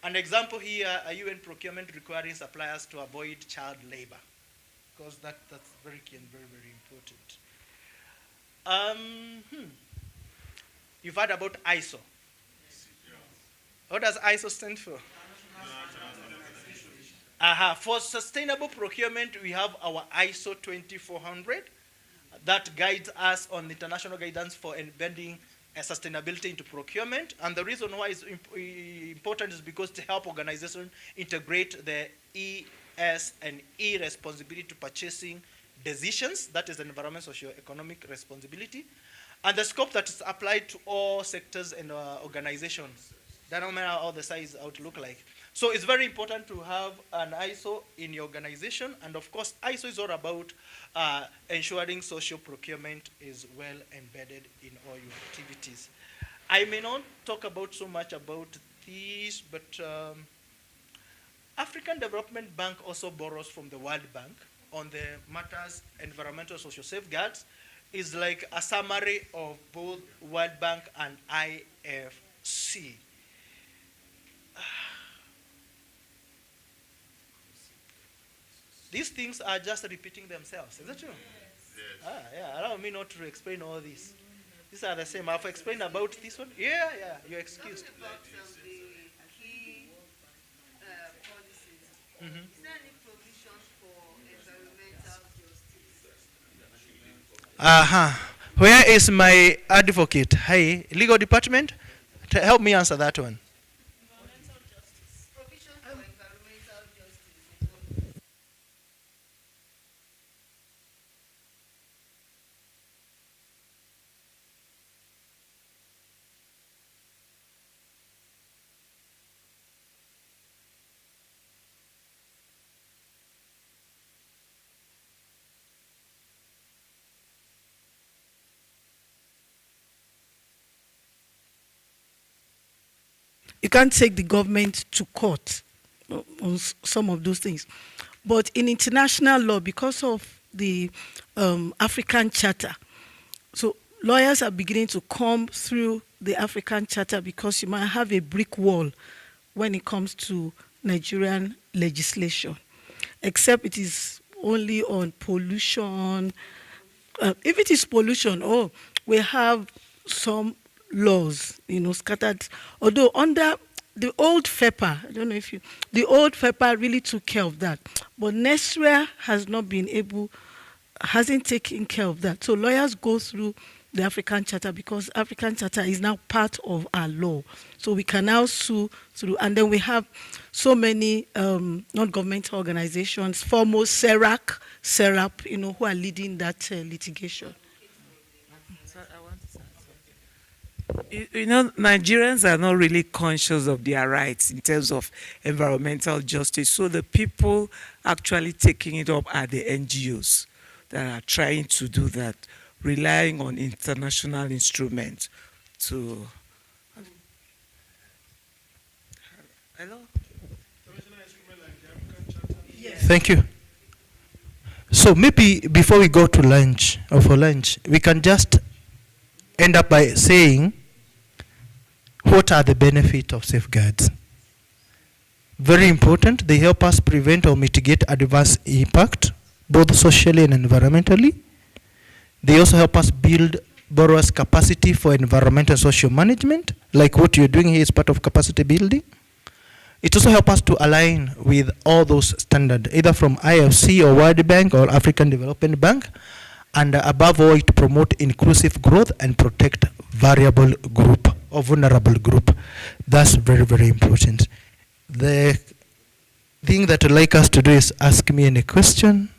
An example here, a UN procurement requiring suppliers to avoid child labor, because that's very key and very, very important. You've heard about ISO. What does ISO stand for? For sustainable procurement, we have our ISO 2400 that guides us on international guidance for embedding sustainability into procurement. And the reason why it's important is because to help organizations integrate the ES and E responsibility to purchasing decisions, that is environmental socio-economic responsibility, and the scope that is applied to all sectors and organizations. That no matter how the size how to look like. So it's very important to have an ISO in your organization, and of course, ISO is all about ensuring social procurement is well embedded in all your activities. I may not talk about so much about these, but African Development Bank also borrows from the World Bank on the matters environmental social safeguards. Is like a summary of both World Bank and IFC. These things are just repeating themselves. Is that true? Yes. Yeah, allow me not to explain all this. These are the same. I've explained about this one. Yeah, you're excused. Talking about the key policies, is there any provisions for environmental justice? Where is my advocate? Hi, legal department? Help me answer that one. You can't take the government to court on some of those things. But in international law, because of the African Charter, so lawyers are beginning to come through the African Charter because you might have a brick wall when it comes to Nigerian legislation, except it is only on pollution. If it is pollution, we have some laws, scattered. Although under the old FEPA, I don't know if the old FEPA really took care of that. But NESRA hasn't taken care of that. So lawyers go through the African Charter because African Charter is now part of our law. So we can now sue through. And then we have so many non-governmental organizations, foremost SERAP, who are leading that litigation. Nigerians are not really conscious of their rights in terms of environmental justice. So the people actually taking it up are the NGOs that are trying to do that, relying on international instruments to... Hello? Thank you. So maybe before we go to lunch, or for lunch, we can just end up by saying, what are the benefits of safeguards? Very important. They help us prevent or mitigate adverse impact, both socially and environmentally. They also help us build borrowers' capacity for environmental and social management, like what you're doing here is part of capacity building. It also helps us to align with all those standards, either from IFC or World Bank or African Development Bank. And above all, it promote inclusive growth and protect variable group or vulnerable group. That's very, very important. The thing that I'd like us to do is ask me any question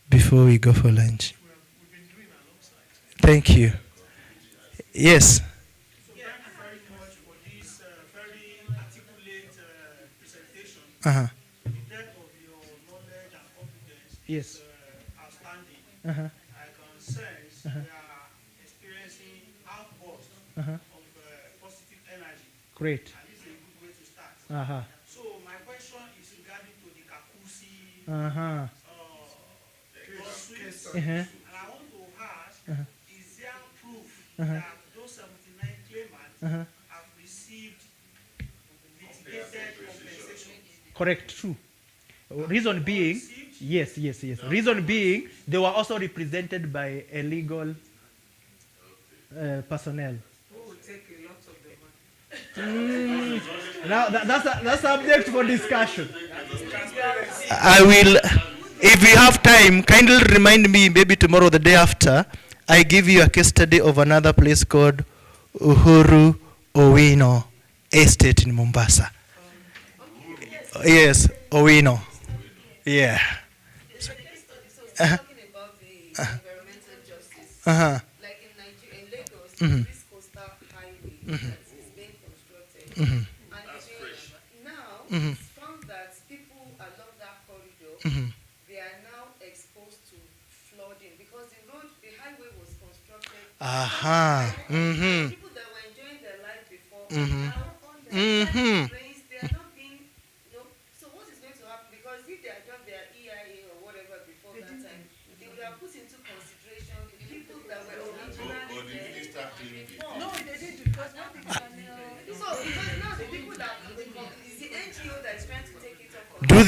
before we go for lunch. Thank you. Yes. So thank you very much for this very articulate presentation. The depth of your knowledge and competence Yes. is outstanding. I can sense we are experiencing outbursts of positive energy. Great. And this is a good way to start. So my question is regarding to the Kakusi lawsuits. And I want to ask, is there proof that those 79 claimants have received litigated compensation? Correct, true. Reason being, yes. Reason being, they were also represented by a legal personnel. Who will take a lot of the money? Now that's subject for discussion. I will, if we have time, kindly remind me maybe tomorrow or the day after. I give you a case study of another place called Uhuru Owino Estate in Mombasa. Yes, Owino. Yeah. Talking about the environmental justice, like in Nigeria, in Lagos, this coastal highway that is being constructed, and now it's found that people along that corridor, they are now exposed to flooding because the highway was constructed. People that were enjoying their life before now rains, they are not being, so what is going to happen? Because if they had done their EIA or whatever before that time, they would have put into consideration the people that were originally there before. No, they did because now so because now the people that is the NGO that is trying to take it up. Do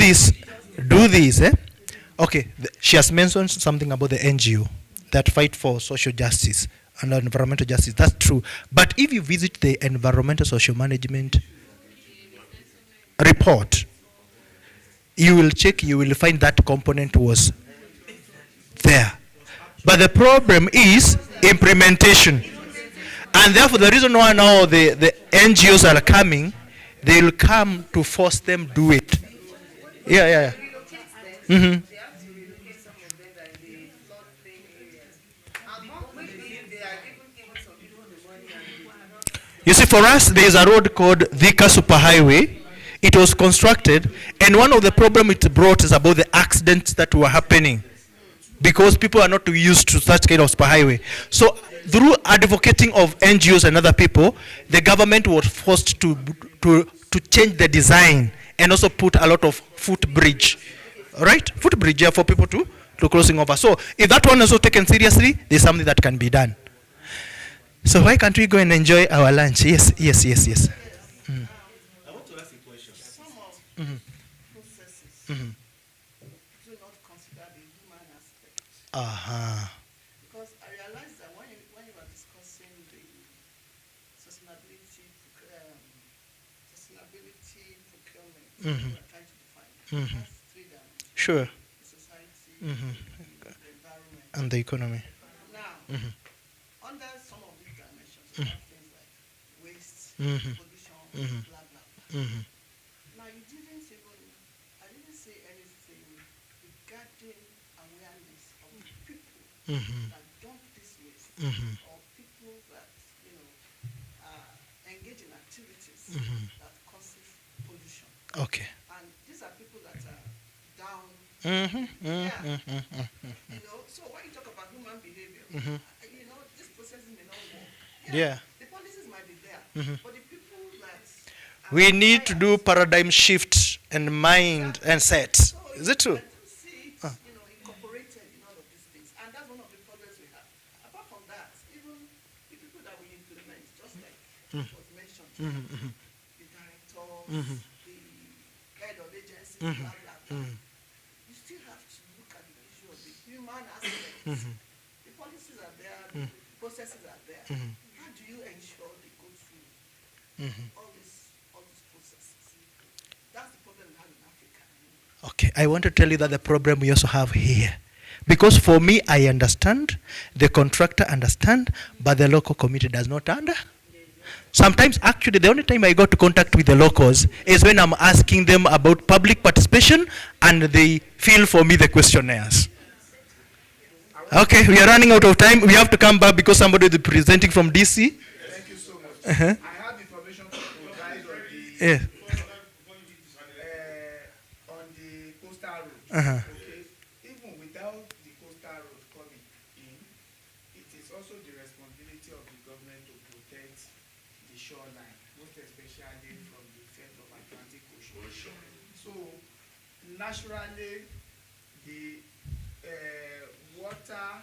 this, eh? Okay, she has mentioned something about the NGO that fight for social justice and environmental justice. That's true. But if you visit the environmental social management report, you will find that component was there. But the problem is implementation. And therefore, the reason why now the NGOs are coming, they will come to force them do it. Yeah. You see, for us, there is a road called Thika Superhighway. It was constructed, and one of the problems it brought is about the accidents that were happening because people are not used to such kind of superhighway. So, through advocating of NGOs and other people, the government was forced to change the design and also put a lot of footbridge, right? Footbridge, yeah, for people to crossing over. So, if that one is also taken seriously, there's something that can be done. So why can't we go and enjoy our lunch? Yes. I want to ask a question. Some of processes do not consider the human aspect. Because I realized that when you were discussing the sustainability procurement, you were trying to define it. It has 3 dimensions. Sure. The society, the environment, and the economy. Now, under some of these dimensions, you have things like waste, pollution, blah, blah, blah. Now, I didn't say anything regarding awareness of people that dump this waste, or people that, engage in activities that causes pollution. Okay. And these are people that are down. So when you talk about human behavior, these processes may not work. Yeah. The policies might be there, but the people that we need to do paradigm shift and mind and set. Is it true? I don't see it, incorporated in all of these things, and that's one of the problems we have. Apart from that, even the people that we implement, just like was mentioned, the directors, the head of agencies, blah, blah, blah. You still have to look at the issue of the human aspect. The policies are there, the processes are there. How do you ensure they go through all these processes? That's the problem we have in Africa. Okay, I want to tell you that the problem we also have here. Because for me, I understand, the contractor understand, but the local community does not understand. Sometimes, actually, the only time I got to contact with the locals is when I'm asking them about public participation and they fill for me the questionnaires. Okay, we are running out of time. We have to come back because somebody is presenting from DC. Thank you so much. Uh-huh. I have information to provide on the Yeah. on the coastal road. Uh-huh. Okay, even without the coastal road coming in, it is also the responsibility of the government to protect the shoreline, most especially from the effect of Atlantic Ocean. So naturally, the water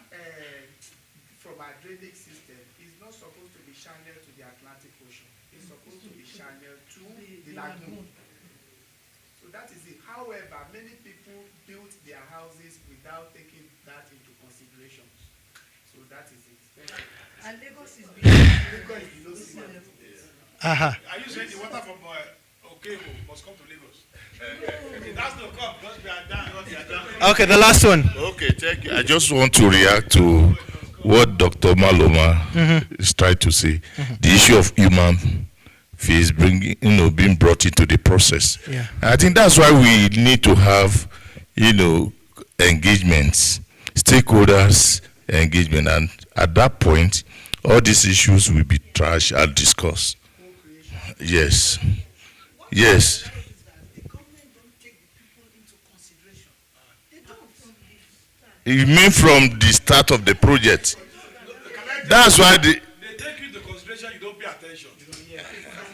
from our drainage system is not supposed to be channeled to the Atlantic Ocean. It's supposed to be channeled to the lagoon. So that is it. However, many people built their houses without taking that into consideration. So that is it. Thank you. And Lagos is below sea level. Are you saying the water from Okebo must come to Lagos? It has to come because we are down. We are down. Okay, the last one. Okay, thank you. I just want to react to what Dr. Maloma is trying to say. The issue of human fees being brought into the process. Yeah. I think that's why we need to have, engagements, stakeholders engagement, and at that point, all these issues will be trashed and discussed. Yes. Yes. You mean from the start of the project? That's why they take you into consideration, you don't pay attention.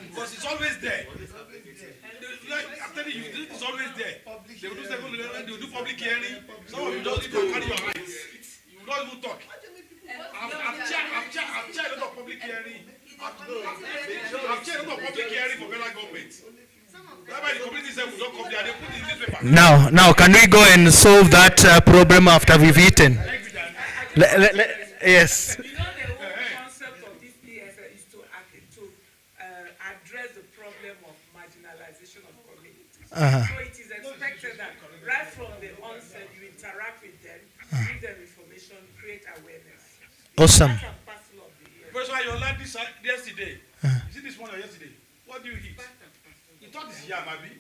Because it's always there. I'm telling you, it's always there. They will do second level, they will do public hearing. Some of you don't even carry your rights. You will not even talk. I've chaired a lot of public hearing. I've chaired a lot of public hearing for federal government. The community said we don't come there, they put it in this paper. Now, can we go and solve that problem after we've eaten? Yes. You know, the whole concept of this PSL is to address the problem of marginalization of communities. So it is expected that right from the onset, you interact with them, give them information, create awareness. Awesome. Professor, you learned this yesterday. You see this one yesterday? What do you eat? You thought it's yam, Abi?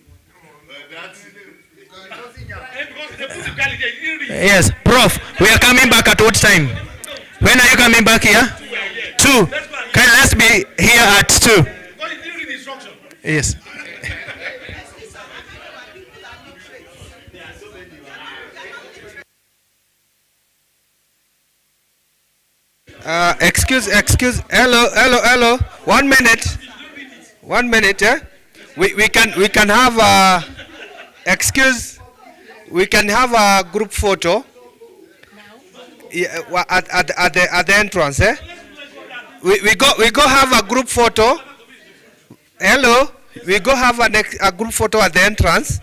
Yes, Prof. We are coming back at what time? When are you coming back here? 2. Okay, let's be here at 2. Yes. Excuse. Hello. 1 minute. 1 minute. We can have excuse. We can have a group photo at the entrance. We go have a group photo. Hello. We go have a group photo at the entrance.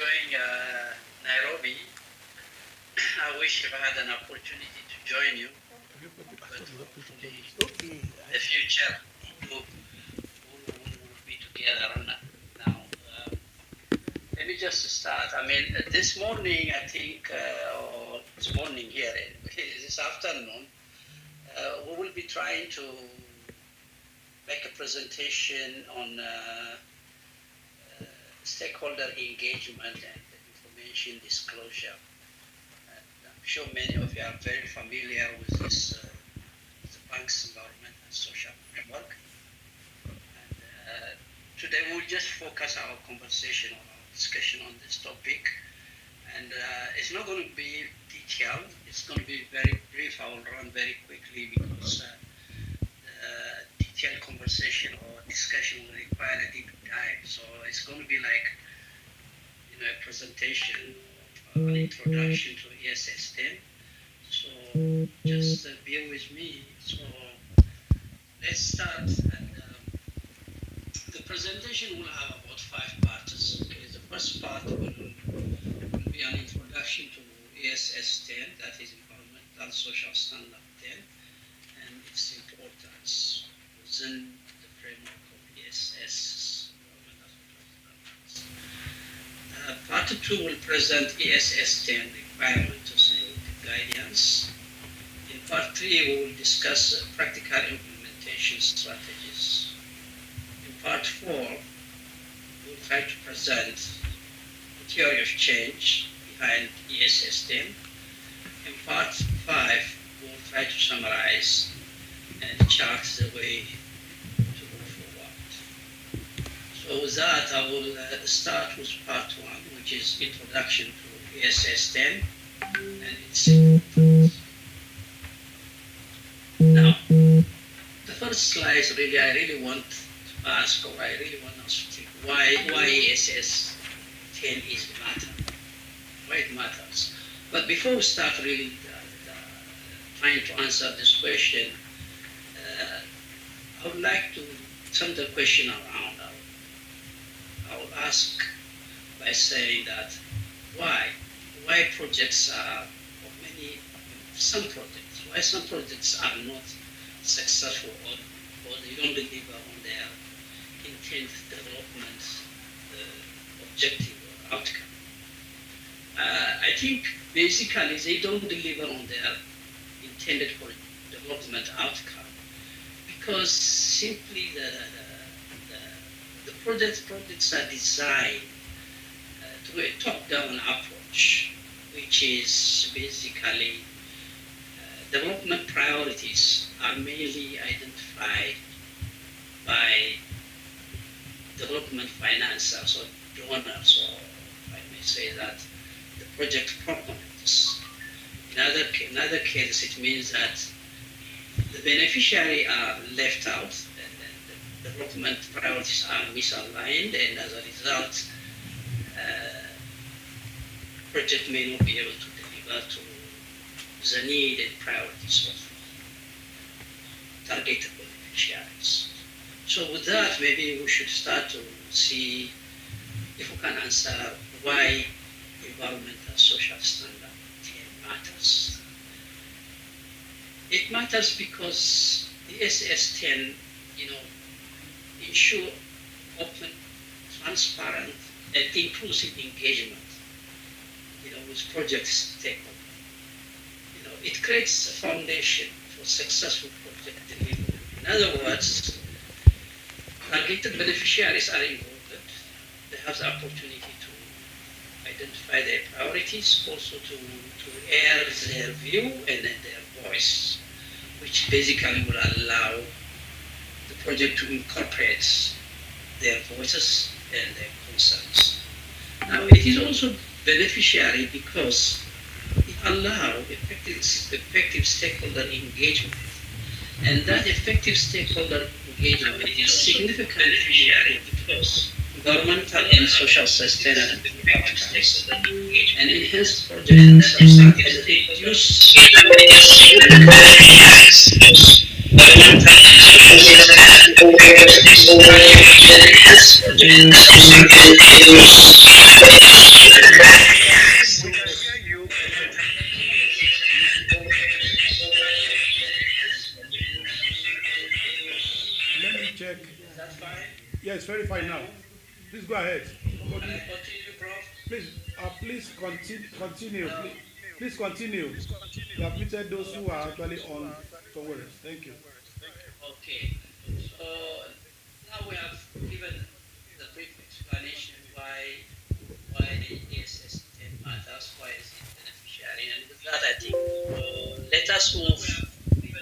enjoying Nairobi. I wish if I had an opportunity to join you, but the future we'll be together now. Let me just start. I mean, this morning, I think, or this morning here, this afternoon, we will be trying to make a presentation on stakeholder engagement and information disclosure. I'm sure many of you are very familiar with this, the bank's environment and social framework. And today we'll just focus our conversation on our discussion on this topic. And it's not going to be detailed. It's going to be very brief. I will run very quickly because detailed conversation or discussion will require a deep dive. So it's going to be like, a presentation, an introduction to ESS 10. So just bear with me. So let's start. And the presentation will have about 5 parts. Okay, the first part will be an introduction to ESS 10, that is Environmental Social Standard 10, and its importance within the framework of ESS. Part 2 will present ESS 10 requirements and guidance. In part 3, we will discuss practical implementation strategies. In part 4, we'll try to present the theory of change behind ESS 10. In part 5, we'll try to summarize and chart the way to move forward. So with that, I will start with part 1, which is introduction to ESS 10 and its importance. Now, the first slide, really, I really want to ask, or I really want us to think, why ESS 10 is matter, why it matters. But before we start really trying to answer this question, I would like to turn the question around. I will ask by saying that why projects are, or some projects, why some projects are not successful or they don't deliver on their intended development objective or outcome. I think basically they don't deliver on their intended development outcome because simply the projects are designed through a top-down approach, which is basically development priorities are mainly identified by development financiers or donors, or if I may say that, the project proponents. In other cases, it means that the beneficiary are left out, and the development priorities are misaligned, and as a result, project may not be able to deliver to the need and priorities of targeted beneficiaries. So with that, maybe we should start to see if we can answer why environmental social standard matters. It matters because the SS10, ensure open, transparent, and inclusive engagement, with project stakeholders. It creates a foundation for successful project delivery. In other words, targeted beneficiaries are involved. They have the opportunity to identify their priorities, also to air their view and their voice, which basically will allow the project to incorporate their voices and their concerns. Now, it is also beneficiary because it allows effective stakeholder engagement, and that effective stakeholder engagement is significantly because governmental and social sustainability outcomes and enhanced project and reduce check. Is that fine? Yeah, it's very fine now. Please go ahead. Can I continue, Prof? Please continue. Please continue. You have muted those who are actually on somewhere else. Thank you. Okay. So now we have given the brief explanation why the ESS 10 matters, why is it beneficiary, and with that I think let us move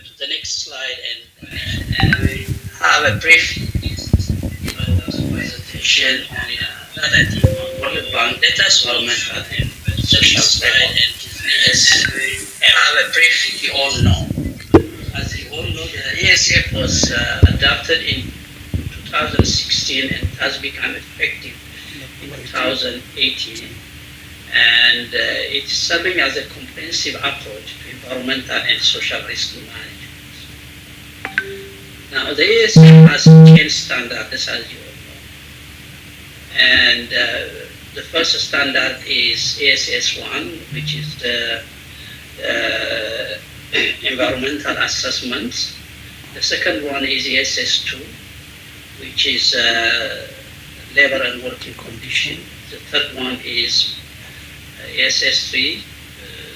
to the next slide and have a brief presentation on that I think World Bank. Let us comment on the social side and business. Have a brief, you all know. As you all know, the ESF was adopted in 2016 and has become effective in 2018. And it's serving as a comprehensive approach to environmental and social risk management. Now, the ESF has 10 standards, as you all know. And the first standard is ESS1, which is the environmental assessment. The second one is ESS2, which is labor and working condition. The third one is ESS3,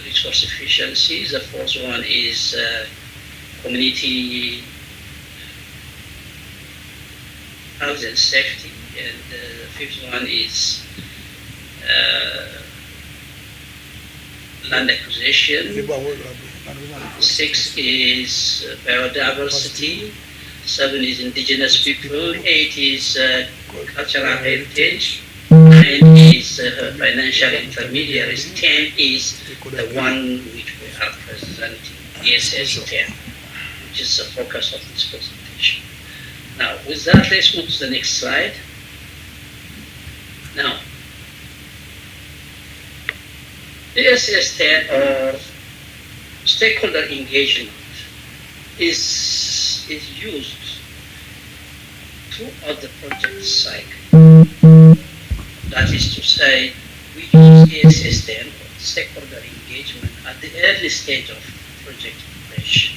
resource efficiency. The fourth one is community health and safety. And the fifth one is land acquisition. 6 is biodiversity. 7 is indigenous people. 8 is cultural heritage. 9 is financial intermediaries. 10 is the one which we are presenting, ESS 10, which is the focus of this presentation. Now, with that, let's move to the next slide. Now, ESS 10 or stakeholder engagement is used throughout the project cycle. That is to say, we use ESS 10 or stakeholder engagement at the early stage of project preparation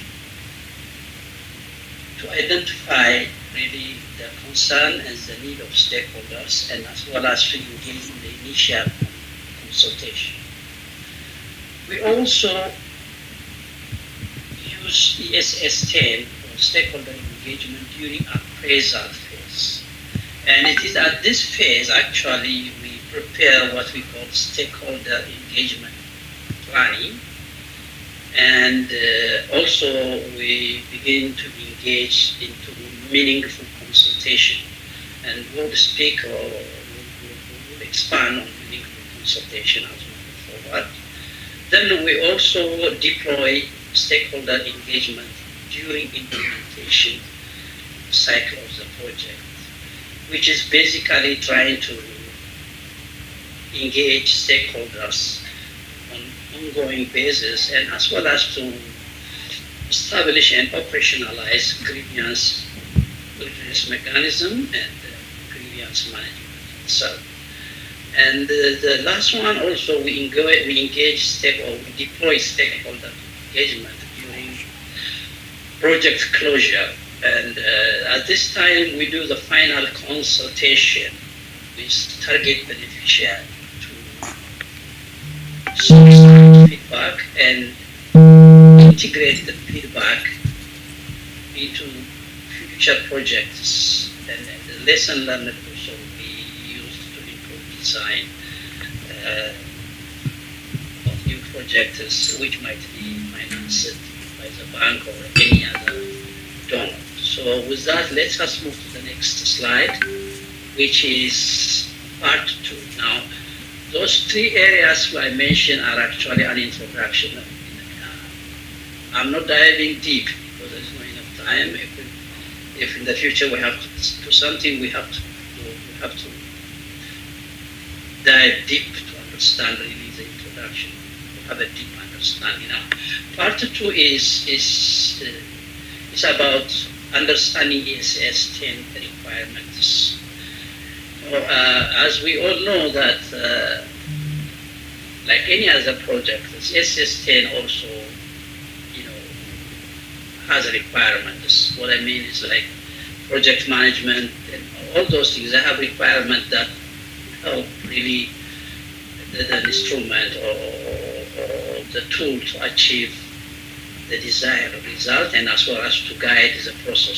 to identify really the concern and the need of stakeholders, and as well as to engage in the initial consultation. We also use ESS 10 or stakeholder engagement during appraisal phase. And it is at this phase actually we prepare what we call stakeholder engagement planning. And also we begin to engage into meaningful consultation. And we'll speak or we'll expand on meaningful consultation as we move forward. Then we also deploy stakeholder engagement during implementation cycle of the project, which is basically trying to engage stakeholders on an ongoing basis, and as well as to establish and operationalize grievance redress mechanism and grievance management itself. And the last one also, we engage we deploy stakeholder engagement during project closure. And at this time, we do the final consultation with target beneficiary to solicit feedback and integrate the feedback into future projects. And the lesson learned also will be used to improve design of new projects which might be financed by the bank or any other donor. So with that, let us move to the next slide, which is part 2. Now, those 3 areas I mentioned are actually an introduction. I'm not diving deep because there's not enough time. If in the future we have to do something, we have to dive deep to understand really the introduction, to have a deep understanding. Now, part 2 is about understanding ESS 10 requirements. As we all know that, like any other project, ESS 10 also, has requirements. What I mean is, like, project management, and all those things. They have requirements that help really the instrument or the tool to achieve the desired result, and as well as to guide the process.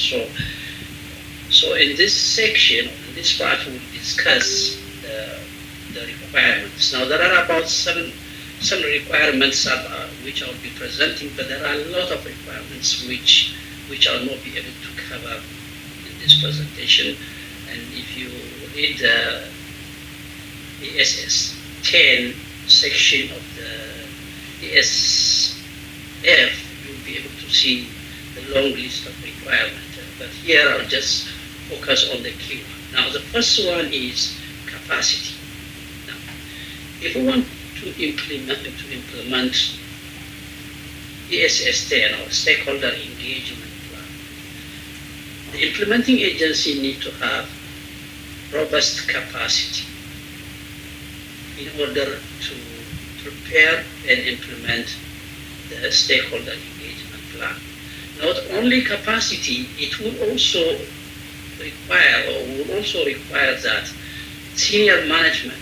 So in this section, in this part, we'll discuss the requirements. Now there are about some requirements which I'll be presenting, but there are a lot of requirements which I'll not be able to cover in this presentation. And if you read the ESS 10 section of the ESF, you'll be able to see the long list of requirements. But here I'll just focus on the key one. Now the first one is capacity. Now, if we want to implement ESS 10 or stakeholder engagement plan, the implementing agency need to have robust capacity in order to prepare and implement the stakeholder engagement plan. Not only capacity, it will also require that senior management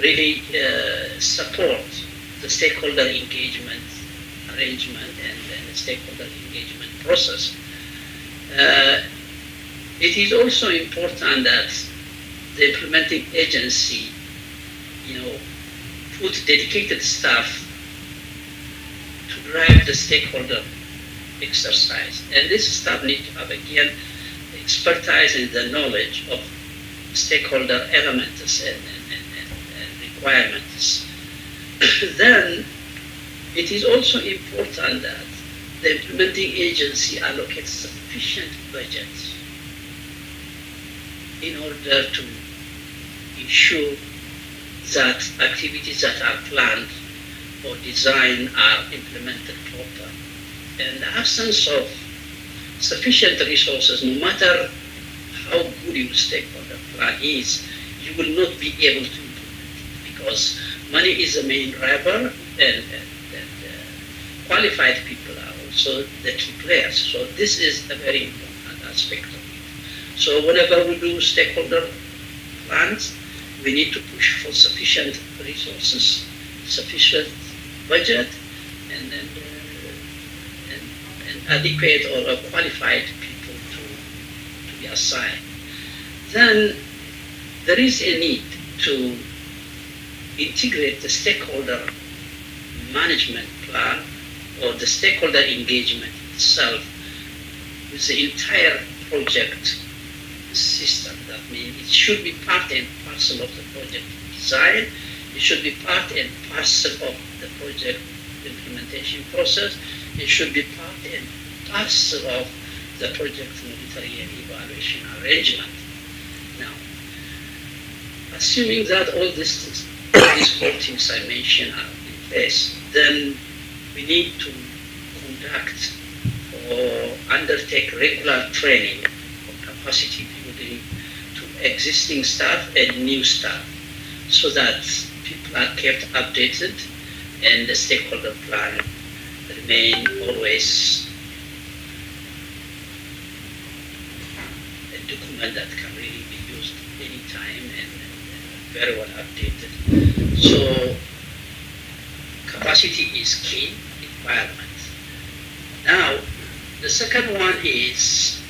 really support the stakeholder engagement arrangement and the stakeholder engagement process. It is also important that the implementing agency, put dedicated staff to drive the stakeholder exercise. And this staff need to have, again, expertise in the knowledge of stakeholder elements and requirements. Then it is also important that the implementing agency allocates sufficient budgets in order to ensure that activities that are planned or designed are implemented properly. And the absence of sufficient resources, no matter how good your stakeholder plan is, you will not be able to implement it, because money is the main driver, and qualified people are also the key players. So this is a very important aspect of it. So whenever we do stakeholder plans, we need to push for sufficient resources, sufficient budget, and adequate or qualified people to be assigned. Then there is a need to integrate the stakeholder management plan or the stakeholder engagement itself with the entire project system. That means it should be part and parcel of the project design. It should be part and parcel of the project implementation process. It should be part and parcel of the project monitoring and evaluation arrangement. Now, assuming that all these four things I mentioned are in place, then we need to conduct or undertake regular training or capacity building to existing staff and new staff, so that people are kept updated and the stakeholder plan remain always a document that can really be used anytime and very well updated. So capacity is key requirement. Now, the second one is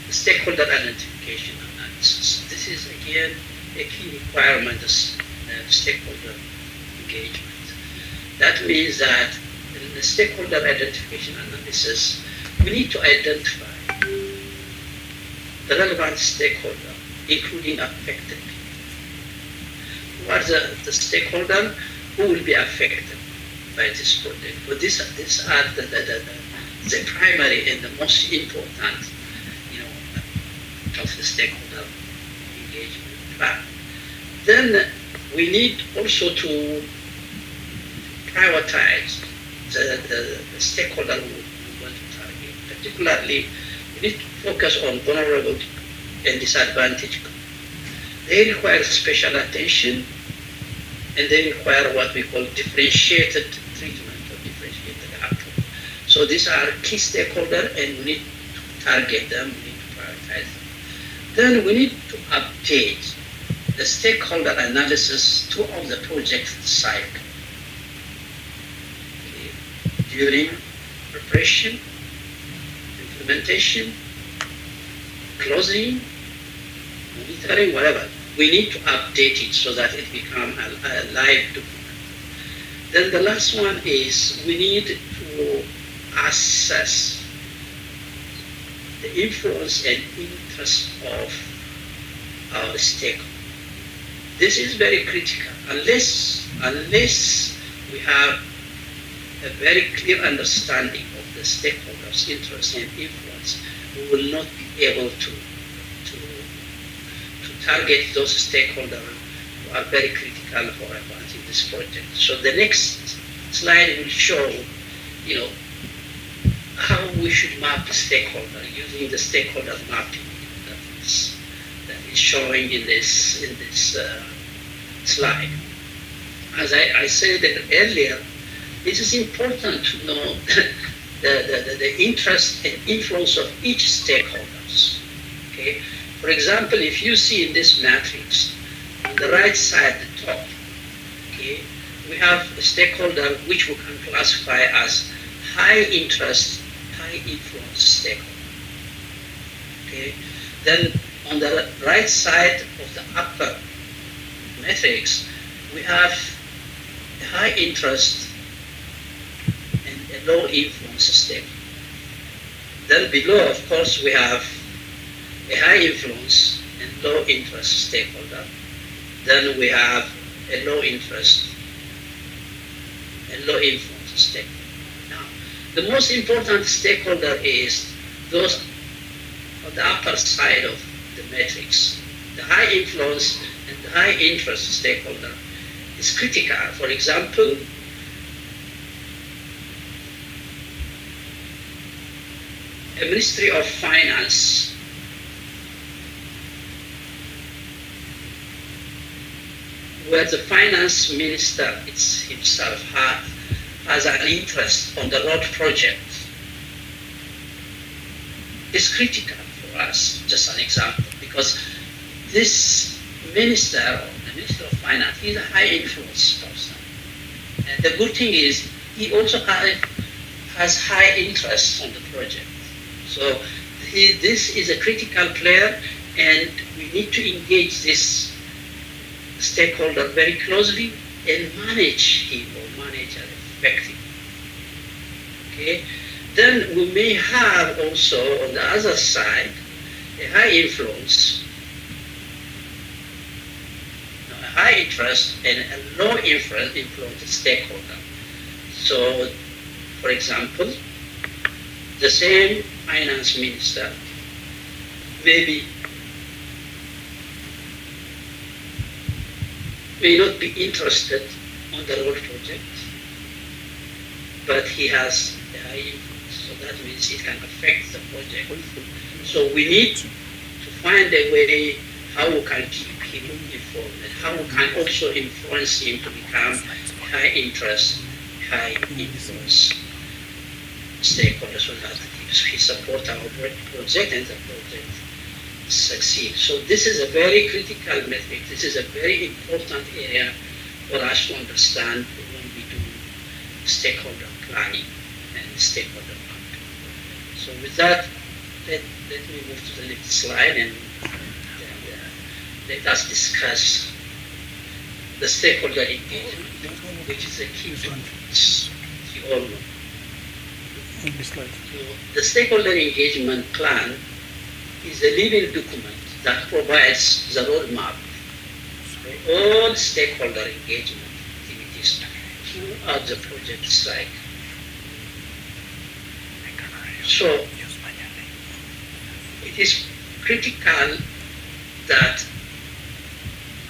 the stakeholder identification analysis. This is again a key requirement of stakeholder engagement. That means that in the stakeholder identification analysis, we need to identify the relevant stakeholder, including affected people. Who are the stakeholder who will be affected by this project? But these are the primary and the most important, of the stakeholder engagement plan. Then we need also to prioritize the stakeholder we want to target. Particularly, we need to focus on vulnerable and disadvantaged. They require special attention, and they require what we call differentiated treatment or differentiated approach. So these are key stakeholders, and we need to target them, we need to prioritize them. Then we need to update the stakeholder analysis throughout the project cycle. Okay. During preparation, implementation, closing, monitoring, whatever. We need to update it so that it becomes a live document. Then the last one is we need to assess the influence and interest of our stakeholders. This is very critical. Unless we have a very clear understanding of the stakeholders' interest and influence, we will not be able to target those stakeholders who are very critical for advancing this project. So the next slide will show, how we should map the stakeholder using the stakeholder mapping that is showing in this slide. As I said earlier, it is important to know the interest and influence of each stakeholders. Okay. For example, if you see in this matrix, on the right side, the top, okay, we have a stakeholder which we can classify as high interest, high influence stakeholder. Okay. Then on the right side of the upper matrix, we have a high interest and a low influence stakeholder. Then below, of course, we have a high influence and low interest stakeholder. Then we have a low interest and low influence stakeholder. Now, the most important stakeholder is those on the upper side of the matrix. The high influence and the high interest stakeholder is critical. For example, a Ministry of Finance where the finance minister himself has an interest on the road project is critical for us, just an example, because this minister, or the Minister of Finance, is a high influence person. And the good thing is he also has high interest on the project. So this is a critical player, and we need to engage this stakeholder very closely and manage him or manage her effectively. Okay? Then we may have also on the other side a high influence, a high interest and a low influence stakeholder. So, for example, the same finance minister may not be interested on the road project, but he has a high influence. So that means it can affect the project. So we need to find a way how we can keep him informed, and how we can also influence him to become high interest, high influence stakeholder, so that he support our project and the project succeed. So this is a very critical metric. This is a very important area for us to understand when we do stakeholder planning and stakeholder mapping. So with that, let me move to the next slide and let us discuss the stakeholder engagement, which is a key focus, as you all know. So the stakeholder engagement plan is a living document that provides the roadmap for all stakeholder engagement activities throughout the project cycle. So it is critical that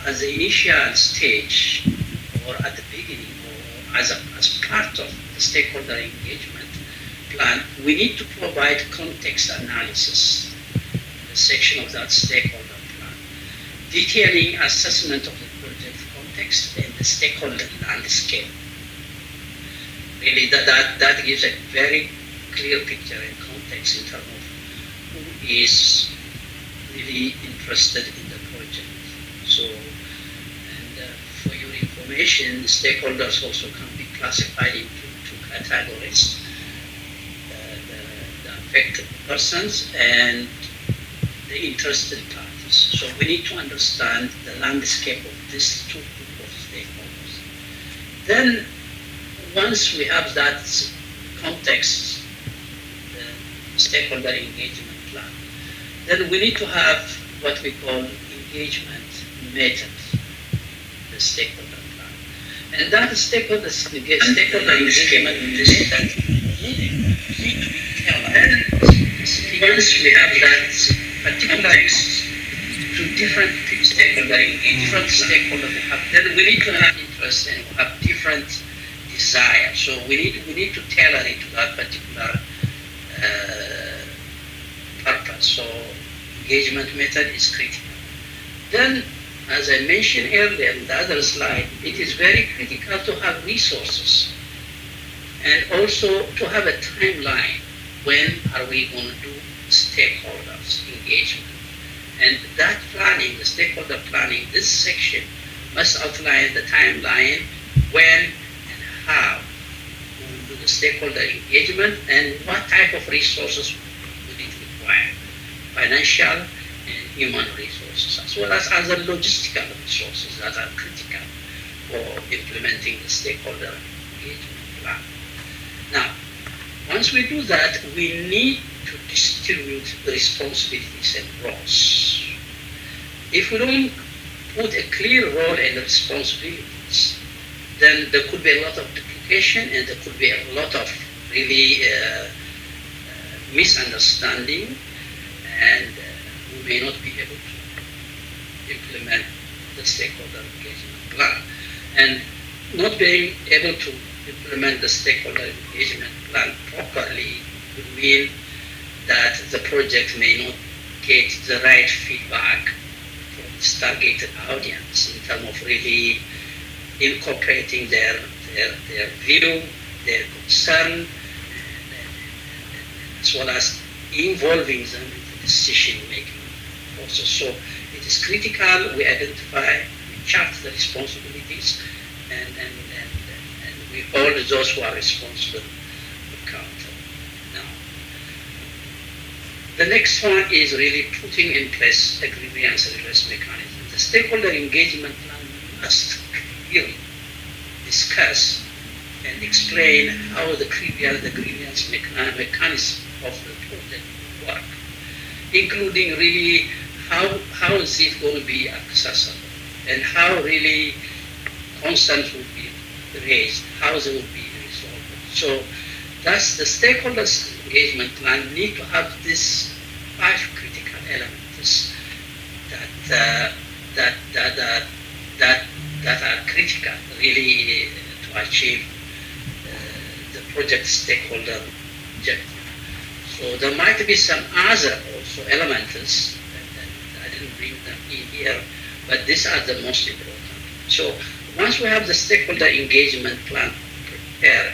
at the initial stage, or at the beginning, or as part of the stakeholder engagement plan, we need to provide context analysis, the section of that stakeholder plan, detailing assessment of the project context and the stakeholder landscape. Really, that gives a very clear picture and context in terms of who is really interested in the project. So, and for your information, stakeholders also can be classified into two categories: the affected persons and the interested parties. So we need to understand the landscape of these two groups of stakeholders. Then, once we have that context, the stakeholder engagement plan, then we need to have what we call engagement method, the stakeholder plan. And that stakeholder engagement method need to be tailored. Once we have that context to different stakeholder engagement, different stakeholders have, then we need to have interest and have different desire. So we need to tailor it to that particular purpose. So engagement method is critical. Then, as I mentioned earlier in the other slide, it is very critical to have resources and also to have a timeline. When are we going to do stakeholders engagement? And that planning, the stakeholder planning, this section must outline the timeline, when and how we will do the stakeholder engagement, and what type of resources will it require, financial and human resources, as well as other logistical resources that are critical for implementing the stakeholder engagement plan. Now, once we do that, we need to distribute the responsibilities and roles. If we don't put a clear role and responsibilities, then there could be a lot of duplication and there could be a lot of really misunderstanding, and we may not be able to implement the stakeholder engagement plan. And not being able to implement the stakeholder engagement plan properly would mean that the project may not get the right feedback from its targeted audience in terms of really incorporating their view, their concern, as well as involving them in the decision-making process. So it is critical we identify, we chart the responsibilities, and we hold those who are responsible accountable. Now, the next one is really putting in place a grievance redress mechanism. The stakeholder engagement plan must clearly discuss and explain how the grievance mechanism of the project work, including really how is it going to be accessible, and how really concerns will be raised, how they will be resolved. So that's the stakeholders engagement plan need to have these 5 critical elements that are critical really to achieve the project stakeholder objective. So there might be some other also elements that I didn't bring them in here, but these are the most important. So once we have the stakeholder engagement plan prepared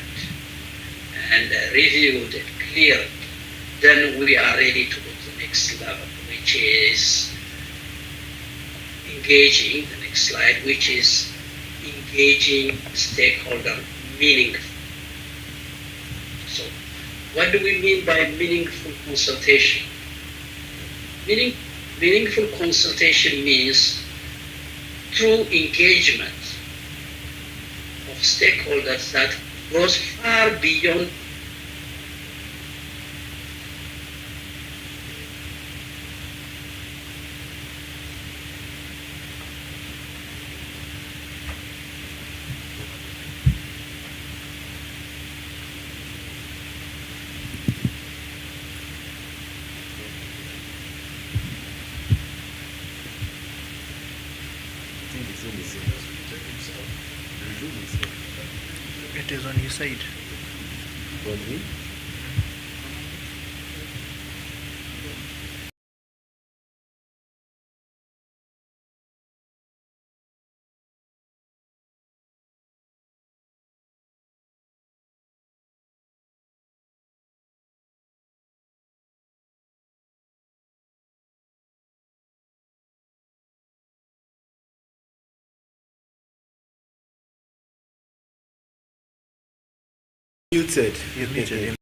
and reviewed and cleared, then we are ready to go to the next level, which is engaging, the next slide, which is engaging stakeholder meaningfully. So what do we mean by meaningful consultation? Meaningful consultation means true engagement of stakeholders that goes far beyond It is on your side. Muted. You're muted.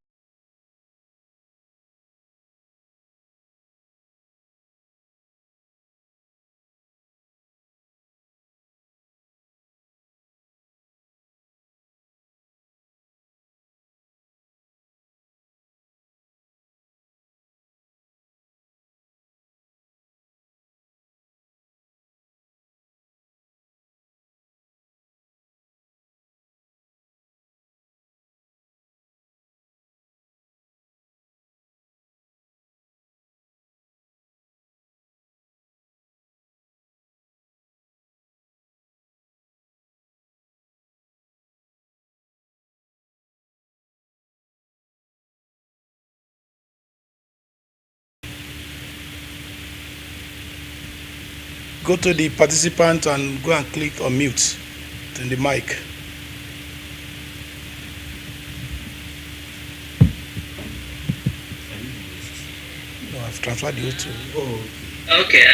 Go to the participant and go and click on mute in the mic. No, I've transferred you to. Oh. Okay.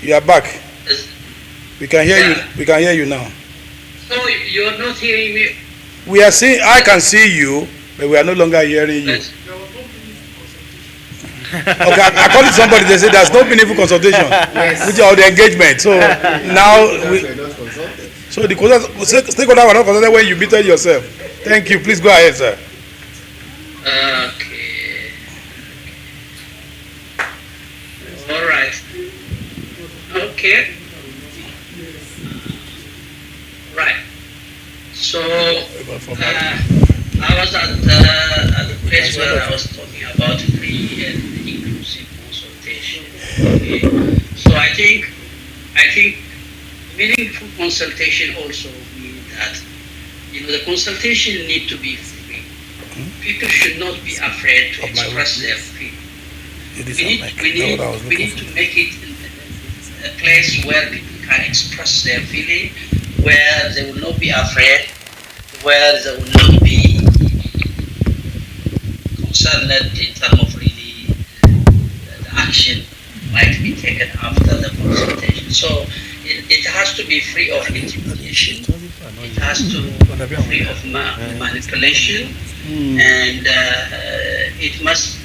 You are back. We can hear you. We can hear you now. So you're not hearing me? We are seeing. I can see you, but we are no longer hearing you. Okay, I called somebody. They said there's no meaningful consultation, which are the engagement. So now so the stakeholder were not consulted when you muted yourself. Thank you. Please go ahead, sir. Okay. All right. Okay. Right. So I was at the place where I was talking about free and inclusive consultation. Okay. So I think meaningful consultation also means that the consultation need to be free. People should not be afraid to express their feelings. We need to make it a place where people can express their feeling, where they will not be afraid, where they will not be concerned in terms of really the action might be taken after the consultation. So it has to be free of intimidation, it has to be free of manipulation, and it must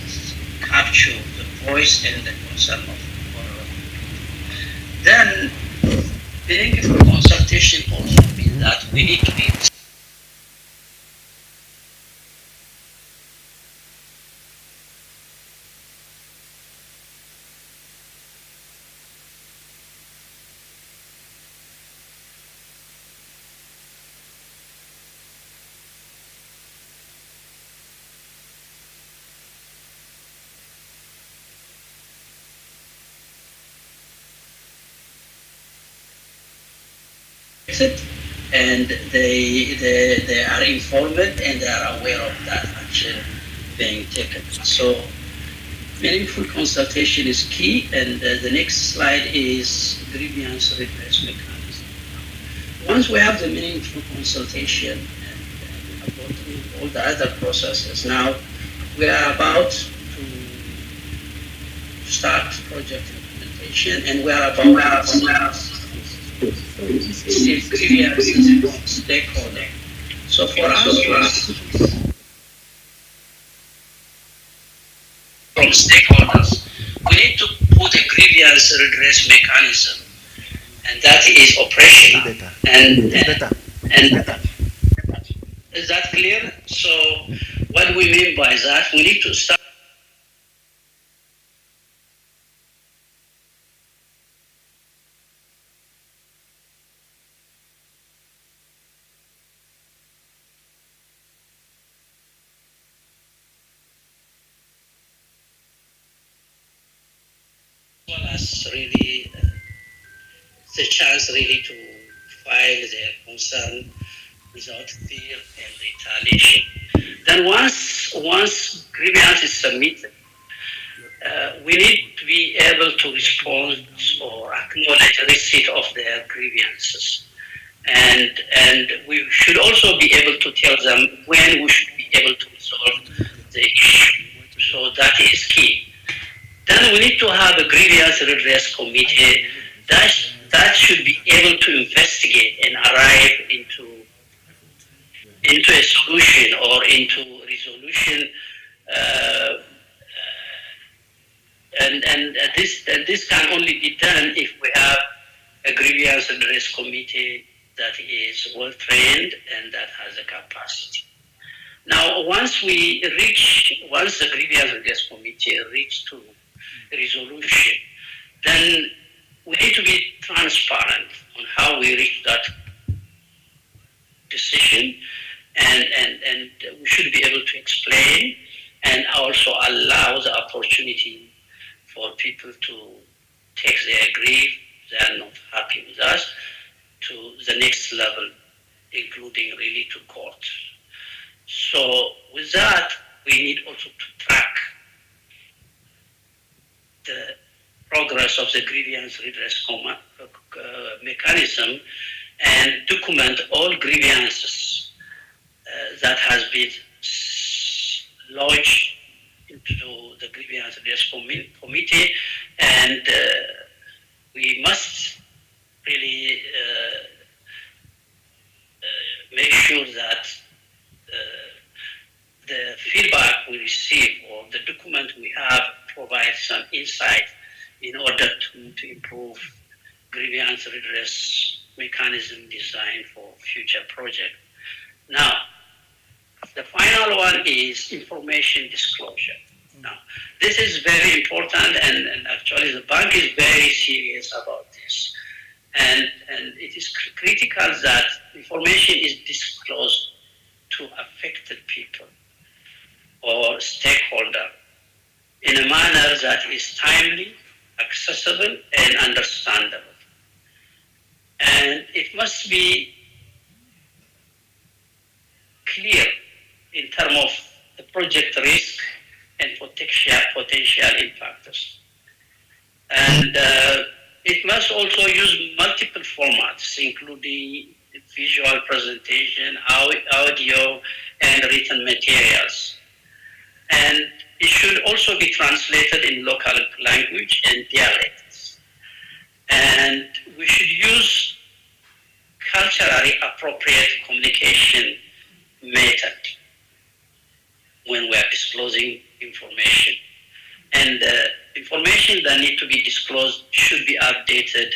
capture the voice and the concern of all. Then meaningful consultation also means that we need to be and they are informed and they are aware of that action being taken. So meaningful consultation is key, and the next slide is grievance redress mechanism. Once we have the meaningful consultation and all the other processes, now we are about to start project implementation, and we are about to stakeholder. So for us, from stakeholders, we need to put a grievance redress mechanism, and that is operational. And is that clear? So what we mean by that, we need to start. As really the chance really to file their concern without fear and retaliation. Then once grievance is submitted, we need to be able to respond or acknowledge receipt of their grievances. And we should also be able to tell them when we should be able to resolve the issue. So that is key. Then we need to have a grievance redress committee that should be able to investigate and arrive into into a solution or into resolution, and this can only be done if we have a grievance redress committee that is well trained and that has a capacity. Now, once the grievance redress committee reach to resolution, then we need to be transparent on how we reach that decision, and we should be able to explain and also allow the opportunity for people to take their grief, they are not happy with us, to the next level, including really to court. So with that, we need also to track the progress of the grievance redress mechanism and document all grievances that has been lodged into the grievance redress committee, and we must really make sure that the feedback we receive or the document we have provides some insight in order to improve grievance redress mechanism design for future project. Now, the final one is information disclosure. Now, this is very important, and actually the bank is very serious about this. And it is critical that information is disclosed to affected people or stakeholder in a manner that is timely, accessible, and understandable. And it must be clear in terms of the project risk and potential impacts. And it must also use multiple formats, including visual presentation, audio, and written materials. And it should also be translated in local language and dialects. And we should use culturally appropriate communication method when we are disclosing information. And information that need to be disclosed should be updated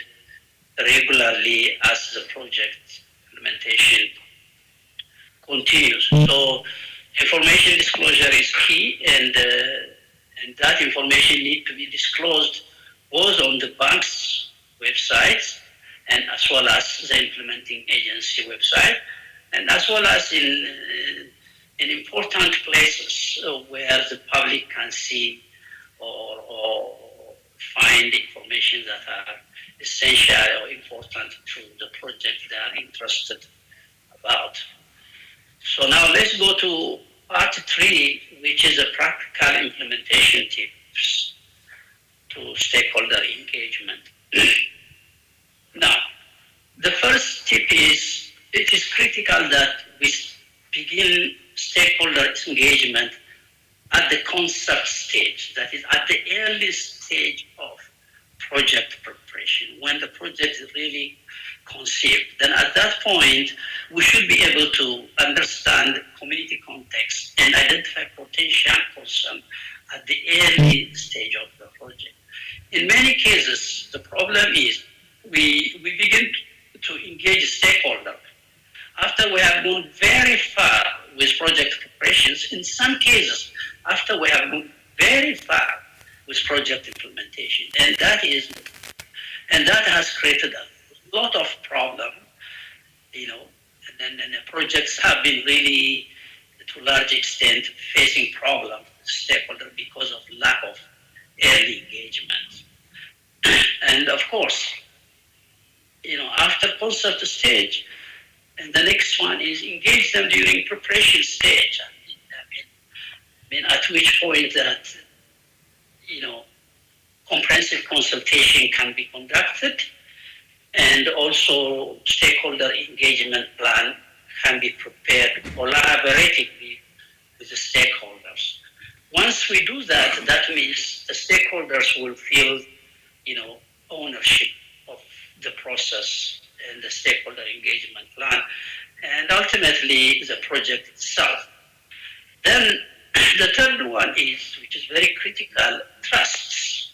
regularly as the project implementation continues. So information disclosure is key, and that information needs to be disclosed both on the bank's websites and as well as the implementing agency website, and as well as in important places where the public can see or find information that are essential or important to the project they are interested about. So now let's go to part 3, which is a practical implementation tips to stakeholder engagement. Now, the first tip is, it is critical that we begin stakeholder engagement at the concept stage, that is at the early stage of project preparation, when the project is really conceived. Then at that point, we should be able to understand community context and identify potential concern at the early stage of the project. In many cases, the problem is we begin to engage stakeholders after we have gone very far with project preparations. In some cases, after we have gone very far with project implementation, and that has created a lot of problem, and the projects have been really, to a large extent, facing problem with stakeholders because of lack of early engagement. And of course, after concept stage, and the next one is engage them during preparation stage. At which point that, comprehensive consultation can be conducted, and also stakeholder engagement plan can be prepared collaboratively with the stakeholders. Once we do that, that means the stakeholders will feel, ownership of the process and the stakeholder engagement plan, and ultimately the project itself. Then the third one is, which is very critical, trusts.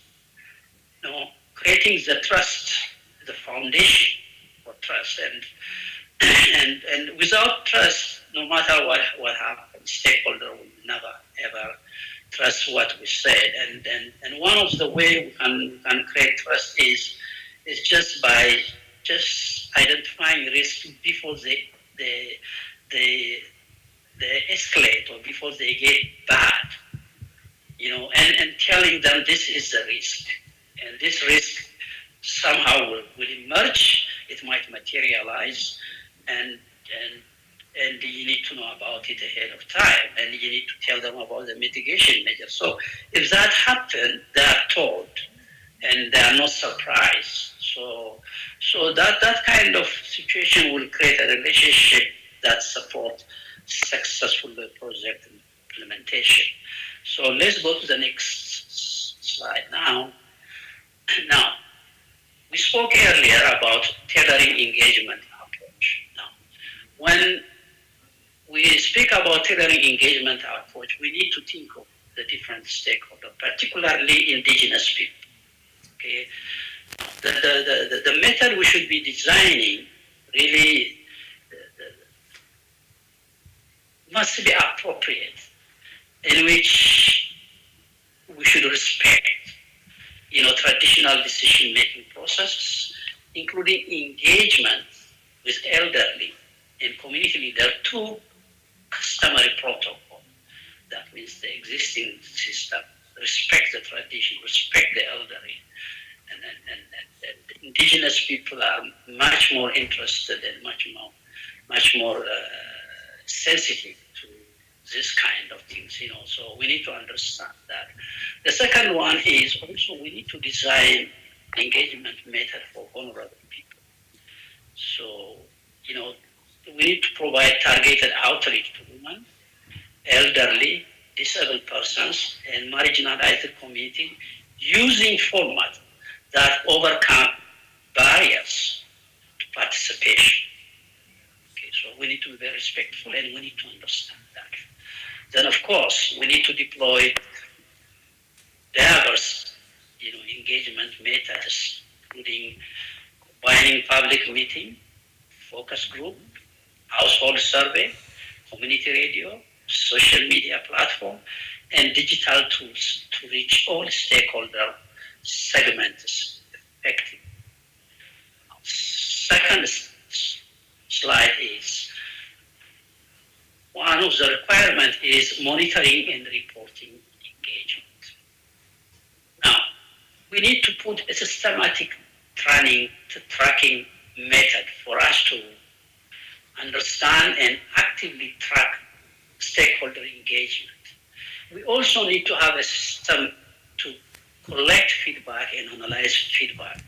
You know, creating the trust, the foundation for trust, and without trust, no matter what happens, stakeholder will never ever trust what we say. And one of the way we can create trust is just by just identifying risk before they they they escalate or before they get bad, and telling them this is the risk. And this risk somehow will emerge, it might materialize, and you need to know about it ahead of time, and you need to tell them about the mitigation measures. So if that happens, they are told, and they are not surprised. So that kind of situation will create a relationship that supports successful project implementation. So let's go to the next slide now. Now, we spoke earlier about tailoring engagement approach. Now, when we speak about tailoring engagement approach, we need to think of the different stakeholders, particularly indigenous people. Okay, the method we should be designing really must be appropriate, in which we should respect, traditional decision-making processes, including engagement with elderly and community leader to customary protocol. That means the existing system, respect the tradition, respect the elderly. And indigenous people are much more interested and much more sensitive to this kind of things, so we need to understand that. The second one is also we need to design engagement method for vulnerable people. So, we need to provide targeted outreach to women, elderly, disabled persons, and marginalized community using formats that overcome barriers to participation. Okay, so we need to be very respectful and we need to understand that. Then, of course, we need to deploy diverse, engagement methods, including combining public meeting, focus group, household survey, community radio, social media platform, and digital tools to reach all stakeholder segments effectively. Second slide is one of the requirements is monitoring and reporting engagement. Now, we need to put a systematic tracking method for us to understand and actively track stakeholder engagement. We also need to have a system to collect feedback and analyze feedback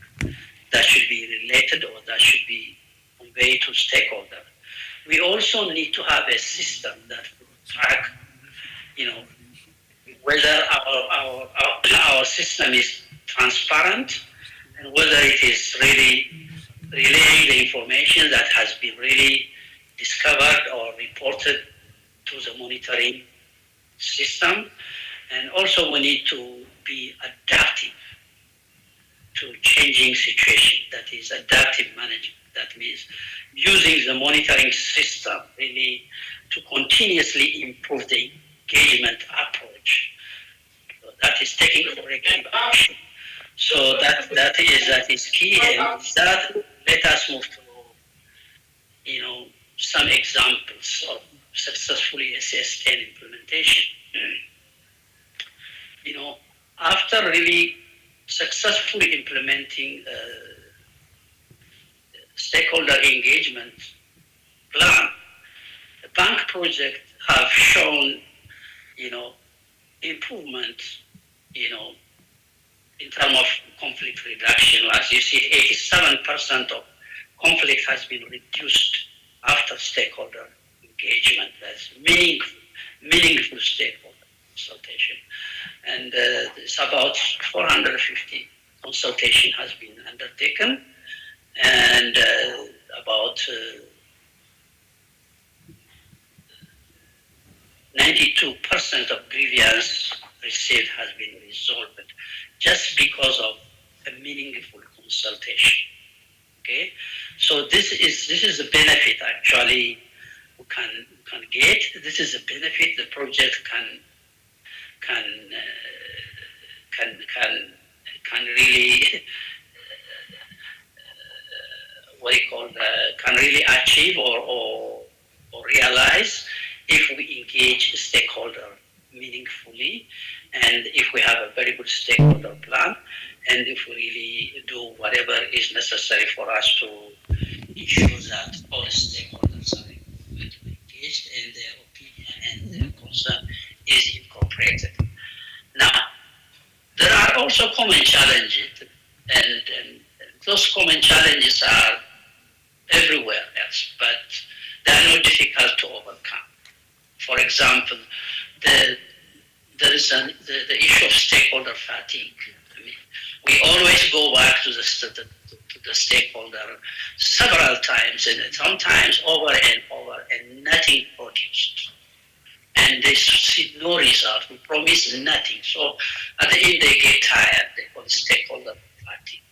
that should be related or that should be conveyed to stakeholders. We also need to have a system that will track, whether our system is transparent and whether it is really relaying the information that has been really discovered or reported to the monitoring system. And also we need to be adaptive to changing situation, that is adaptive management. That means using the monitoring system really to continuously improve the engagement approach. So that is taking corrective action. So that is key, and that let us move to some examples of successfully SS10 implementation. After really successfully implementing stakeholder engagement plan, the bank project have shown, improvement, in terms of conflict reduction. As you see, 87% of conflict has been reduced after stakeholder engagement. That's meaningful stakeholder consultation. And it's about 450 consultation has been undertaken, and about 92% of grievance received has been resolved just because of a meaningful consultation. Okay, so this is a benefit actually we can get. This is a benefit the project can really what you call can really achieve or realize if we engage stakeholder meaningfully, and if we have a very good stakeholder plan, and if we really do whatever is necessary for us to ensure that all stakeholders are engaged and their opinion and their concern is incorporated. Now, there are also common challenges, and those common challenges are everywhere else, but they are not difficult to overcome. For example, there is the issue of stakeholder fatigue. I mean, we always go back to the stakeholder several times, and sometimes over and over, and nothing produced. And they see no result. We promise nothing. So at the end, they get tired. They call it stakeholder fatigue.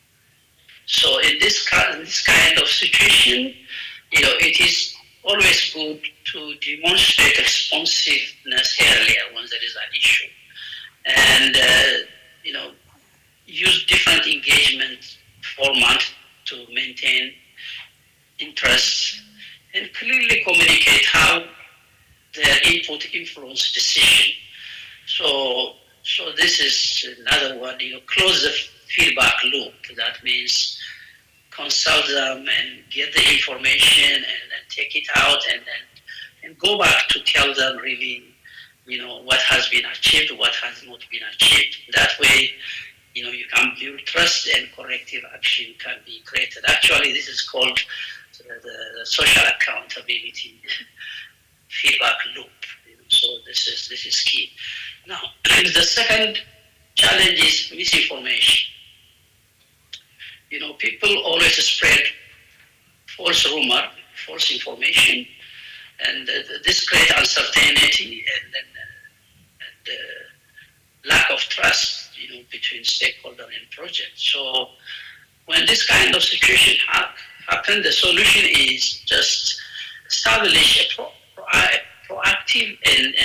So in this kind of situation, it is always good to demonstrate responsiveness earlier when there is an issue, and use different engagement formats to maintain interest and clearly communicate how their input influence decision. So this is another one. Close the feedback loop. That means consult them and get the information and then take it out and go back to tell them really, what has been achieved, what has not been achieved. That way, you can build trust and corrective action can be created. Actually, this is called the social accountability feedback loop. So this is key. Now, the second challenge is misinformation. People always spread false rumor, false information, and this creates uncertainty and lack of trust, between stakeholder and project. So when this kind of situation happens, the solution is just establish a proactive and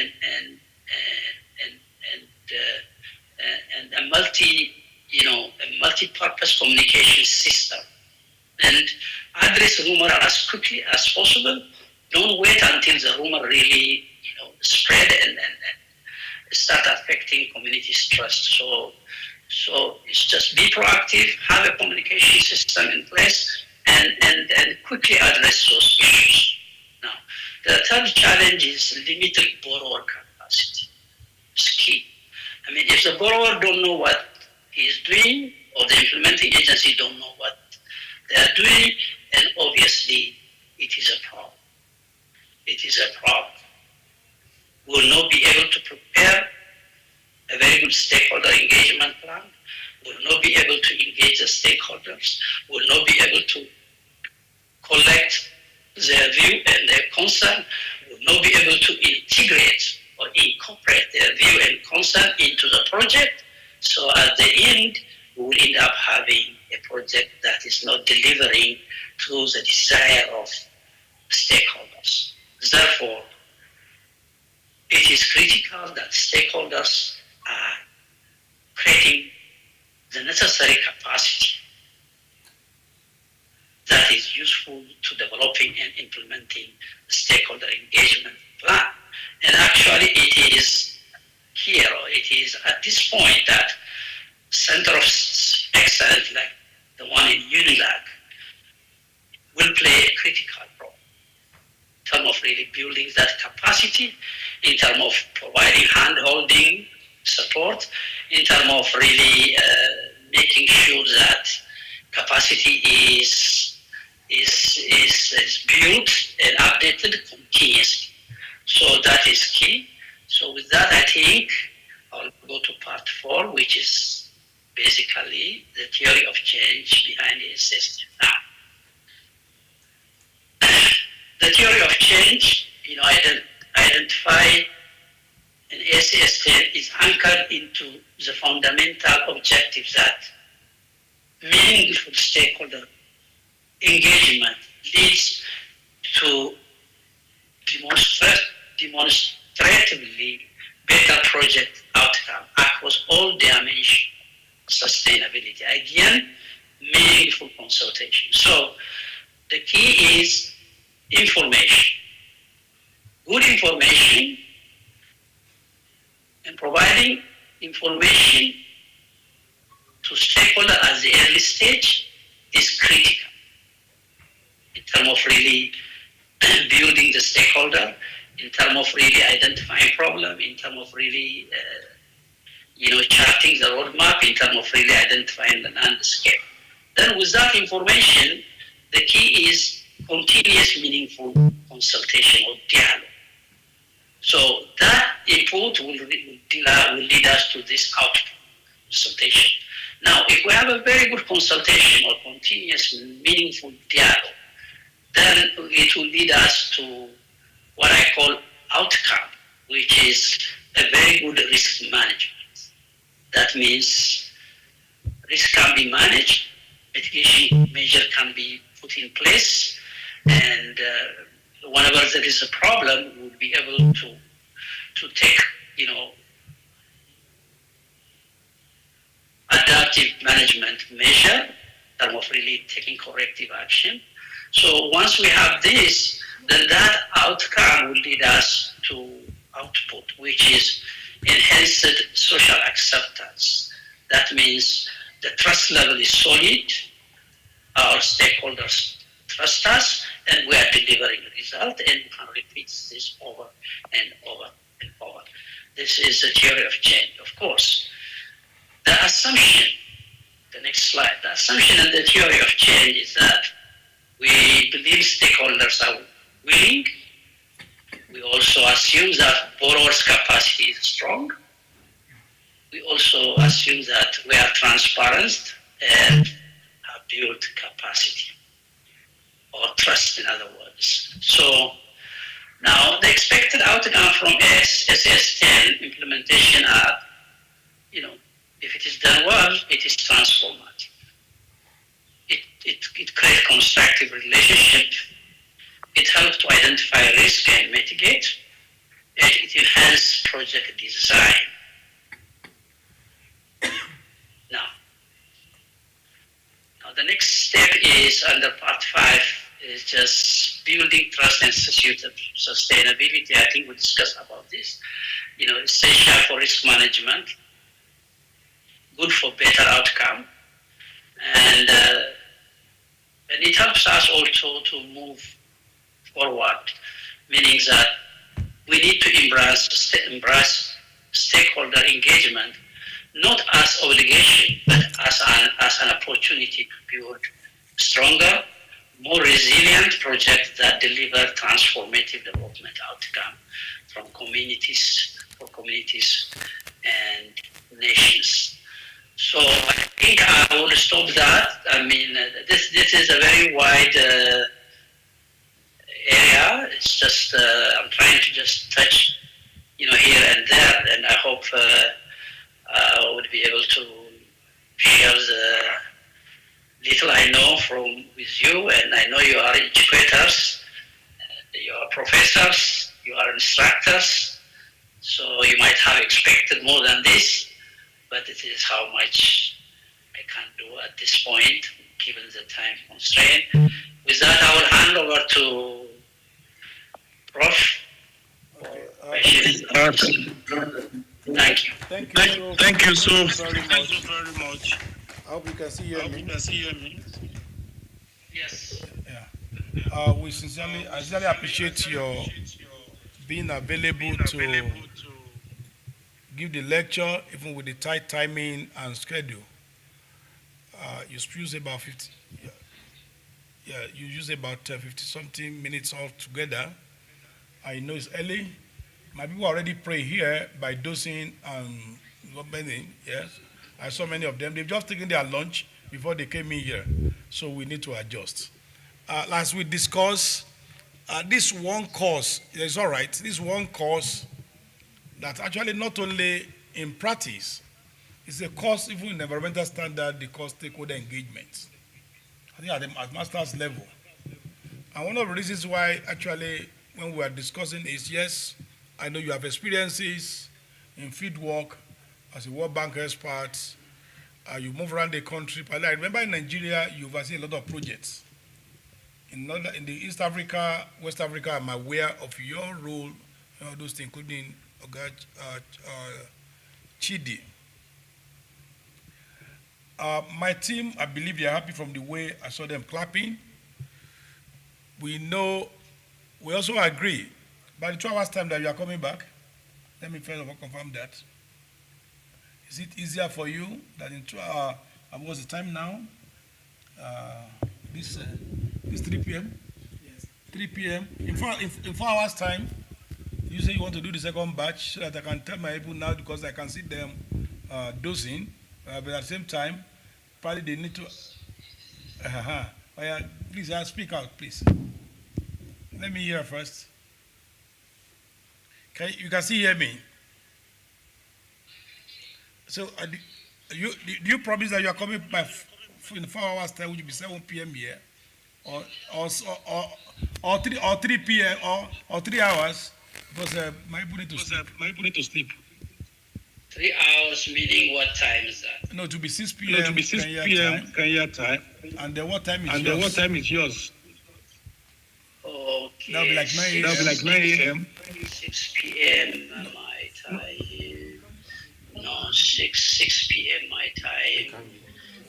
a multi-purpose communication system, and address rumor as quickly as possible. Don't wait until the rumor really spread and start affecting community's trust. So it's just be proactive, have a communication system in place, and quickly address those issues. Now, the third challenge is limited borrower capacity. It's key. I mean, if the borrower don't know what he is doing, or the implementing agency don't know what they are doing, then obviously it is a problem. It is a problem. We will not be able to prepare a very good stakeholder engagement plan. We will not be able to engage the stakeholders. We will not be able to collect their view and their concern. We will not be able to integrate or incorporate their view and concern into the project. So at the end, we will end up having a project that is not delivering to the desire of stakeholders. Therefore, it is critical that stakeholders are creating the necessary capacity that is useful to developing and implementing the stakeholder engagement plan. And actually it is here, or it is at this point, that Center of Excellence like the one in UNILAG will play a critical role in terms of really building that capacity, in terms of providing hand-holding support, in terms of really making sure that capacity is built and updated continuously. So that is key. So with that, I think I'll go to part 4, which is basically the theory of change behind the system. Now, the theory of change, identify is anchored into the fundamental objectives that meaningful stakeholder engagement leads to demonstratively better project outcome across all dimensions sustainability. Again, meaningful consultation. So the key is information. Good information and providing information to stakeholders at the early stage is critical in terms of really building the stakeholder, in terms of really identifying problem, in terms of really charting the roadmap, in terms of really identifying the landscape. Then with that information, the key is continuous meaningful consultation or dialogue. So that input will lead us to this output consultation. Now, if we have a very good consultation or continuous meaningful dialogue, then it will lead us to what I call outcome, which is a very good risk management. That means risk can be managed, mitigation measure can be put in place, and whenever there is a problem, we'll be able to take, adaptive management measure that of really taking corrective action. So once we have this, then that outcome will lead us to output, which is enhanced social acceptance. That means the trust level is solid, our stakeholders trust us, and we are delivering a result, and we can repeat this over and over and over. This is a theory of change, of course. The assumption, the next slide, the assumption in the theory of change is that we believe stakeholders are willing. We also assume that borrowers' capacity is strong. We also assume that we are transparent and have built capacity or trust, in other words. So now the expected outcome from SS10 implementation are, if it is done well, it is transformative. It creates constructive relationship. It helps to identify risk and mitigate. And it enhances project design. Now the next step is under part 5 is just building trust and sustainability. I think we discussed about this. Essential for risk management, good for better outcome, and it helps us also to move forward, meaning that we need to embrace stakeholder engagement, not as obligation, but as an opportunity to build stronger, more resilient projects that deliver transformative development outcome for communities and nations. So I think I will stop that. I mean, this is a very wide area. It's just I'm trying to just touch, here and there, and I hope I would be able to share the little I know with you. And I know you are educators, you are professors, you are instructors, so you might have expected more than this. But it is how much I can do at this point, given the time constraint. With that, I will hand over to Prof. Thank you. Thank you so very much. I hope you can hear me. Yes. Yeah. I sincerely appreciate your being available to give the lecture, even with the tight timing and schedule. You use about 50. You use about 50-something minutes altogether. I know it's early. My people already pray here by dosing and bending. Yes, I saw many of them. They've just taken their lunch before they came in here, so we need to adjust. As we discussed, this one course is all right. This one course that actually not only in practice, it's a course, even in environmental standard, they call stakeholder engagement. I think at master's level. And one of the reasons why, actually, when we are discussing is, yes, I know you have experiences in field work as a World Bank expert. You move around the country. But I remember in Nigeria, you've seen a lot of projects. In the East Africa, West Africa, I'm aware of your role, all those things, including Chidi. My team, I believe they are happy from the way I saw them clapping. We also agree, by the 2 hours time that you are coming back, let me first of all confirm that. Is it easier for you that in 2 hours, what's the time now? This 3 p.m.? Yes. 3 p.m. In 4 hours time, you say you want to do the second batch so that I can tell my people now because I can see them dosing, but at the same time, probably they need to. Please, speak out, please. Let me hear first. You can still hear me. So, do you promise that you are coming by in 4 hours time, which will be 7 p.m. here, or 3 p.m. or 3 hours? Because my people need to sleep. 3 hours meaning what time is that? No, to be 6 p.m. No, to be 6 p.m. Kenya time. And then what time is yours? Okay. That'll be like 9 a.m. 6 p.m. my time. No, 6 p.m. my time.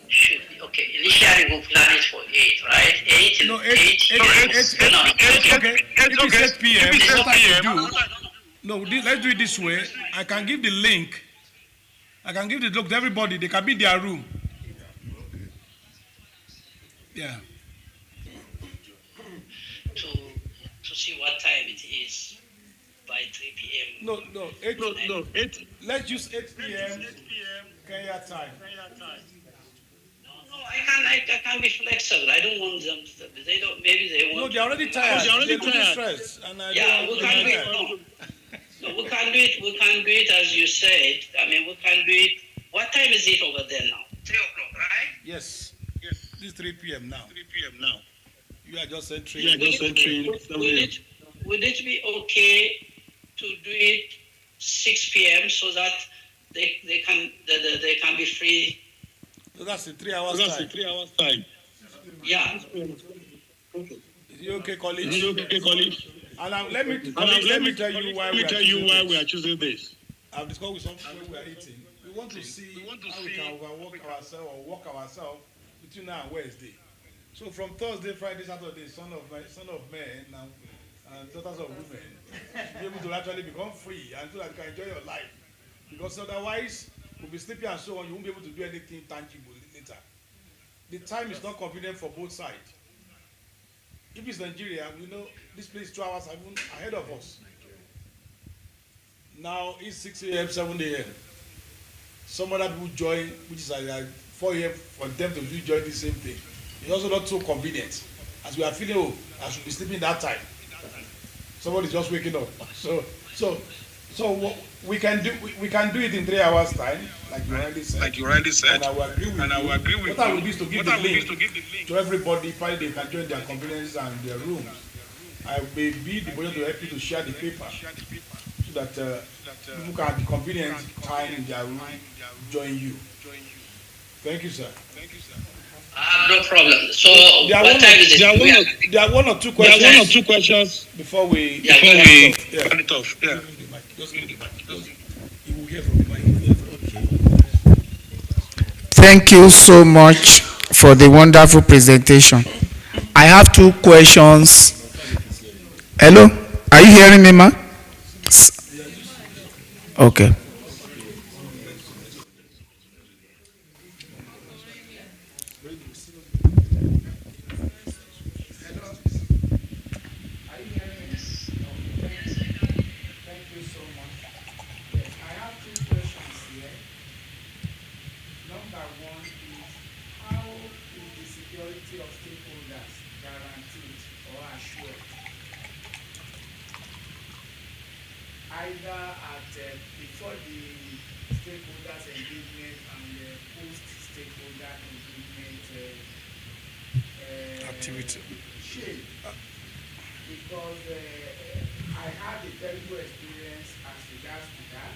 Should be okay. Initially we'll plan it for 8, right? 8. No, 8. Okay. If it's 8 p.m., what I can do? No, let's do it this way. I can give the link. I can give the link to everybody. They can be in their room. Yeah. To see what time it is by 3 p.m. No, 8. Let's use 8 p.m. Kenya time. No, I can be flexible. I don't want them to, they don't, maybe they want. No, they're already tired. They're already stressed. And we can do it. No, we can do it. We can do it as you said. I mean, we can do it. What time is it over there now? 3 o'clock, right? Yes. This is 3 p.m. now. You are just entering. Would it be okay to do it 6 p.m. so that they can be free? So that's the 3 hours time. Yeah. Is it okay, colleagues? And let me tell you why we are choosing this. I've discussed with some people we are eating. We want to see how we can work ourselves between now and Wednesday. So from Thursday, Friday, Saturday, son of men and daughters of women, be able to actually become free and so that you can enjoy your life. Because otherwise, we'll be sleeping and so on, you won't be able to do anything tangible later. The time is not convenient for both sides. If it's Nigeria, we know this place is 2 hours even ahead of us. Now it's 6 a.m., 7 a.m. Some other people join, which is like 4 a.m. for them to join the same thing. It's also not so convenient. As we are feeling, I should be sleeping that time. Somebody's just waking up. So we can do it in 3 hours time, like you already said. And I will agree with you. What I will do is to give the link to everybody, probably they can join their convenience and their rooms. I may be the person to help you to share the paper so that people can have the convenient time in their room join you. Thank you, sir. I have no problem. So what time is it? There are one or two questions before we turn it off. Yeah. Thank you so much for the wonderful presentation. I have 2 questions. Hello? Are you hearing me, ma? Okay. Either at before the stakeholders engagement and post-stakeholder engagement activity. shape, because I had a terrible experience as regards to that.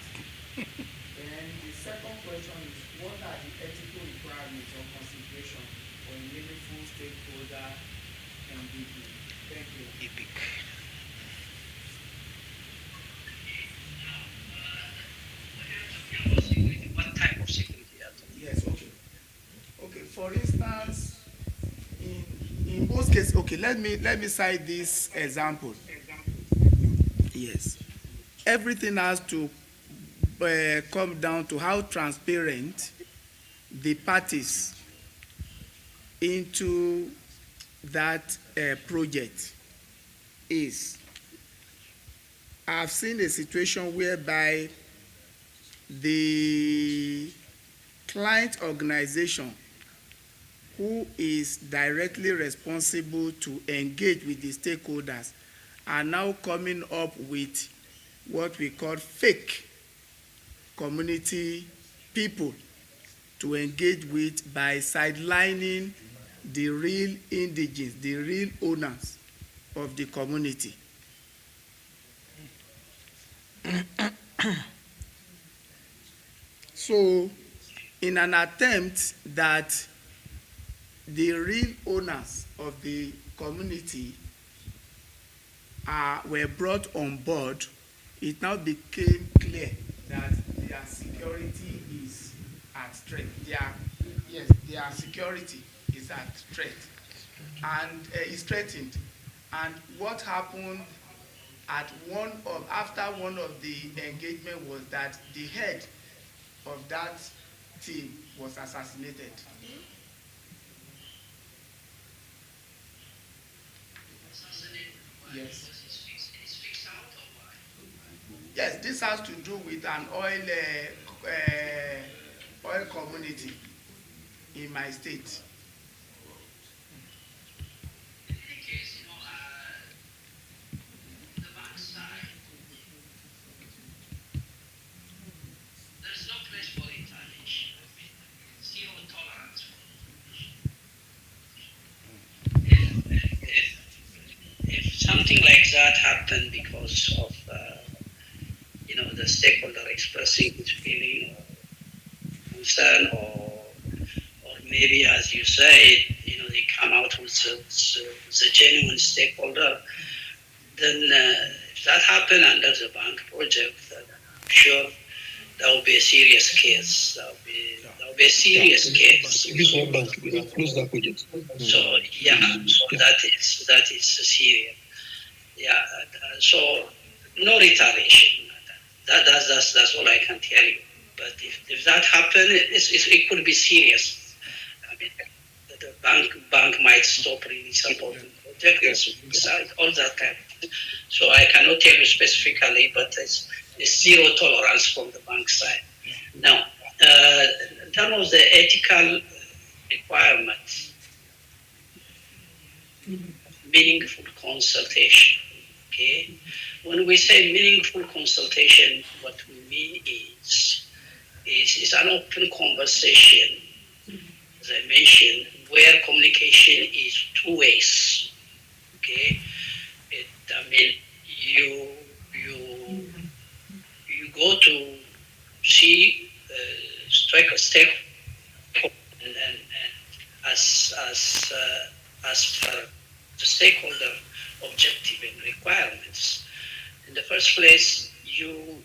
Then the second question is, what are the ethical requirements or consideration for a meaningful stakeholder engagement? Thank you. Epic. What type of security? Yes, okay. Okay, for instance, in most cases, okay, let me cite this example. Yes, everything has to come down to how transparent the parties into that project is. I've seen a situation whereby the client organization who is directly responsible to engage with the stakeholders are now coming up with what we call fake community people to engage with by sidelining the real indigenes, the real owners of the community. So, in an attempt that the real owners of the community were brought on board, it now became clear that their security is at threat. Their security is at threat and is threatened. And what happened after one of the engagement was that the head of that team was assassinated. Yes. Yes, this has to do with an oil community in my state. If something like that happened because of the stakeholder expressing his feeling or concern, or maybe, as you say, they come out with the genuine stakeholder, then if that happened under the bank project, I'm sure that will be a serious case. That will be a serious case. This one bank, we have closed that project. So that is serious. Yeah. So no retaliation. That's all I can tell you. But if that happened, it could be serious. I mean, the bank might stop really supporting projects, all that kind of thing. So I cannot tell you specifically, but it's zero tolerance from the bank side. Now, in terms of the ethical requirements, meaningful consultation. Okay, when we say meaningful consultation, what we mean is an open conversation, as I mentioned, where communication is two ways. Okay, you go to see stakeholder and as per the stakeholder objective and requirements. In the first place, you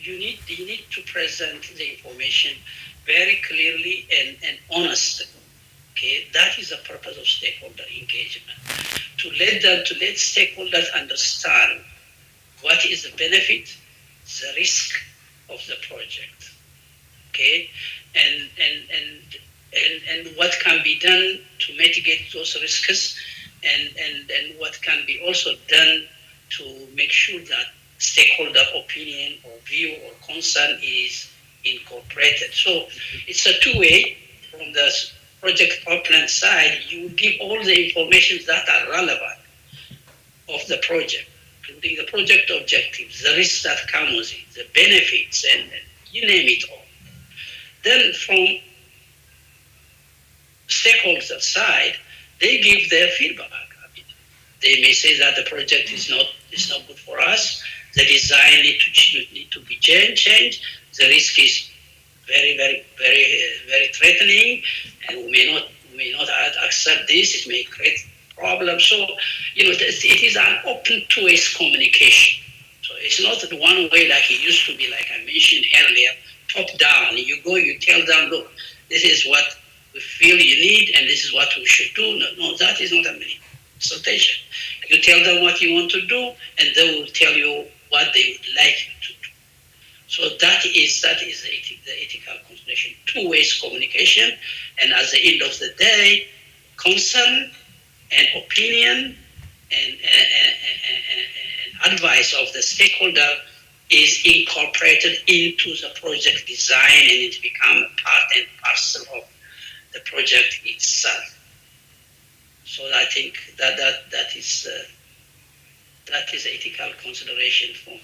need to present the information very clearly and honestly. Okay, that is the purpose of stakeholder engagement. To let stakeholders understand what is the benefit, the risk of the project. Okay, and what can be done to mitigate those risks, and what can be also done to make sure that stakeholder opinion or view or concern is incorporated. So it's a two-way. From the project opponent side, you give all the information that are relevant of the project, including the project objectives, the risks that come with it, the benefits, and you name it all. Then from stakeholder side, they give their feedback. I mean, they may say that the project is not good for us. The design need to be changed. The risk is very, very, very threatening, and we may not accept this. It may create problems. So, it is an open two-way communication. So it's not the one way like it used to be, like I mentioned earlier, top down. You go, you tell them, look, this is what we feel you need, and this is what we should do. No, that is not a consultation. You tell them what you want to do, and they will tell you what they would like you to do. So that is the ethical consultation, two-way communication, and at the end of the day, concern and opinion and advice of the stakeholder is incorporated into the project design, and it becomes part and parcel of the project itself. So I think that is ethical consideration from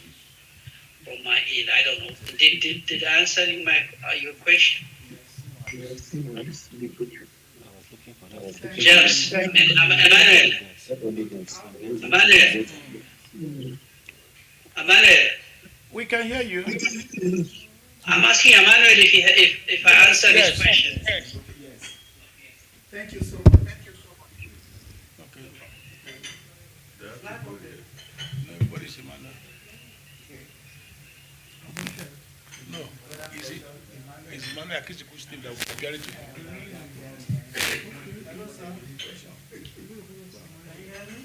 my end. I don't know. Did I answer your question? James and Emmanuel. We can hear you. I'm asking Emmanuel if I answer his question. Yes. Thank you so much. Okay. Nobody's Emmanuel. No. Is Emmanuel Akiziku's team that will prepare it to him? Hello, sir. Can you hear me?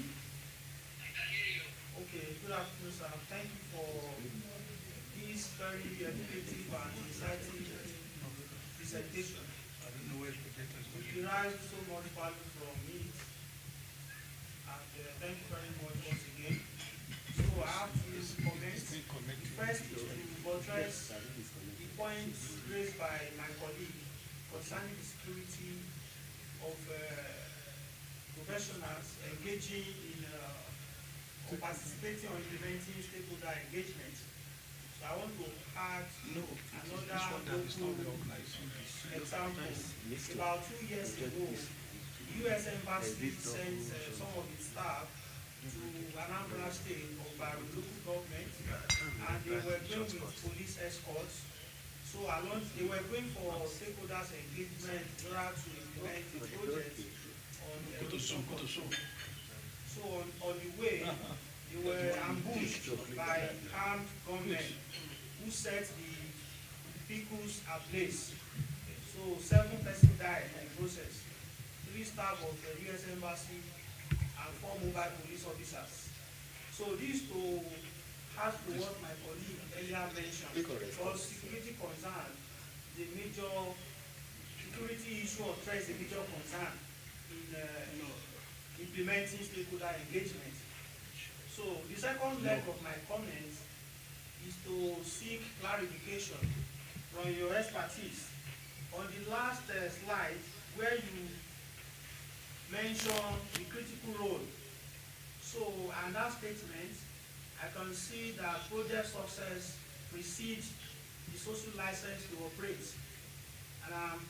Okay, good afternoon, sir. Thank you for this very educative and insightful presentation. I don't know where the projector is We going. derived so much value from it, and thank you very much once again. So I have two comments. The first is to buttress the points raised by my colleague concerning the security of professionals engaging in or participating or implementing stakeholder engagement. So I want to add another local example. About 2 years ago, the U.S. Embassy sent some of its staff to Anambra State or by local government, and they were going with police escorts. So they were going for stakeholders engagement in order to implement the project on So on the way, they were ambushed by armed gunmen who set the vehicles ablaze. So 7 persons died in the process. 3 staff of the U.S. Embassy and 4 mobile police officers. So this to add to what my colleague earlier mentioned, because security concern, the major security issue or threat is a major concern in implementing stakeholder engagement. So the second leg of my comments is to seek clarification from your expertise on the last slide where you mentioned the critical role. So, and that statement, I can see that project success precedes the social license to operate. And I'm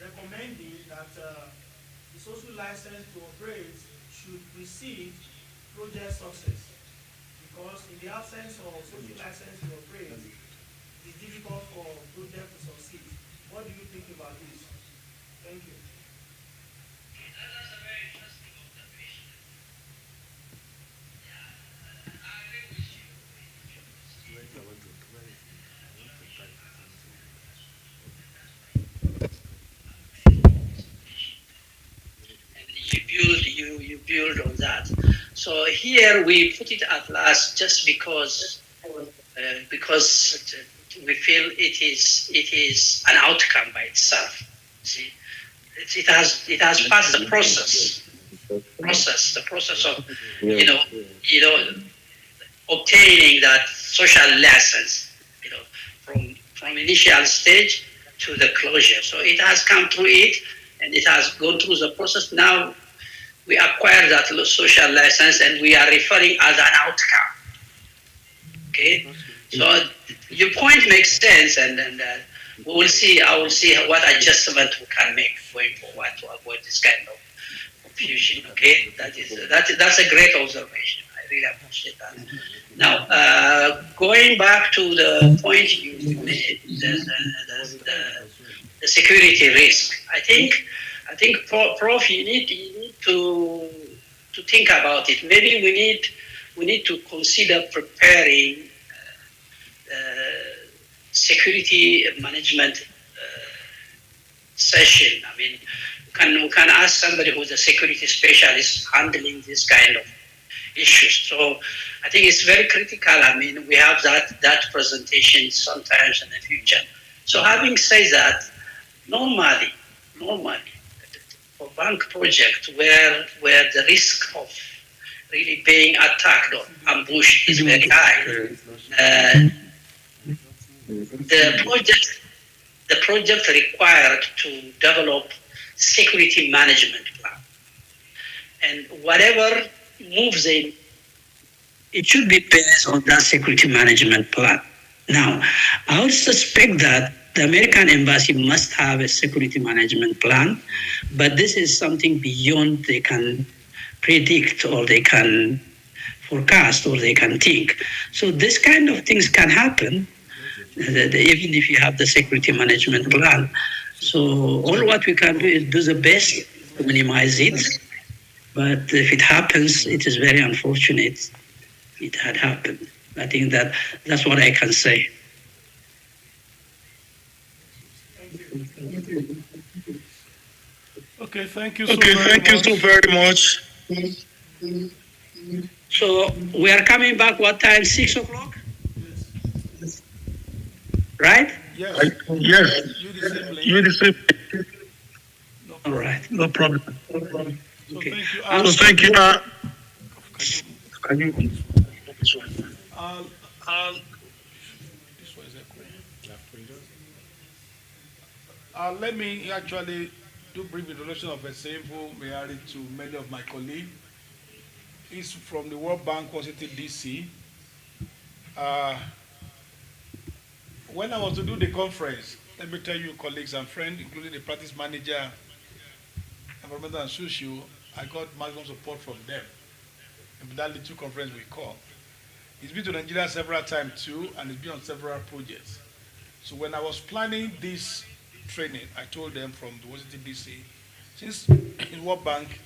recommending that the social license to operate should precede project success, because in the absence of social license to operate, it's difficult for project to succeed. What do you think about this? Thank you. That's a very interesting observation. Yeah, I agree with you. And you build on that. So here we put it at last just because we feel it is an outcome by itself. See, it has passed the process of obtaining that social license, from initial stage to the closure. So it has come through it, and it has gone through the process. Now we acquire that social license, and we are referring as an outcome. Okay, So your point makes sense, and we will see. I will see what adjustment we can make going forward to avoid this kind of confusion. Okay, that's a great observation. I really appreciate that. Now, going back to the point you made, the security risk. I think, Prof, you need to think about it. Maybe we need to consider preparing security management session. I mean, we can ask somebody who's a security specialist handling this kind of issues. So I think it's very critical. I mean, we have that presentation sometimes in the future. So having said that, normally, for bank project where the risk of really being attacked or ambushed is very high, the project required to develop security management plan. And whatever moves in, it should be based on that security management plan. Now, I would suspect that the American embassy must have a security management plan, but this is something beyond they can predict or they can forecast or they can think. So this kind of things can happen even if you have the security management plan. So all what we can do is do the best to minimize it. But if it happens, it is very unfortunate it had happened. I think that's what I can say. Okay, thank you so very much. So we are coming back what time? 6 o'clock? Right? Yes. Yes. You the same. All right. No problem. Okay. So thank you. Can you? Let me actually do brief introduction of a sample married to many of my colleagues. He's from the World Bank, Washington, D.C. When I was to do the conference, let me tell you, colleagues and friends, including the practice manager, environmental and social, I got maximum support from them in that little conference we call. He's been to Nigeria several times too, and he's been on several projects. So when I was planning this training, I told them from the Washington DC, since in World Bank,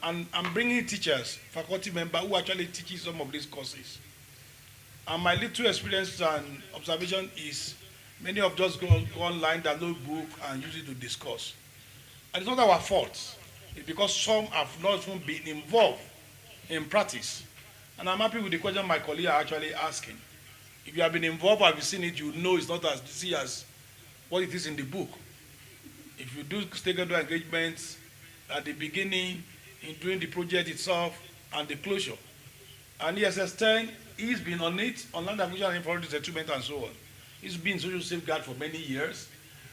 and I'm bringing teachers, faculty members who actually teach some of these courses. And my little experience and observation is many of us go online, download book, and use it to discuss. And it's not our fault. It's because some have not even been involved in practice. And I'm happy with the question my colleague are actually asking. If you have been involved or have seen it, you know it's not as easy as what it is in the book. If you do stakeholder engagements at the beginning, in doing the project itself, and the closure. And ESS 10, he's been on it, on land acquisition and infrastructure settlement and so on. He's been social safeguard for many years.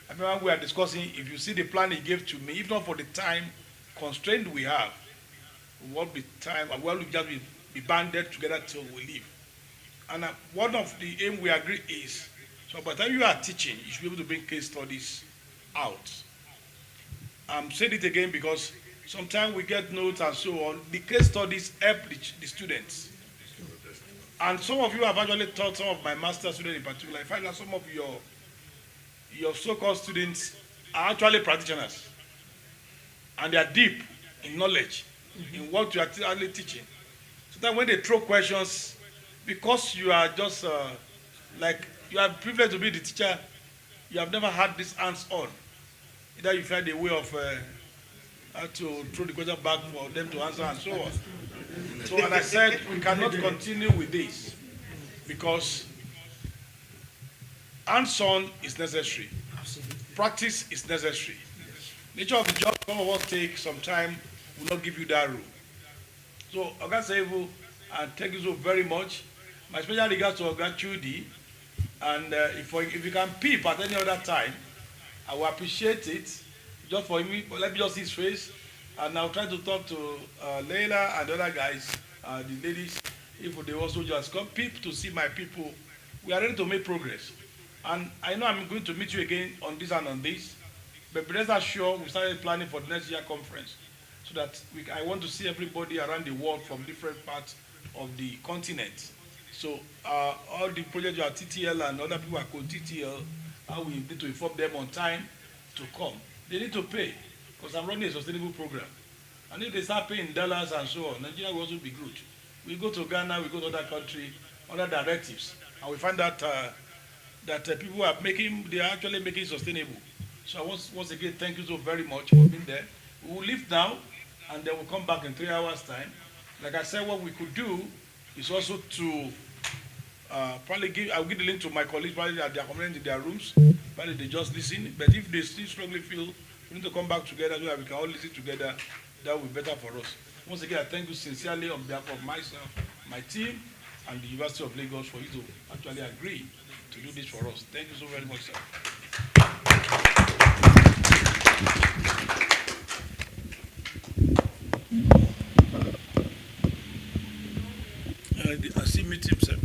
I remember we are discussing, if you see the plan he gave to me, if not for the time constraint we have, what be time, and well, we just be banded together till we leave. And one of the aim we agree is, so by the time you are teaching, you should be able to bring case studies out. I'm saying it again because sometimes we get notes and so on. The case studies help the students. And some of you have actually taught some of my master students in particular. I find that some of your so-called students are actually practitioners. And they are deep in knowledge, in what you are actually teaching. So that when they throw questions, because you are just like, you are privileged to be the teacher, you have never had this hands-on. Either you find a way of how to throw the question back for them to answer and so on. So, and I said, we cannot continue with this because hands-on is necessary. Practice is necessary. Nature of the job, some of us take some time, will not give you that room. So, Oga Seifu, and thank you so very much. My special regards to Oga Chudi, and if you can peep at any other time, I will appreciate it. Just for me, let me just see his face, and I'll try to talk to Leila and the other guys, the ladies, if they also just come peep to see my people we are ready to make progress. And I know I'm going to meet you again on this and on this, but rest assured we started planning for the next year conference so that I want to see everybody around the world from different parts of the continent. So all the projects are TTL and other people are called TTL, we need to inform them on time to come. They need to pay because I'm running a sustainable program. And if they start paying dollars and so on, Nigeria will also be good. We go to Ghana, we go to other countries, other directives, and we find that people are they are actually making it sustainable. So once again, thank you so very much for being there. We will leave now, and then we'll come back in 3 hours' time. Like I said, what we could do is also to I'll give the link to my colleagues, probably at their community in their rooms, probably they just listen. But if they still strongly feel we need to come back together so that we can all listen together, that will be better for us. Once again, I thank you sincerely on behalf of myself, my team, and the University of Lagos for you to actually agree to do this for us. Thank you so very much, sir. I see meeting, sir.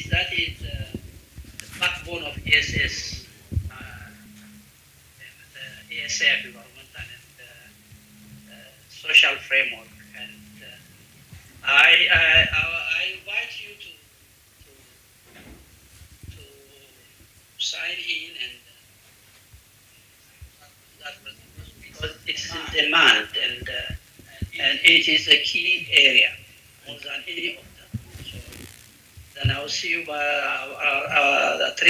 That is the backbone of ESS, the ESF, environmental and social framework. And I invite you to sign in and because it's in demand and it is a key area more than any of them. So then I'll see you 3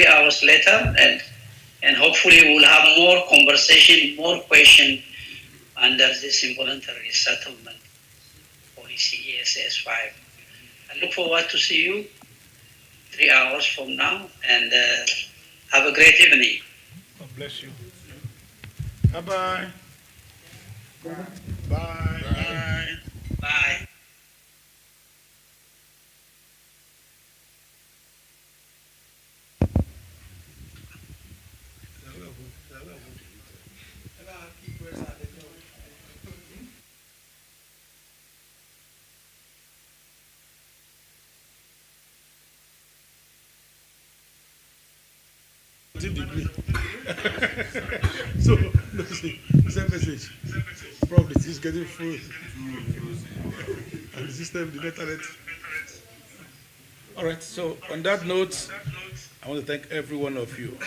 hours later, and hopefully we'll have more conversation, more question under this involuntary settlement policy ESS 5. I look forward to see you 3 hours from now, and have a great evening. God bless you. Bye-bye. Bye. Bye. Bye. Bye. Degree. So, same message. Probably it's getting full. And the system, the internet. All right, so on that note, I want to thank every one of you.